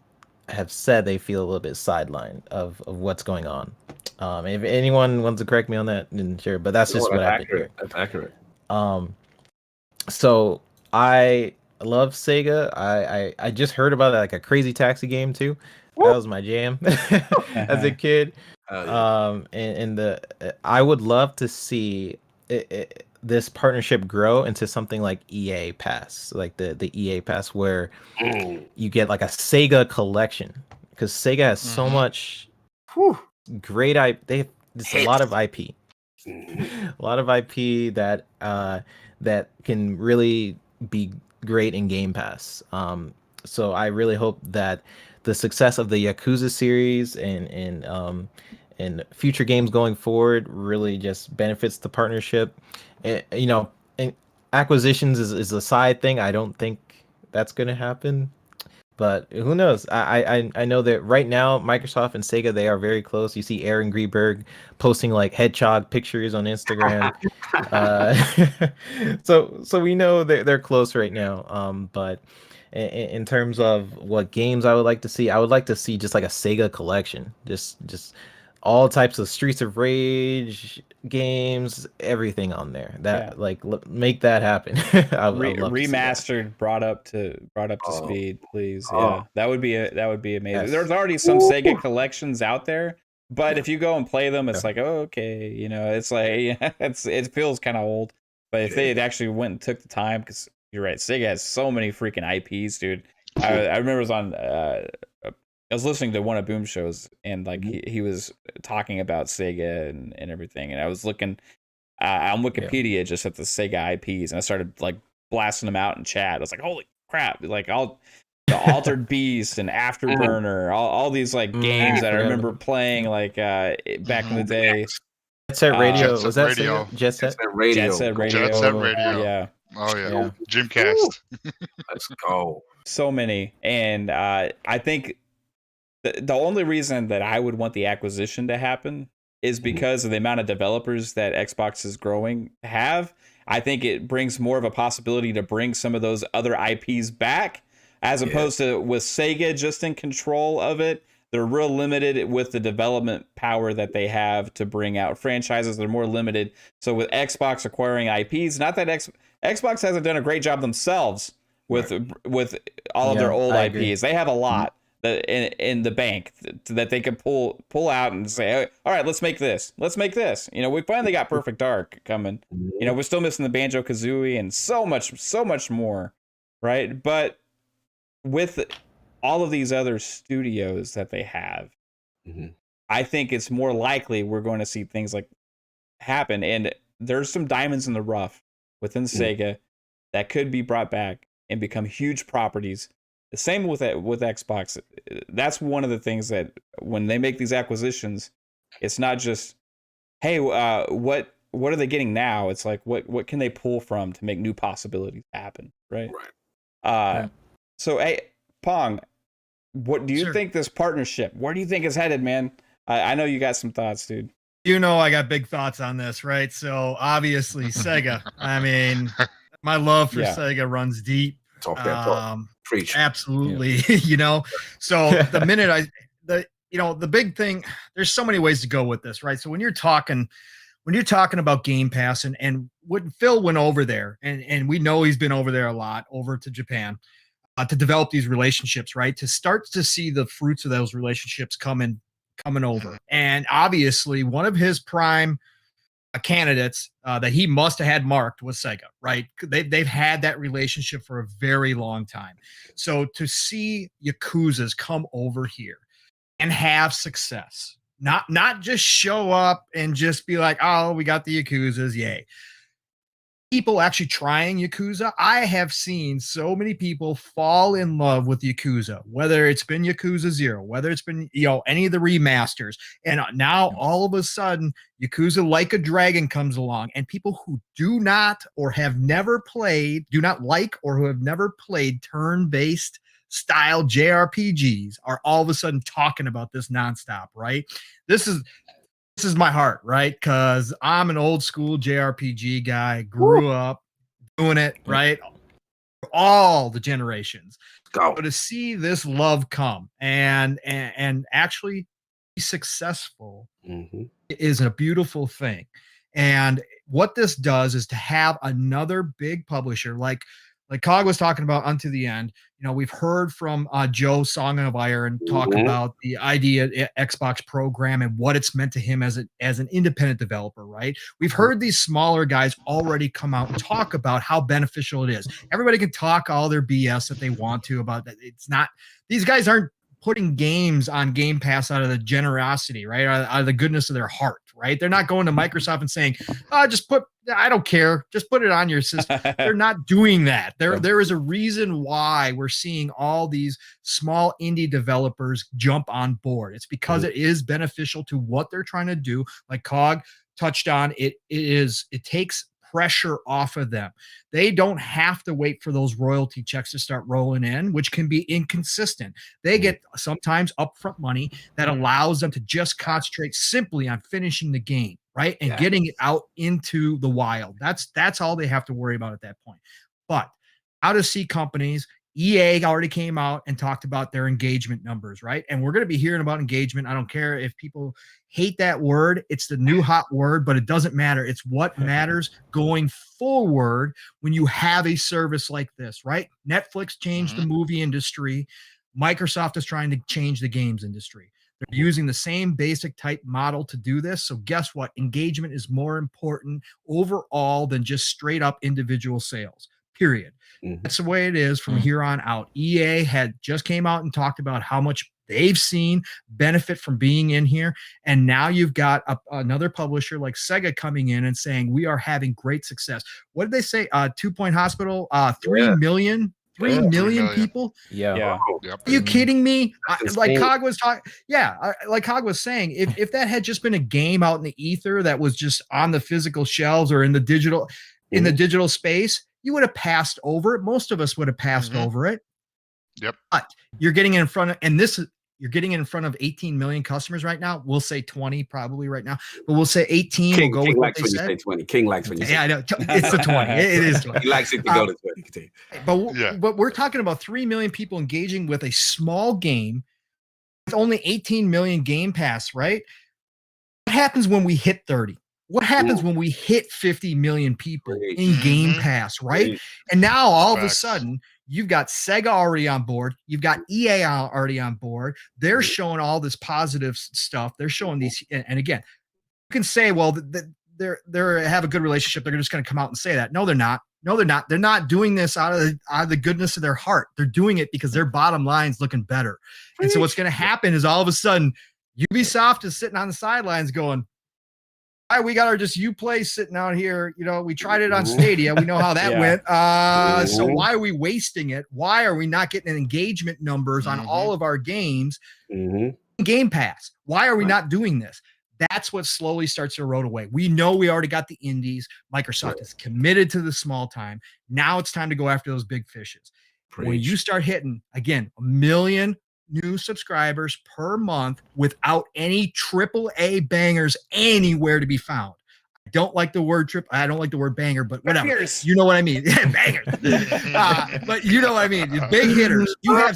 Speaker 4: have said they feel a little bit sidelined of what's going on. If anyone wants to correct me on that, then sure, but that's just what I've been hearing.
Speaker 2: That's accurate.
Speaker 4: So I love Sega. I just heard about like a Crazy Taxi game too. That was my jam as a kid. I would love to see this partnership grow into something like EA Pass, like the EA Pass, where you get like a Sega collection, because Sega has so much great They have just a lot of IP, a lot of IP that that can really be great in Game Pass. So I really hope that the success of the Yakuza series and future games going forward really just benefits the partnership. And acquisitions is a side thing. I don't think that's going to happen, but who knows? I know that right now Microsoft and Sega, they are very close. You see Aaron Greenberg posting like hedgehog pictures on Instagram. So we know they're close right now. But in terms of what games I would like to see, I would like to see just like a Sega collection, just all types of Streets of Rage games, everything on there. That make that happen. I would love
Speaker 1: remastered, brought up to speed, please. Yeah, that would be amazing.
Speaker 4: Yes.
Speaker 1: There's already some Sega collections out there, but if you go and play them, it's like, oh, okay, it's like it feels kind of old. But if they had actually went and took the time, because you're right, Sega has so many freaking IPs, dude. I remember it was on. I was listening to one of Boom's shows, and like he was talking about Sega and everything, and I was looking on Wikipedia just at the Sega IPs, and I started like blasting them out in chat. I was like, holy crap! Like the Altered Beast and Afterburner, all these like games that I remember playing like back in the day.
Speaker 4: Jet Set Radio,
Speaker 3: Jet
Speaker 4: was
Speaker 3: Set
Speaker 4: that
Speaker 3: Radio.
Speaker 4: Sega? Jet Set
Speaker 2: Radio.
Speaker 1: Jet Set Radio.
Speaker 3: Jet Set Radio.
Speaker 1: Yeah.
Speaker 3: Oh yeah.
Speaker 4: Yeah.
Speaker 3: Dreamcast.
Speaker 2: Let's go.
Speaker 1: So many, and I think the only reason that I would want the acquisition to happen is because of the amount of developers that Xbox is growing have. I think it brings more of a possibility to bring some of those other IPs back, as opposed to with Sega just in control of it. They're real limited with the development power that they have to bring out franchises. They're more limited. So with Xbox acquiring IPs, not that Xbox hasn't done a great job themselves with all of their old IPs. They have a lot in the bank that they can pull out and say, all right, let's make this. We finally got Perfect Dark coming. We're still missing the Banjo-Kazooie and so much more, right? But with all of these other studios that they have, I think it's more likely we're going to see things like happen. And there's some diamonds in the rough within Sega that could be brought back and become huge properties. The same with Xbox. That's one of the things that when they make these acquisitions, it's not just, hey, what are they getting now? It's like, what can they pull from to make new possibilities happen, right? So, hey, Pong, what do you
Speaker 7: Sure.
Speaker 1: think this partnership? Where do you think it's headed, man? I know you got some thoughts, dude.
Speaker 7: You know, I got big thoughts on this, right? So obviously Sega. I mean, my love for
Speaker 1: Yeah.
Speaker 7: Sega runs deep.
Speaker 2: Talk that talk. Preach.
Speaker 7: Absolutely. You know, so the minute the big thing, there's so many ways to go with this, right? So when you're talking about Game Pass and when Phil went over there, and we know he's been over there a lot, over to Japan, to develop these relationships, right? To start to see the fruits of those relationships coming over. And obviously one of his prime candidates that he must have had marked was Sega, right? They've had that relationship for a very long time. So to see Yakuza's come over here and have success, not just show up and just be like, oh, we got the Yakuzas, yay. People actually trying Yakuza. I have seen so many people fall in love with Yakuza, whether it's been Yakuza 0, whether it's been, any of the remasters. And now all of a sudden, Yakuza Like a Dragon comes along, and people who do not like or have never played turn-based style JRPGs are all of a sudden talking about this nonstop, right? This is my heart, right? Because I'm an old school JRPG guy, grew up doing it, right? All the generations.
Speaker 2: Go.
Speaker 7: But to see this love come and actually be successful is a beautiful thing. And what this does is to have another big publisher like Cog was talking about Unto the End. We've heard from Joe Song of Iron talk about the idea Xbox program and what it's meant to him as an independent developer, right? We've heard these smaller guys already come out and talk about how beneficial it is. Everybody can talk all their BS that they want to about that. It's not, these guys aren't putting games on Game Pass out of the generosity, right? Out of the goodness of their heart, right? They're not going to Microsoft and saying, I don't care, just put it on your system. They're not doing that. There is a reason why we're seeing all these small indie developers jump on board. It's because it is beneficial to what they're trying to do. Like Cog touched on, it takes pressure off of them. They don't have to wait for those royalty checks to start rolling in, which can be inconsistent. They get sometimes upfront money that allows them to just concentrate simply on finishing the game, right? And getting it out into the wild. That's all they have to worry about at that point. But how to see companies, EA already came out and talked about their engagement numbers, right? And we're going to be hearing about engagement. I don't care if people hate that word. It's the new hot word, but it doesn't matter. It's what matters going forward when you have a service like this, right? Netflix changed the movie industry. Microsoft is trying to change the games industry. They're using the same basic type model to do this. So guess what? Engagement is more important overall than just straight up individual sales, period. That's the way it is from here on out. EA had just came out and talked about how much they've seen benefit from being in here. And now you've got another publisher like Sega coming in and saying, we are having great success. What did they say? 2 Point Hospital, 3 million? 3 million people?
Speaker 1: Yeah.
Speaker 7: Are you kidding me? Like Cog was talking. Yeah. Like Cog was saying, if that had just been a game out in the ether that was just on the physical shelves or in the digital space, you would have passed over it. Most of us would have passed over it.
Speaker 3: Yep.
Speaker 7: But you're getting in front of, you're getting in front of 18 million customers right now. We'll say 20 probably right now, but we'll say 18.
Speaker 2: King,
Speaker 7: we'll go
Speaker 2: King
Speaker 7: with
Speaker 2: likes
Speaker 7: what
Speaker 2: when
Speaker 7: they
Speaker 2: you
Speaker 7: said.
Speaker 2: say 20. King likes when you say
Speaker 7: Yeah, I know. It's the 20. It is 20.
Speaker 2: He likes it to go to 20.
Speaker 7: But we're talking about 3 million people engaging with a small game with only 18 million Game Pass, right? What happens when we hit 30? What happens when we hit 50 million people in Game Pass, right? And now all of a sudden, you've got Sega already on board. You've got EA already on board. They're showing all this positive stuff. They're showing these, and again, you can say, well, they have a good relationship. They're just going to come out and say that. No, they're not. No, they're not. They're not doing this out of the goodness of their heart. They're doing it because their bottom line's looking better. And so what's going to happen is all of a sudden, Ubisoft is sitting on the sidelines going, all right, we got our just Uplay sitting out here. We tried it on Stadia. We know how that went. So why are we wasting it? Why are we not getting engagement numbers on all of our games? Game Pass. Why are we not doing this? That's what slowly starts to erode away. We know we already got the indies. Microsoft is committed to the small time. Now it's time to go after those big fishes. When you start hitting, again, 1 million new subscribers per month without any AAA bangers anywhere to be found. I don't like the word I don't like the word banger, but whatever.
Speaker 1: Bangers.
Speaker 7: You know what I mean? Yeah, bangers. But you know what I mean. The big hitters. You have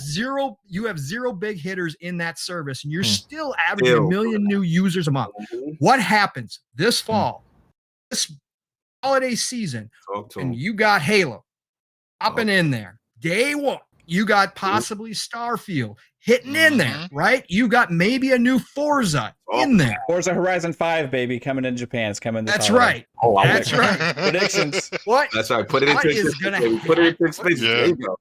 Speaker 7: zero big hitters in that service, and you're still averaging 1 million new users a month. What happens this fall, this holiday season, and you got Halo hopping in there day one? You got possibly Starfield hitting in there, right? You got maybe a new Forza in there.
Speaker 1: Forza Horizon 5, baby, coming in Japan. It's coming this
Speaker 7: That's
Speaker 1: holiday.
Speaker 7: right. That's right.
Speaker 1: Predictions.
Speaker 7: What?
Speaker 2: That's right. Put it
Speaker 7: What
Speaker 2: into
Speaker 7: is gonna
Speaker 2: Put it into
Speaker 7: happen?
Speaker 2: expenses. There you go.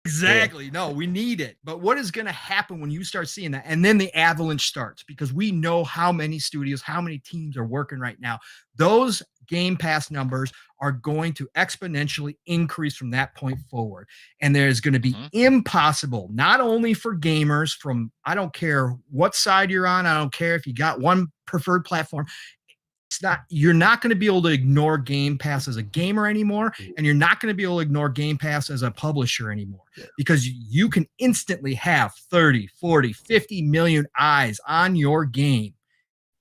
Speaker 7: Exactly. No, we need it. But what is going to happen when you start seeing that? And then the avalanche starts, because we know how many studios, how many teams are working right now. Those Game Pass numbers are going to exponentially increase from that point forward. And there's going to be impossible, not only for gamers from, I don't care what side you're on, I don't care if you got one preferred platform. You're not going to be able to ignore Game Pass as a gamer anymore, and you're not going to be able to ignore Game Pass as a publisher anymore, because you can instantly have 30, 40, 50 million eyes on your game.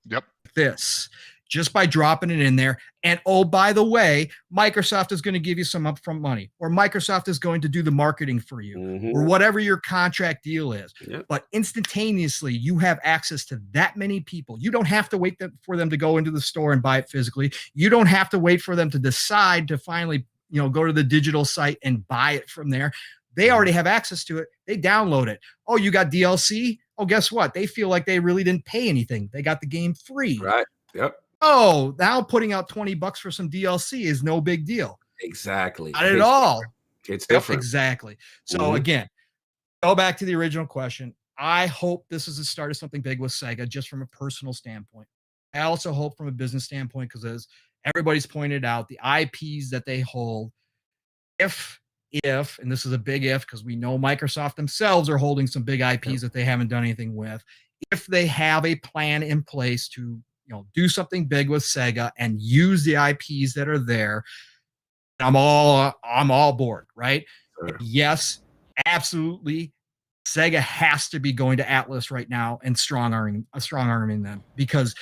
Speaker 3: Yep.
Speaker 7: This just by dropping it in there. And oh, by the way, Microsoft is going to give you some upfront money, or Microsoft is going to do the marketing for you, or whatever your contract deal is. But instantaneously, you have access to that many people. You don't have to wait for them to go into the store and buy it physically. You don't have to wait for them to decide to finally, go to the digital site and buy it from there. They already have access to it. They download it. Oh, you got DLC? Oh, guess what? They feel like they really didn't pay anything. They got the game free.
Speaker 2: Right. Yep.
Speaker 7: Oh, now putting out $20 for some DLC is no big deal.
Speaker 2: Exactly.
Speaker 7: Not at all.
Speaker 2: It's different.
Speaker 7: Exactly. So again, go back to the original question. I hope this is the start of something big with Sega, just from a personal standpoint. I also hope from a business standpoint, because as everybody's pointed out, the IPs that they hold, if, and this is a big if, because we know Microsoft themselves are holding some big IPs that they haven't done anything with. If they have a plan in place to do something big with Sega and use the IPs that are there, I'm all board, right?
Speaker 2: Sure.
Speaker 7: Yes, absolutely. Sega has to be going to Atlas right now and strong arming them, because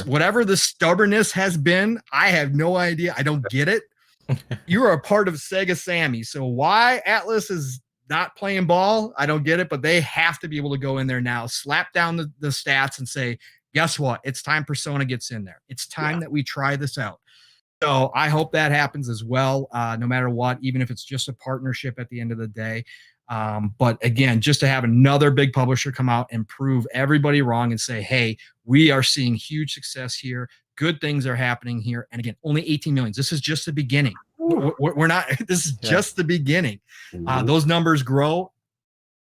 Speaker 7: whatever the stubbornness has been, I have no idea. I don't get it. You are a part of Sega Sammy, so why Atlas is not playing ball, I don't get it. But they have to be able to go in there now, slap down the stats, and say, guess what? It's time Persona gets in there. It's time that we try this out. So I hope that happens as well, no matter what, even if it's just a partnership at the end of the day. But again, just to have another big publisher come out and prove everybody wrong and say, hey, we are seeing huge success here. Good things are happening here. And again, only 18 million. This is just the beginning. We're not, this is just the beginning. Those numbers grow.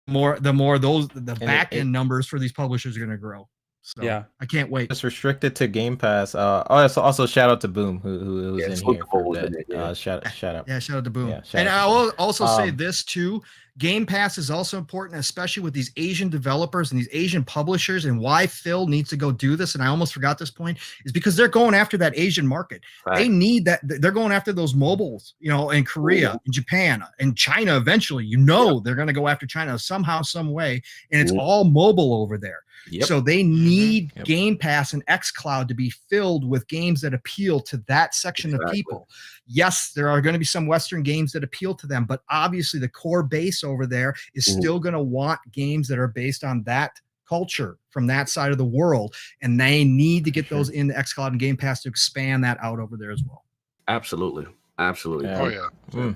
Speaker 7: The back end numbers for these publishers are going to grow. So I can't wait.
Speaker 4: It's restricted to Game Pass. Also shout out to Boom who was in here for that. Shout out.
Speaker 7: Yeah, shout out to Boom.
Speaker 4: Yeah,
Speaker 7: and I'll also say this too. Game Pass is also important, especially with these Asian developers and these Asian publishers, and why Phil needs to go do this. And I almost forgot this point, is because they're going after that Asian market. Right. They need that. They're going after those mobiles, in Korea, in Japan, and China eventually. They're going to go after China somehow, some way, and it's all mobile over there. Yep. So they need Game Pass and xCloud to be filled with games that appeal to that section of people. Yes, there are going to be some Western games that appeal to them, but obviously the core base over there is still going to want games that are based on that culture from that side of the world, and they need to get those into xCloud and Game Pass to expand that out over there as well.
Speaker 2: Absolutely.
Speaker 3: Yeah.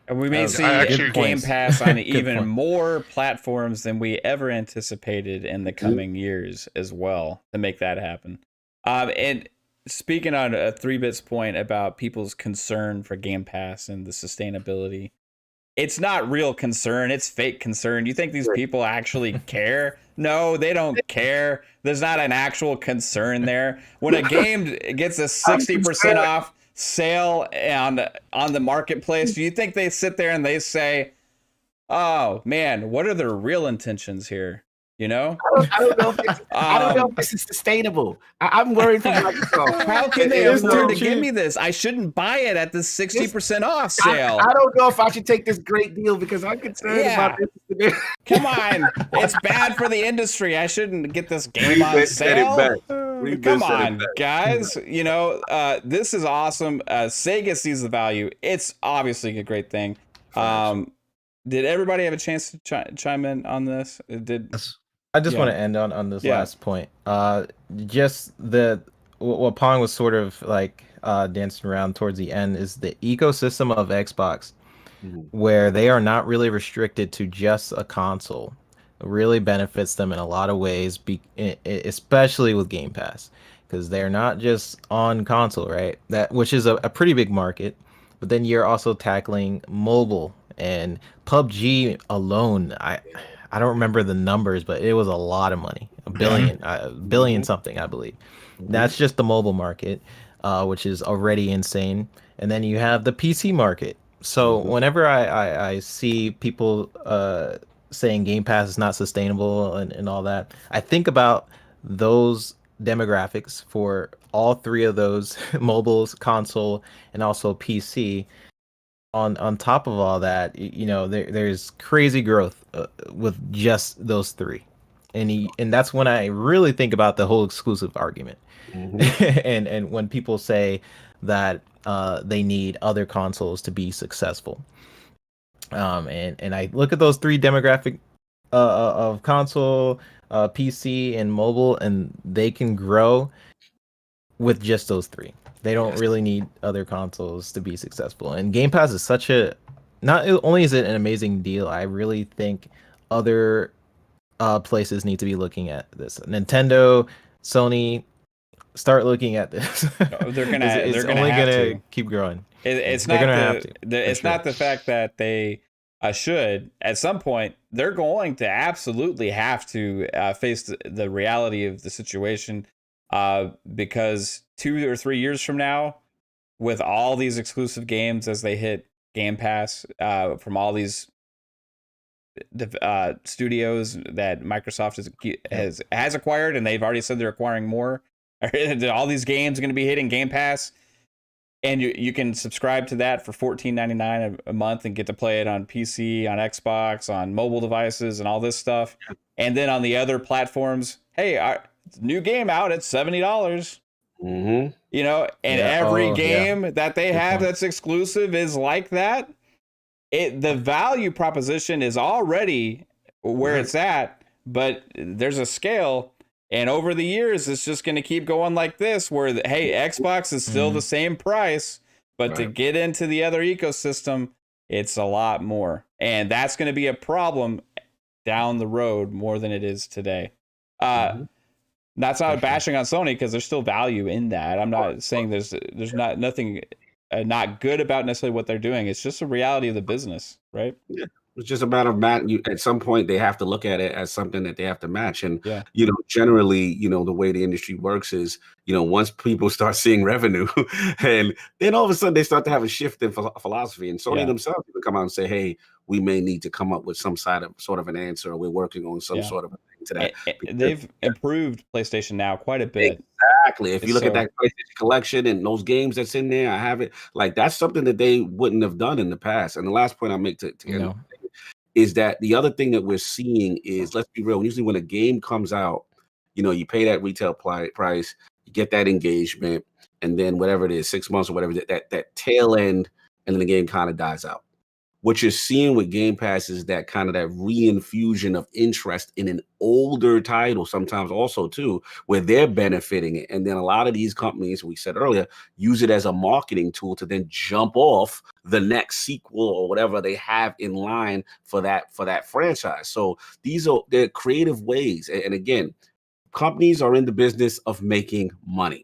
Speaker 1: And we may see Game Pass on even more platforms than we ever anticipated in the coming years as well, to make that happen. And speaking on a 3-Bit's point about people's concern for Game Pass and the sustainability, it's not real concern, it's fake concern. You think these people actually care? No, they don't care. There's not an actual concern there. When a game gets a 60% off sale on the marketplace, do you think they sit there and they say, oh man, what are their real intentions here? You know,
Speaker 2: I don't know. I don't know if this is sustainable. I'm worried for Microsoft.
Speaker 1: How can they
Speaker 2: It's
Speaker 1: afford
Speaker 2: too
Speaker 1: to give me this? I shouldn't buy it at the 60% off sale.
Speaker 2: I don't know if I should take this great deal because I'm concerned about this.
Speaker 1: Come on, it's bad for the industry. I shouldn't get this game on
Speaker 2: Reset it
Speaker 1: sale.
Speaker 2: back.
Speaker 1: Come on, guys. You know, this is awesome. Sega sees the value. It's obviously a great thing. Did everybody have a chance to chime in on this?
Speaker 4: I just want to end on this last point. Just what Pong was sort of like dancing around towards the end is the ecosystem of Xbox, where they are not really restricted to just a console. It really benefits them in a lot of ways, especially with Game Pass, because they're not just on console, right? Which is a pretty big market, but then you're also tackling mobile and PUBG alone. I don't remember the numbers, but it was a lot of money, $1 billion something, I believe. That's just the mobile market, which is already insane. And then you have the PC market. So whenever I see people saying Game Pass is not sustainable and all that, I think about those demographics for all three of those mobiles, console, and also PC. On top of all that, you know, there's crazy growth with just those three, and that's when I really think about the whole exclusive argument. and when people say that they need other consoles to be successful, and I look at those three demographic of console, PC, and mobile, and they can grow with just those three. They don't really need other consoles to be successful. And Game Pass is not only is it an amazing deal, I really think other places need to be looking at this. Nintendo, Sony, start looking at this.
Speaker 1: They're gonna
Speaker 4: keep growing.
Speaker 1: It's not the fact that they should. At some point, they're going to absolutely have to face the reality of the situation. Because 2 or 3 years from now, with all these exclusive games as they hit Game Pass from all these studios that Microsoft has acquired, and they've already said they're acquiring more. All these games are going to be hitting Game Pass, and you can subscribe to that for $14.99 a month and get to play it on PC, on Xbox, on mobile devices, and all this stuff. And then on the other platforms, hey, new game out at $70. You know, and every game that they have that's exclusive is like that. The value proposition is already where it's at, but there's a scale, and over the years it's just going to keep going like this, where hey, Xbox is still the same price, but to get into the other ecosystem, it's a lot more, and that's going to be a problem down the road more than it is today. That's not bashing on Sony, because there's still value in that. I'm not saying there's nothing not good about necessarily what they're doing. It's just a reality of the business, right?
Speaker 2: Yeah. It's just a matter of at some point they have to look at it as something that they have to match. And you know, generally, you know, the way the industry works is, you know, once people start seeing revenue, and then all of a sudden they start to have a shift in philosophy. And Sony themselves even come out and say, hey, we may need to come up with some sort of an answer, or we're working on some sort of a thing to that.
Speaker 1: They've improved PlayStation Now quite a bit.
Speaker 2: Exactly. If you look at that PlayStation collection and those games that's in there, I have it. Like, that's something that they wouldn't have done in the past. And the last point I'll make to end is that the other thing that we're seeing is, let's be real, usually when a game comes out, you know, you pay that retail price, you get that engagement, and then whatever it is, 6 months or whatever, that tail end, and then the game kind of dies out. What you're seeing with Game Pass is that kind of that reinfusion of interest in an older title, sometimes also too, where they're benefiting it. And then a lot of these companies, we said earlier, use it as a marketing tool to then jump off the next sequel or whatever they have in line for that franchise. So they're creative ways. And again, companies are in the business of making money.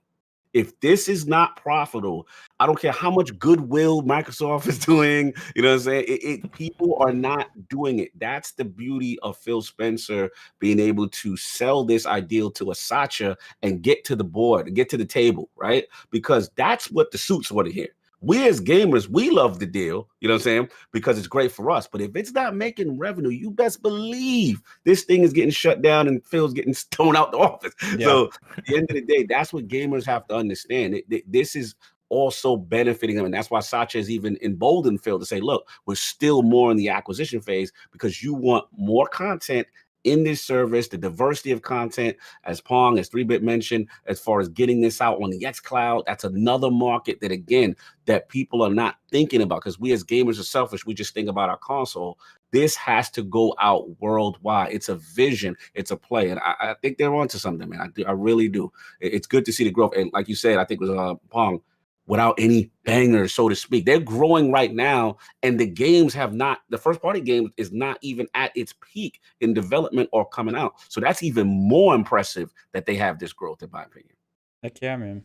Speaker 2: If this is not profitable, I don't care how much goodwill Microsoft is doing. You know what I'm saying? People are not doing it. That's the beauty of Phil Spencer being able to sell this ideal to a Satya and get to the board, and get to the table, right? Because that's what the suits want to hear. We as gamers, we love the deal, you know what I'm saying? Because it's great for us. But if it's not making revenue, you best believe this thing is getting shut down and Phil's getting thrown out the office.
Speaker 1: Yeah.
Speaker 2: So at the end of the day, that's what gamers have to understand. This is also benefiting them. And that's why Sacha is even emboldened Phil to say, look, we're still more in the acquisition phase because you want more content in this service, the diversity of content, as Pong, as 3-Bit mentioned, as far as getting this out on the xCloud. That's another market that, again, that people are not thinking about, because we as gamers are selfish. We just think about our console. This has to go out worldwide. It's a vision. It's a play. And I think they're onto something, man. I really do. It's good to see the growth. And like you said, I think it was Pong, without any bangers, so to speak. They're growing right now, and the games have not, the first party game is not even at its peak in development or coming out. So that's even more impressive that they have this growth, in my opinion.
Speaker 1: Heck yeah, man.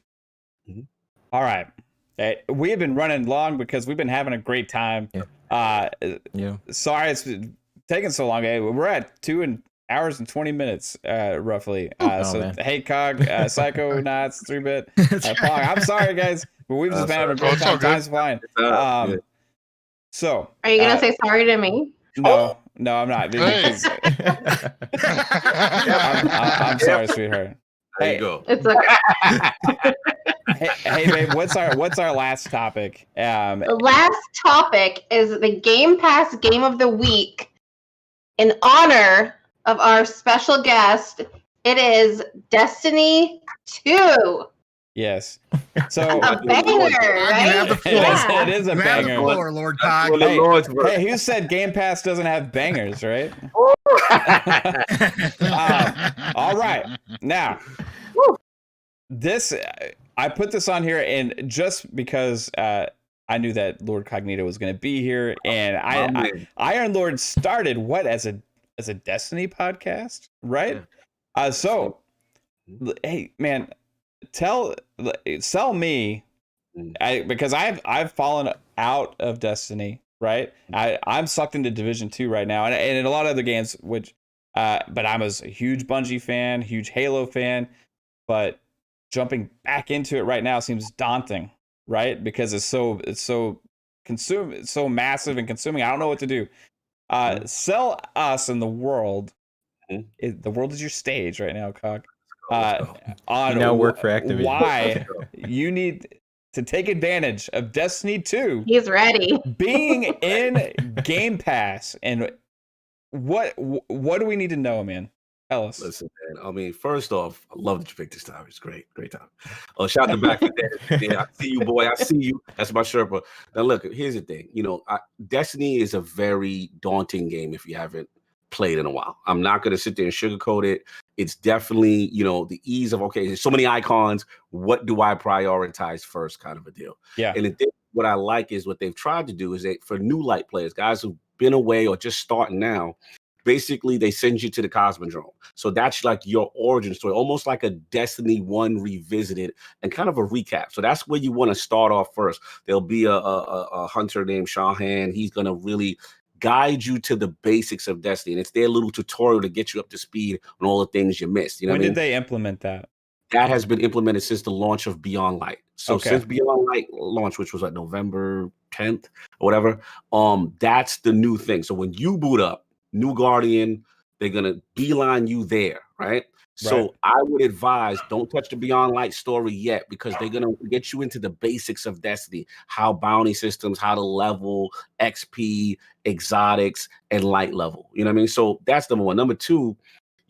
Speaker 1: All right. We have been running long because we've been having a great time. Sorry it's taking so long. We're at 2 hours and 20 minutes, roughly. Hey, Cog, Psychonauts, 3-Bit, Pong. I'm sorry, guys, but we've just been having a great time. Time's flying. So,
Speaker 5: are you gonna say sorry to me?
Speaker 1: No, I'm not. Because, I'm sorry, sweetheart.
Speaker 2: There you go.
Speaker 5: It's okay.
Speaker 1: Hey, babe, what's our last topic?
Speaker 5: The last topic is the Game Pass Game of the Week. In honor of our special guest, it is Destiny 2.
Speaker 1: Yes. So
Speaker 5: a banger, right?
Speaker 7: You have the floor.
Speaker 1: It is a
Speaker 7: You have
Speaker 1: banger.
Speaker 7: the floor, Lord Cog.
Speaker 1: Hey, who said Game Pass doesn't have bangers, right? All right. Now, this I put this on here, and just because I knew that Lord Cognito was going to be here, and Iron Lord started as a Destiny podcast, right? So, hey, man, sell me, because I've fallen out of Destiny, right? I'm sucked into Division 2 right now, and in a lot of other games, which, but I'm a huge Bungie fan, huge Halo fan, but jumping back into it right now seems daunting, right? Because it's so massive and consuming. I don't know what to do. Sell us in the world. The world is your stage right now, Cog. On
Speaker 4: now work for Activision.
Speaker 1: Why you need to take advantage of Destiny 2.
Speaker 5: He's ready.
Speaker 1: Being in Game Pass, and what do we need to know, man? Tell us.
Speaker 2: Listen, man. I mean, first off, I love that you picked this time. It's great time. Shout out to back for that. Yeah, I see you, boy. I see you. That's my Sherpa. Now, look, here's the thing. Destiny is a very daunting game if you haven't played in a while. I'm not going to sit there and sugarcoat it. It's definitely, the ease of, okay, there's so many icons. What do I prioritize first, kind of a deal.
Speaker 1: Yeah.
Speaker 2: And what I like is what they've tried to do is for new light players, guys who've been away or just starting now, basically they send you to the Cosmodrome. So that's like your origin story, almost like a Destiny 1 revisited and kind of a recap. So that's where you want to start off first. There'll be a hunter named Shahan. He's going to really guide you to the basics of Destiny. And it's their little tutorial to get you up to speed on all the things you missed.
Speaker 1: When did they implement that?
Speaker 2: That has been implemented since the launch of Beyond Light. So since Beyond Light launch, which was like November 10th or whatever, that's the new thing. So when you boot up, New Guardian, they're going to beeline you there, right? So I would advise, don't touch the Beyond Light story yet, because they're going to get you into the basics of Destiny, how bounty systems, how to level, XP, exotics, and light level. You know what I mean? So that's number one. Number two,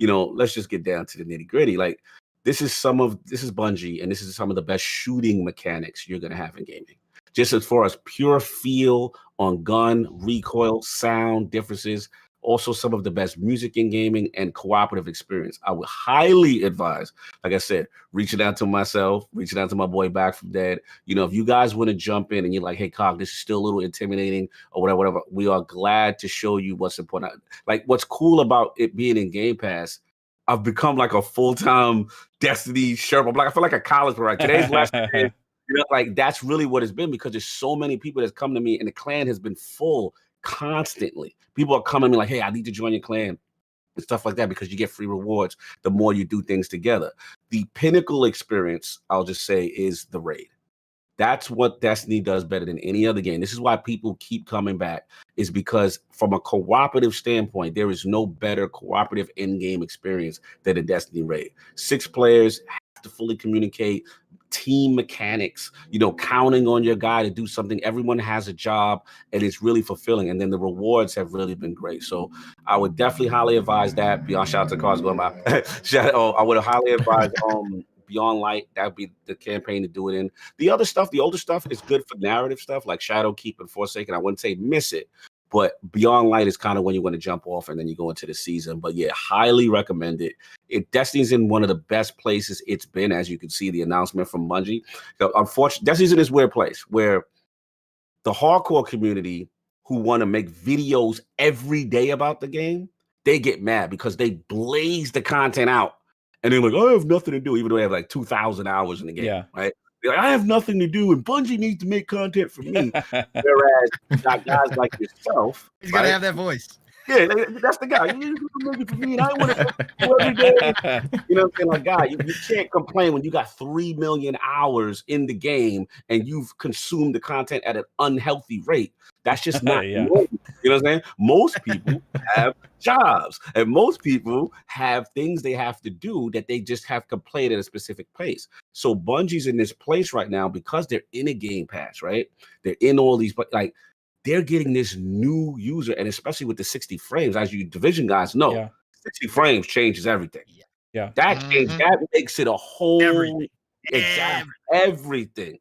Speaker 2: let's just get down to the nitty gritty. Like, this is Bungie, and this is some of the best shooting mechanics you're going to have in gaming. Just as far as pure feel on gun, recoil, sound differences. Also, some of the best music in gaming and cooperative experience. I would highly advise, like I said, reaching out to myself, reaching out to my boy Back from Dead. If you guys want to jump in and you're like, hey, Cog, this is still a little intimidating or whatever, we are glad to show you what's important. Like, what's cool about it being in Game Pass, I've become like a full-time Destiny Sherpa. I feel like a college bro. Today's last day. Like, that's really what it's been, because there's so many people that's come to me, and the clan has been full constantly. People are coming to me like, hey, I need to join your clan and stuff like that, because you get free rewards the more you do things together. The pinnacle experience, I'll just say, is the raid. That's what Destiny does better than any other game. This is why people keep coming back, is because from a cooperative standpoint, there is no better cooperative in-game experience than a Destiny raid. 6 players have to fully communicate, team mechanics, counting on your guy to do something. Everyone has a job, and it's really fulfilling. And then the rewards have really been great. So I would definitely highly advise that. Beyond, shout out to cars going by. I would highly advise Beyond Light. That would be the campaign to do it in. The other stuff, the older stuff, is good for narrative stuff like Shadowkeep and Forsaken. I wouldn't say miss it, but Beyond Light is kind of when you want to jump off and then you go into the season. But yeah, highly recommend it. Destiny's in one of the best places it's been, as you can see the announcement from Bungie. Unfortunately, Destiny's in this weird place where the hardcore community who want to make videos every day about the game, they get mad because they blaze the content out. And they're like, I have nothing to do, even though they have like 2,000 hours in the game, right? They're like, I have nothing to do, and Bungie needs to make content for me. Whereas you got guys like yourself.
Speaker 7: He's got to have that voice.
Speaker 2: Yeah, that's the guy. You make it for me, and I want to do every day. You know what I'm saying? Like, guy, you can't complain when you got 3 million hours in the game and you've consumed the content at an unhealthy rate. That's just not normal. You know what I'm saying? Most people have jobs, and most people have things they have to do that they just have to play at a specific pace. So Bungie's in this place right now because they're in a Game Pass, right? They're in all these, but like, they're getting this new user, and especially with the 60 frames, as you Division guys know, 60 frames changes everything.
Speaker 1: Yeah,
Speaker 2: that makes it a whole everything.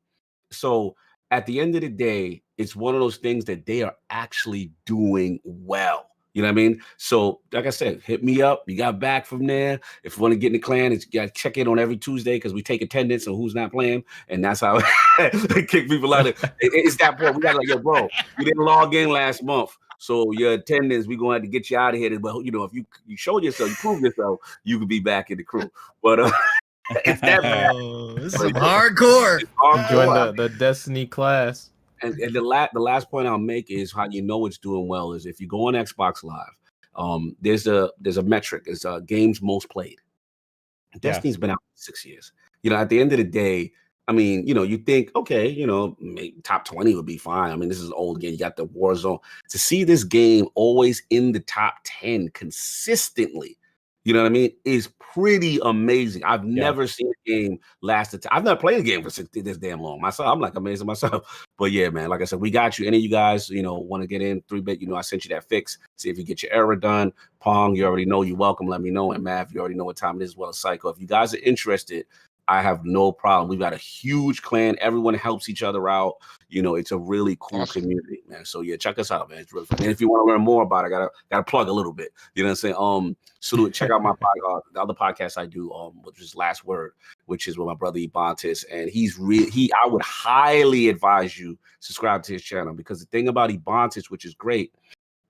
Speaker 2: So at the end of the day, it's one of those things that they are actually doing well. You know what I mean? So, like I said, hit me up. You got back from there. If you want to get in the clan, you got to check in on every Tuesday because we take attendance on who's not playing. And that's how they kick people out. It's that point. We got like, yo, bro, you didn't log in last month. So your attendance, we're going to have to get you out of here. But, if you show yourself, you prove yourself, you could be back in the crew. But it's that bad.
Speaker 7: This is hardcore.
Speaker 4: Join the Destiny class.
Speaker 2: And the last point I'll make is how you know it's doing well is if you go on Xbox Live, there's a metric. It's games most played. Destiny's been out for 6 years. At the end of the day, I mean, you think, okay, maybe top 20 would be fine. I mean, this is an old game. You got the Warzone. To see this game always in the top 10 consistently, you know what I mean, is pretty amazing. I've never seen a game last. I've never played a game for this damn long myself. I'm like amazing myself. But yeah, man, like I said, we got you. Any of you guys, want to get in 3-bit, I sent you that fix. See if you get your error done. Pong, you already know. You're welcome. Let me know. And Mav, you already know what time it is as well as Psycho. If you guys are interested, I have no problem. We've got a huge clan. Everyone helps each other out. It's a really cool community, man. So yeah, check us out, man. It's really fun. And if you want to learn more about it, I gotta plug a little bit. You know what I'm saying? Check out my the other podcast I do, which is Last Word, which is with my brother Ebontis, and I would highly advise you subscribe to his channel because the thing about Ebontis, which is great,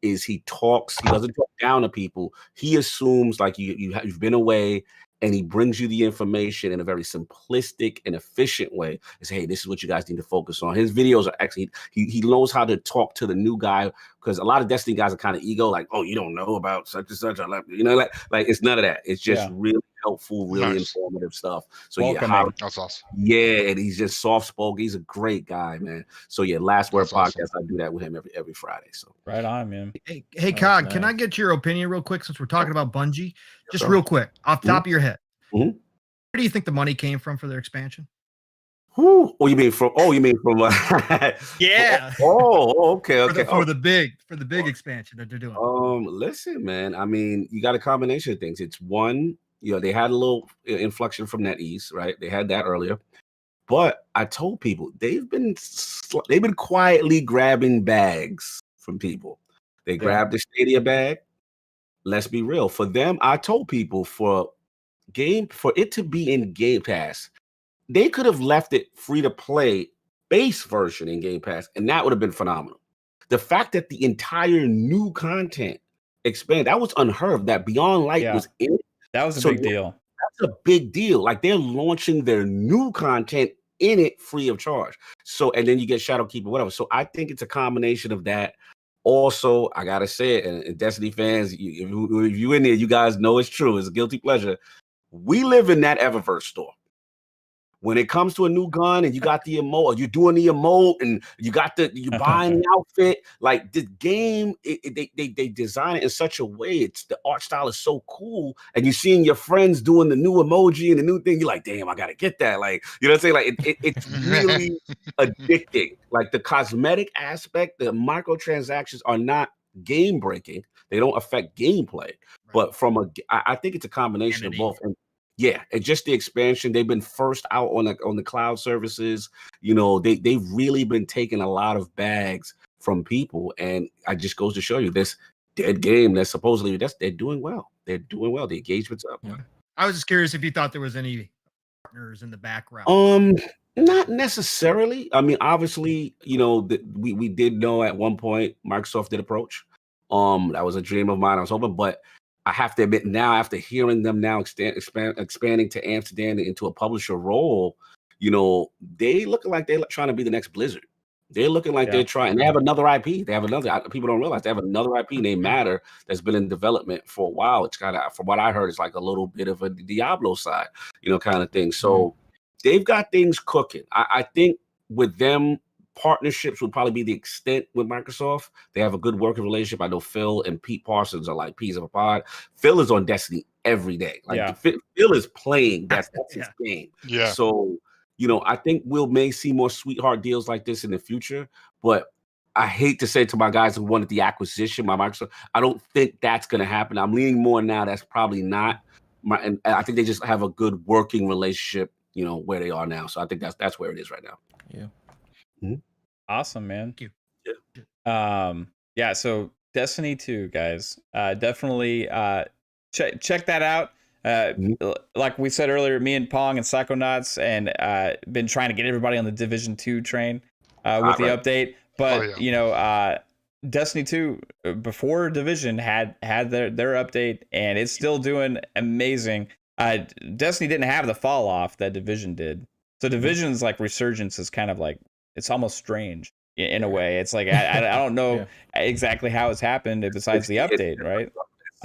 Speaker 2: is he doesn't talk down to people. He assumes like you've been away. And he brings you the information in a very simplistic and efficient way. He say, hey, this is what you guys need to focus on. His videos are actually, he knows how to talk to the new guy because a lot of Destiny guys are kind of ego, like, oh, you don't know about such and such. Like it's none of that. It's just really helpful, really informative stuff. So
Speaker 3: that's awesome.
Speaker 2: Yeah, and he's just soft spoken. He's a great guy, man. So yeah, Last Word podcast. Awesome. I do that with him every Friday. So
Speaker 1: right on, man.
Speaker 7: Hey, Cog, can I get your opinion real quick since we're talking about Bungie? Just real quick, off the top of your head. Where do you think the money came from for their expansion?
Speaker 2: You mean from
Speaker 7: yeah.
Speaker 2: Okay.
Speaker 7: For the big expansion that they're doing.
Speaker 2: Listen, man. I mean, you got a combination of things. It's one, they had a little inflection from NetEase, right? They had that earlier. But I told people they've been quietly grabbing bags from people. They grabbed the Stadia bag. Let's be real. For them, I told people for it to be in Game Pass, they could have left it free to play base version in Game Pass, and that would have been phenomenal. The fact that the entire new content expanded, that was unheard of. That Beyond Light was in it.
Speaker 1: That was a big deal.
Speaker 2: That's a big deal. Like they're launching their new content in it free of charge. So, and then you get Shadowkeep or whatever. So I think it's a combination of that. Also, I gotta say it, and Destiny fans, if you in there, you guys know it's true. It's a guilty pleasure. We live in that Eververse store. when it comes to a new gun and you got the emote, or you're doing the emote and you buying the outfit, like the game, they design it in such a way. It's the art style is so cool, and you're seeing your friends doing the new emoji and the new thing. You're like, damn, I gotta get that. Like, you know what I'm saying? Like, it's really addicting. Like the cosmetic aspect, the microtransactions are not game breaking. They don't affect gameplay, but I think it's a combination of both. And yeah, and just the expansion. They've been first out on the cloud services. You know, they've really been taking a lot of bags from people, and it just goes to show you this dead game that's supposedly they're doing well. They're doing well. The engagement's up.
Speaker 7: Yeah. I was just curious if you thought there was any partners in the background.
Speaker 2: Not necessarily. I mean, obviously, you know, we did know at one point Microsoft did approach. That was a dream of mine. I was hoping, but I have to admit now, after hearing them now expanding to Amsterdam into a publisher role, you know, they looking like they're trying to be the next Blizzard. They're looking like they're trying. They have another IP. They have another. People don't realize they have another IP named Matter that's been in development for a while. It's kind of, from what I heard, it's like a little bit of a Diablo side, you know, kind of thing. So they've got things cooking. I think with them, partnerships would probably be the extent with Microsoft. They have a good working relationship. I know Phil and Pete Parsons are like peas of a pod. Phil is on Destiny every day. Like Phil is playing. That's his game.
Speaker 3: Yeah.
Speaker 2: So, you know, I think may see more sweetheart deals like this in the future. But I hate to say to my guys who wanted the acquisition by Microsoft, I don't think that's going to happen. I'm leaning more now. That's probably not. And I think they just have a good working relationship, you know, where they are now. So I think that's where it is right now.
Speaker 4: Yeah.
Speaker 2: Mm-hmm.
Speaker 1: Awesome, man.
Speaker 7: Thank you.
Speaker 1: Yeah, so Destiny 2, guys. Definitely check that out. Like we said earlier, me and Pong and Psychonauts and been trying to get everybody on the Division 2 train with the update. But you know, Destiny 2 before Division had their update, and it's still doing amazing. Destiny didn't have the fall off that Division did. So Division's like resurgence is kind of like, it's almost strange in a way. It's like I don't know exactly how it's happened besides the update, right?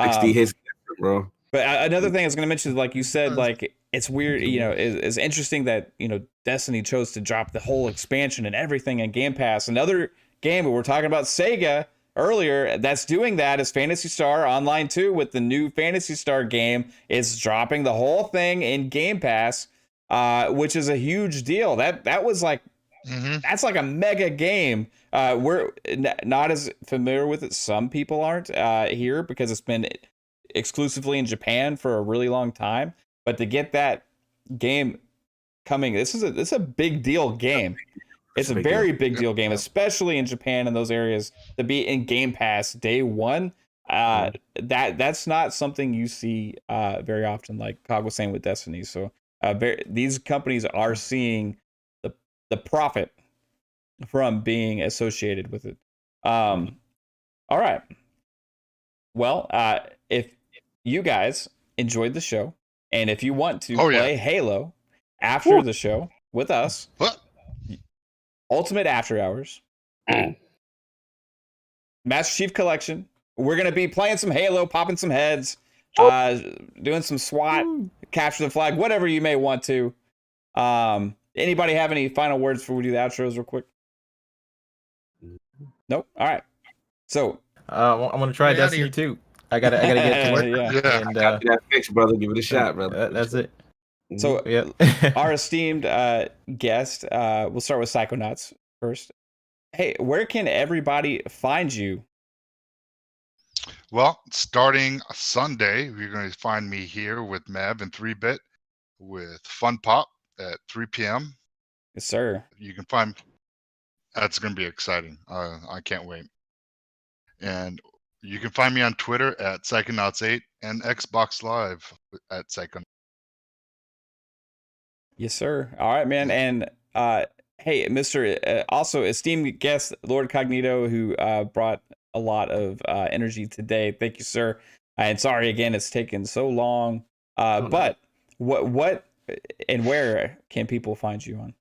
Speaker 2: 60 hits, bro.
Speaker 1: But another thing I was going to mention, like you said, like it's weird, you know, it's interesting that, you know, Destiny chose to drop the whole expansion and everything in Game Pass. Another game, but we're talking about Sega earlier, that's doing that is Phantasy Star Online 2 with the new Phantasy Star game. It's dropping the whole thing in Game Pass, which is a huge deal. That was like, that's like a mega game. We're not as familiar with it. Some people aren't here because it's been exclusively in Japan for a really long time. But to get that game coming, this is a big deal game. It's a very big deal game, especially in Japan and those areas, to be in Game Pass day one. That's not something you see very often, like Cog was saying with Destiny. So these companies are seeing the profit from being associated with it. All right. Well, if you guys enjoyed the show, and if you want to play Halo after the show with us, Ultimate After Hours, Master Chief Collection, we're going to be playing some Halo, popping some heads, doing some SWAT, capture the flag, whatever you may want to. Anybody have any final words before we do the outros real quick? Nope. All right. So
Speaker 4: I'm gonna try Destiny 2. I gotta get to work.
Speaker 2: And that fix, brother. Give it a shot, brother.
Speaker 4: That's it.
Speaker 1: So our esteemed guest, we'll start with Psychonauts first. Hey, where can everybody find you?
Speaker 3: Well, starting Sunday, you're going to find me here with Mev and 3-Bit with Fun Pop at 3 p.m.
Speaker 1: Yes, sir.
Speaker 3: You can find. That's going to be exciting. I can't wait. And you can find me on Twitter at Psychonauts8 and Xbox Live at Psychonauts.
Speaker 1: Yes, sir. All right, man. And hey, Mr. Also esteemed guest, Lord Cognito, who brought a lot of energy today. Thank you, sir. And sorry again, it's taken so long. But what and where can people find you on?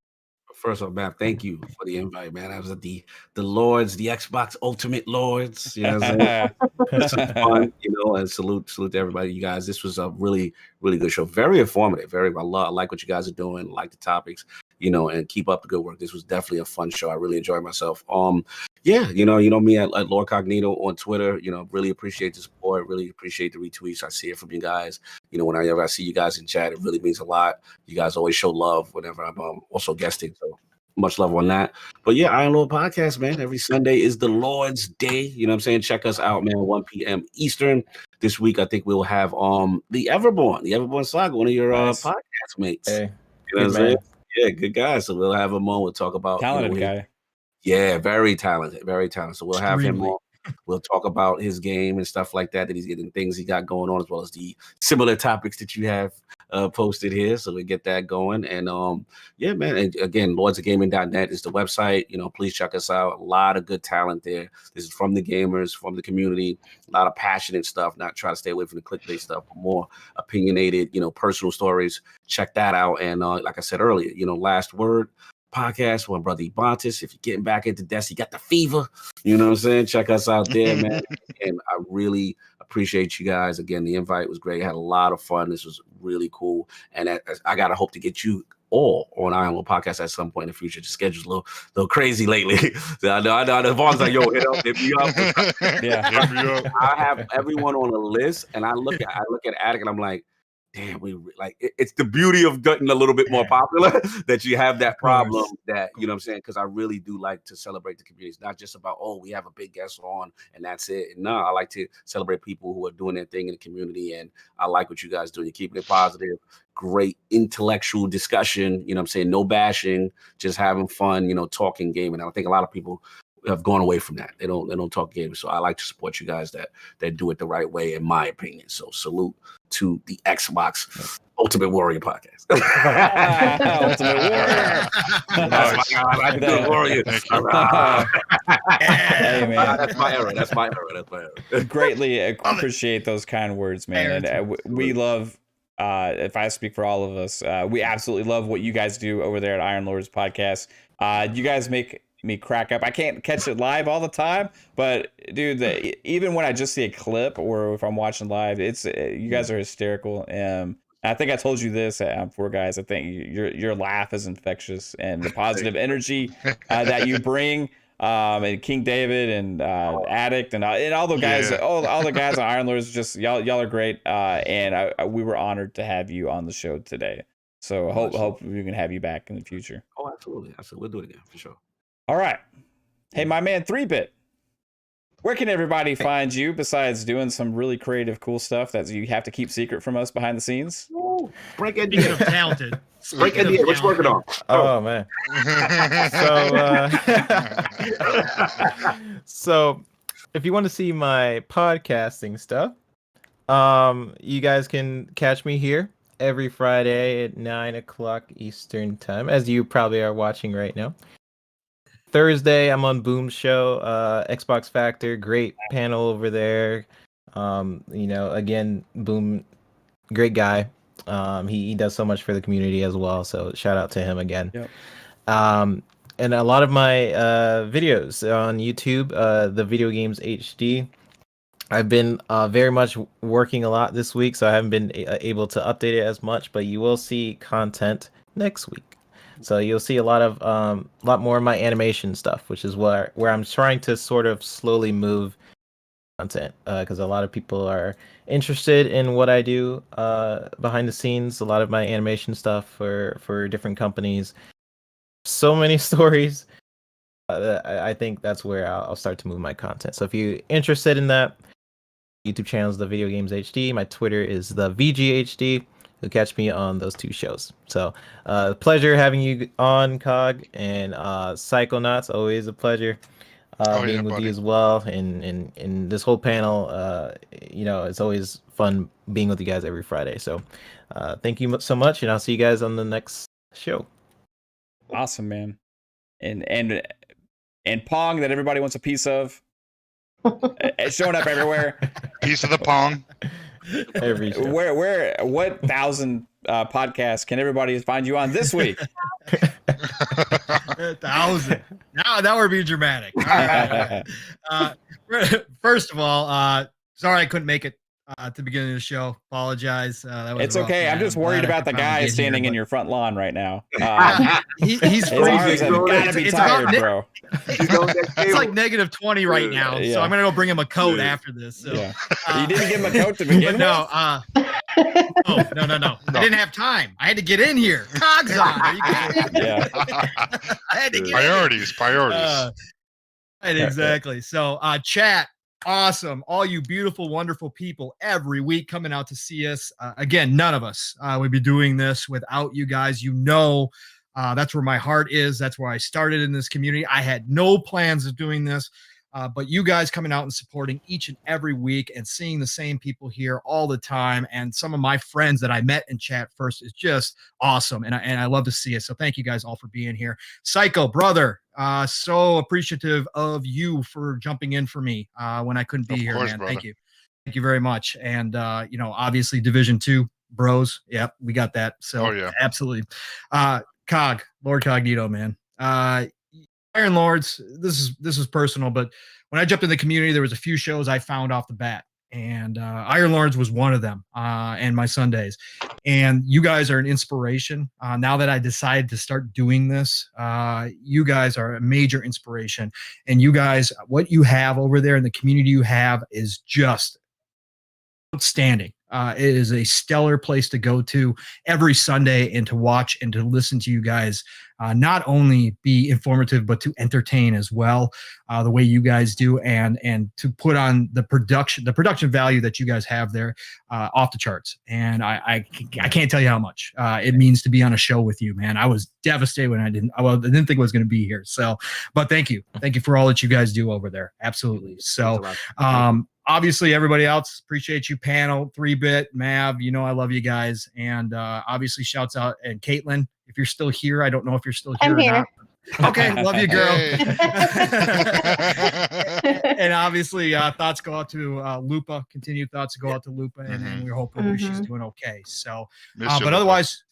Speaker 2: First off, man, thank you for the invite, man. I was at the Lords, the Xbox Ultimate Lords. You know what I'm saying? This is fun, and salute to everybody, you guys. This was a really, really good show. Very informative. I like what you guys are doing. I like the topics, and keep up the good work. This was definitely a fun show. I really enjoyed myself. Yeah, you know me at Lord Cognito on Twitter. Really appreciate the support. Really appreciate the retweets. I see it from you guys. Whenever I see you guys in chat, it really means a lot. You guys always show love whenever I'm also guesting. So much love on that. But yeah, Iron Lord Podcast, man. Every Sunday is the Lord's Day. You know what I'm saying? Check us out, man. 1 p.m. Eastern. This week, I think we'll have the Everborn Saga, one of your podcast mates.
Speaker 4: Hey,
Speaker 2: you know what I'm saying? Yeah, good guy. So we'll have him on. We'll talk about
Speaker 1: talented guy.
Speaker 2: Yeah, very talented, very talented. So we'll have him on. We'll talk about his game and stuff like that he's getting, things he got going on, as well as the similar topics that you have posted here. So we get that going. And yeah, man. And again, lordsofgaming.net is the website. Please check us out. A lot of good talent there. This is from the gamers, from the community. A lot of passionate stuff. Not try to stay away from the clickbait stuff, but more opinionated, personal stories. Check that out. And like I said earlier, Last Word podcast with my brother Ebontis. If you're getting back into Destiny, you got the fever, you know what I'm saying? Check us out there, man. And I really appreciate you guys. Again, the invite was great. I had a lot of fun. This was really cool. And I gotta hope to get you all on Iron Lord Podcast at some point in the future. The schedule's a little crazy lately. I know. Vaughn's like, yo, hit me up.
Speaker 1: Yeah,
Speaker 3: hit me up.
Speaker 2: I have everyone on a list, and I look at Attic, and I'm like, damn, it's the beauty of getting a little bit more popular that you have that problem that, you know what I'm saying? Because I really do like to celebrate the community. It's not just about, we have a big guest on and that's it. And no, I like to celebrate people who are doing their thing in the community. And I like what you guys do. You're keeping it positive, great intellectual discussion, you know what I'm saying? No bashing, just having fun, talking gaming. And I think a lot of people have gone away from that. They don't talk games. So I like to support you guys that do it the right way, in my opinion. So salute to the Xbox Ultimate Warrior Podcast.
Speaker 1: Ultimate Warrior.
Speaker 2: I like the good warrior.
Speaker 1: Hey, man.
Speaker 2: That's my error.
Speaker 1: Greatly appreciate those kind words, man. And we love, if I speak for all of us, we absolutely love what you guys do over there at Iron Lords Podcast. You guys make me crack up. I can't catch it live all the time, but dude, even when I just see a clip or if I'm watching live, it's you guys are hysterical. I think I told you this before, guys. I think your laugh is infectious, and the positive energy that you bring, and King David and Addict and all the guys, all the guys on Iron Lords, just y'all are great. And we were honored to have you on the show today. So hope we can have you back in the future.
Speaker 2: Oh, absolutely. We'll do it again for sure.
Speaker 1: All right. Hey, my man, 3-Bit. Where can everybody find you besides doing some really creative, cool stuff that you have to keep secret from us behind the scenes?
Speaker 2: Break it
Speaker 7: Speaking of talented.
Speaker 2: Break it. What you working on?
Speaker 4: Oh man. So if you want to see my podcasting stuff, you guys can catch me here every Friday at 9:00 Eastern time, as you probably are watching right now. Thursday, I'm on Boom's show, Xbox Factor, great panel over there. Again, Boom, great guy. He does so much for the community as well, so shout out to him again.
Speaker 1: Yep.
Speaker 4: And a lot of my videos on YouTube, the Video Games HD. I've been very much working a lot this week, so I haven't been able to update it as much, but you will see content next week. So you'll see a lot more of my animation stuff, which is where I'm trying to sort of slowly move content, because a lot of people are interested in what I do behind the scenes. A lot of my animation stuff for different companies. So many stories. I think that's where I'll start to move my content. So if you're interested in that, YouTube channel is the Video Games HD. My Twitter is the VGHD. You'll catch me on those two shows. So pleasure having you on, Cog, and Psychonauts. Always a pleasure being with you as well. And this whole panel, it's always fun being with you guys every Friday. So thank you so much, and I'll see you guys on the next show.
Speaker 1: Awesome, man. And Pong that everybody wants a piece of. It's showing up everywhere.
Speaker 3: Piece of the Pong.
Speaker 4: Every show.
Speaker 1: What 1,000 podcasts can everybody find you on this week?
Speaker 7: 1,000. Now we're being dramatic. All right. First of all, sorry I couldn't make it at the beginning of the show. Apologize. That was
Speaker 1: It's
Speaker 7: rough,
Speaker 1: okay.
Speaker 7: man.
Speaker 1: I'm just
Speaker 7: I'm
Speaker 1: worried
Speaker 7: glad I
Speaker 1: about the
Speaker 7: could finally
Speaker 1: guy
Speaker 7: get
Speaker 1: standing
Speaker 7: here,
Speaker 1: in
Speaker 7: but-
Speaker 1: your front lawn right now.
Speaker 7: He's
Speaker 1: His
Speaker 7: freezing.
Speaker 1: arms have got to be
Speaker 7: It's about
Speaker 1: tired, bro.
Speaker 7: It's like negative 20 right now,
Speaker 1: Yeah.
Speaker 7: so I'm gonna go bring him a coat
Speaker 2: Yeah.
Speaker 7: after this. So,
Speaker 1: Yeah. You didn't give him a coat to begin
Speaker 7: no,
Speaker 1: with?
Speaker 7: no. I didn't have time. I had to get in here. Cogs on. Are you kidding me?
Speaker 1: Yeah.
Speaker 7: I had to get in.
Speaker 3: Priorities.
Speaker 7: Right, exactly. So, chat, awesome. All you beautiful, wonderful people every week coming out to see us. Again, none of us would be doing this without you guys. That's where my heart is. That's where I started in this community. I had no plans of doing this. But you guys coming out and supporting each and every week and seeing the same people here all the time, and some of my friends that I met in chat first is just awesome, and I love to see it. So thank you guys all for being here. Psycho brother, so appreciative of you for jumping in for me when I couldn't be here, man.
Speaker 3: Brother.
Speaker 7: Thank you very much. And obviously Division 2 bros, yep, we got that. So absolutely. Lord Cognito, man. Iron Lords, this is personal, but when I jumped in the community, there was a few shows I found off the bat, and Iron Lords was one of them, and my Sundays. And you guys are an inspiration. Now that I decided to start doing this, you guys are a major inspiration. And you guys, what you have over there in the community you have is just outstanding. It is a stellar place to go to every Sunday and to watch and to listen to you guys not only be informative, but to entertain as well, the way you guys do, and to put on the production value that you guys have there off the charts. And I can't tell you how much it means to be on a show with you, man. I was devastated when I didn't think I was going to be here. So, but thank you for all that you guys do over there. Absolutely. So, obviously, everybody else, appreciate you, panel, 3-Bit, Mav, I love you guys. And obviously, shouts out, and Caitlin, if you're still here, I don't know if you're still here
Speaker 5: I'm here.
Speaker 7: not. Okay, love you, girl.
Speaker 3: Hey.
Speaker 7: And obviously, thoughts go out to Lupa. Continued thoughts go out to Lupa, and we're hoping she's doing okay. So, but otherwise,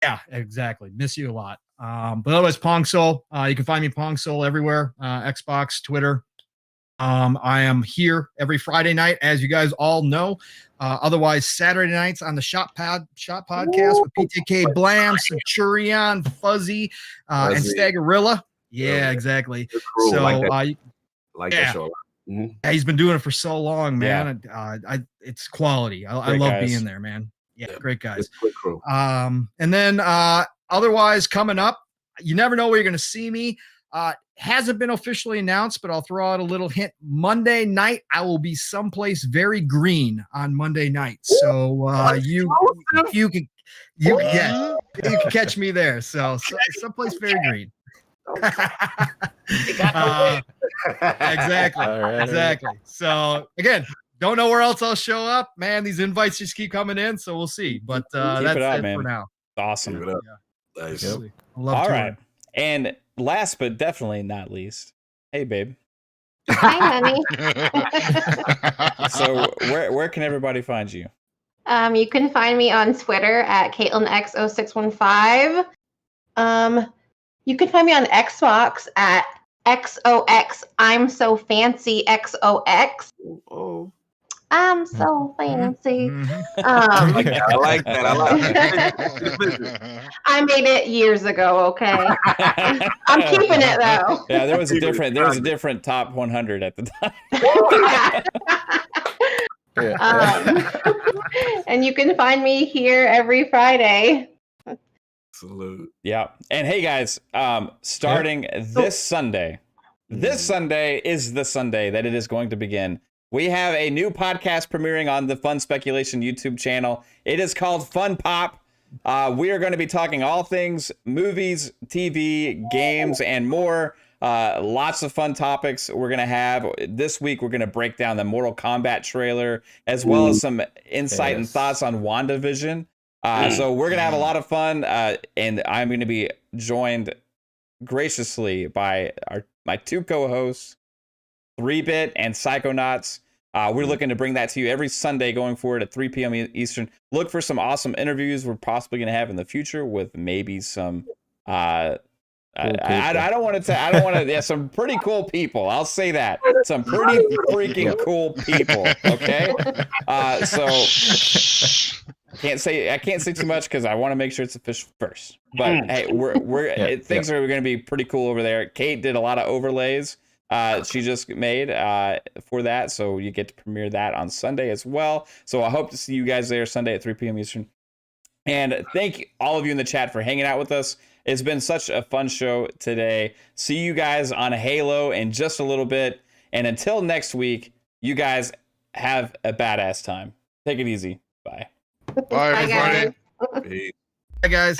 Speaker 7: yeah, exactly. Miss you a lot. But otherwise, Pong Soul, you can find me Pong Soul everywhere, Xbox, Twitter. I am here every Friday night, as you guys all know. Otherwise, Saturday nights on the Shop Podcast with PTK Blam, Centurion, Fuzzy, and Staggerilla. Yeah, exactly. So,
Speaker 2: like that show.
Speaker 7: Yeah, he's been doing it for so long, man. Yeah. It's quality. I love
Speaker 1: guys.
Speaker 7: being there, man. Yeah, great guys.
Speaker 2: Good crew.
Speaker 7: And then otherwise, coming up, you never know where you're going to see me. Hasn't been officially announced, but I'll throw out a little hint. Monday night, I will be someplace very green on Monday night. So you can catch me there. So someplace very green. Exactly. So again, don't know where else I'll show up, man. These invites just keep coming in, so we'll see. But that's it
Speaker 1: man.
Speaker 7: for now.
Speaker 1: Awesome.
Speaker 2: Nice.
Speaker 7: Yep. All
Speaker 1: right. And last but definitely not least, hey babe.
Speaker 5: Hi, honey.
Speaker 1: So where can everybody find you?
Speaker 5: You can find me on Twitter at CaitlinX0615. You can find me on Xbox at XOX. I'm so fancy XOX. I'm so fancy.
Speaker 2: I like that.
Speaker 5: I made it years ago. Okay, I'm keeping it though.
Speaker 1: Yeah, there was a different top 100 at the time.
Speaker 5: And you can find me here every Friday.
Speaker 2: Salute.
Speaker 1: Yeah, and hey guys, starting this Sunday. This Sunday is the Sunday that it is going to begin. We have a new podcast premiering on the Fun Speculation YouTube channel. It is called Fun Pop. We are going to be talking all things movies, TV, games, and more. Lots of fun topics we're going to have. This week, we're going to break down the Mortal Kombat trailer, as well as some insight and thoughts on WandaVision. So we're going to have a lot of fun, and I'm going to be joined graciously by my two co-hosts, 3-Bit and Psychonauts. We're looking to bring that to you every Sunday going forward at 3 p.m. Eastern. Look for some awesome interviews we're possibly going to have in the future with maybe some I don't want to say. I don't want to. Yeah, some pretty cool people. I'll say that. Some pretty freaking cool people. Okay. So I can't say too much because I want to make sure it's official first. But hey, things are going to be pretty cool over there. Kate did a lot of overlays. She just made for that, so you get to premiere that on Sunday as well. So I hope to see you guys there Sunday at 3 p.m. Eastern. And thank all of you in the chat for hanging out with us. It's been such a fun show today. See you guys on Halo in just a little bit. And until next week, you guys have a badass time. Take it easy. Bye.
Speaker 3: Bye, everybody.
Speaker 5: guys.
Speaker 2: Peace.
Speaker 7: Hi guys.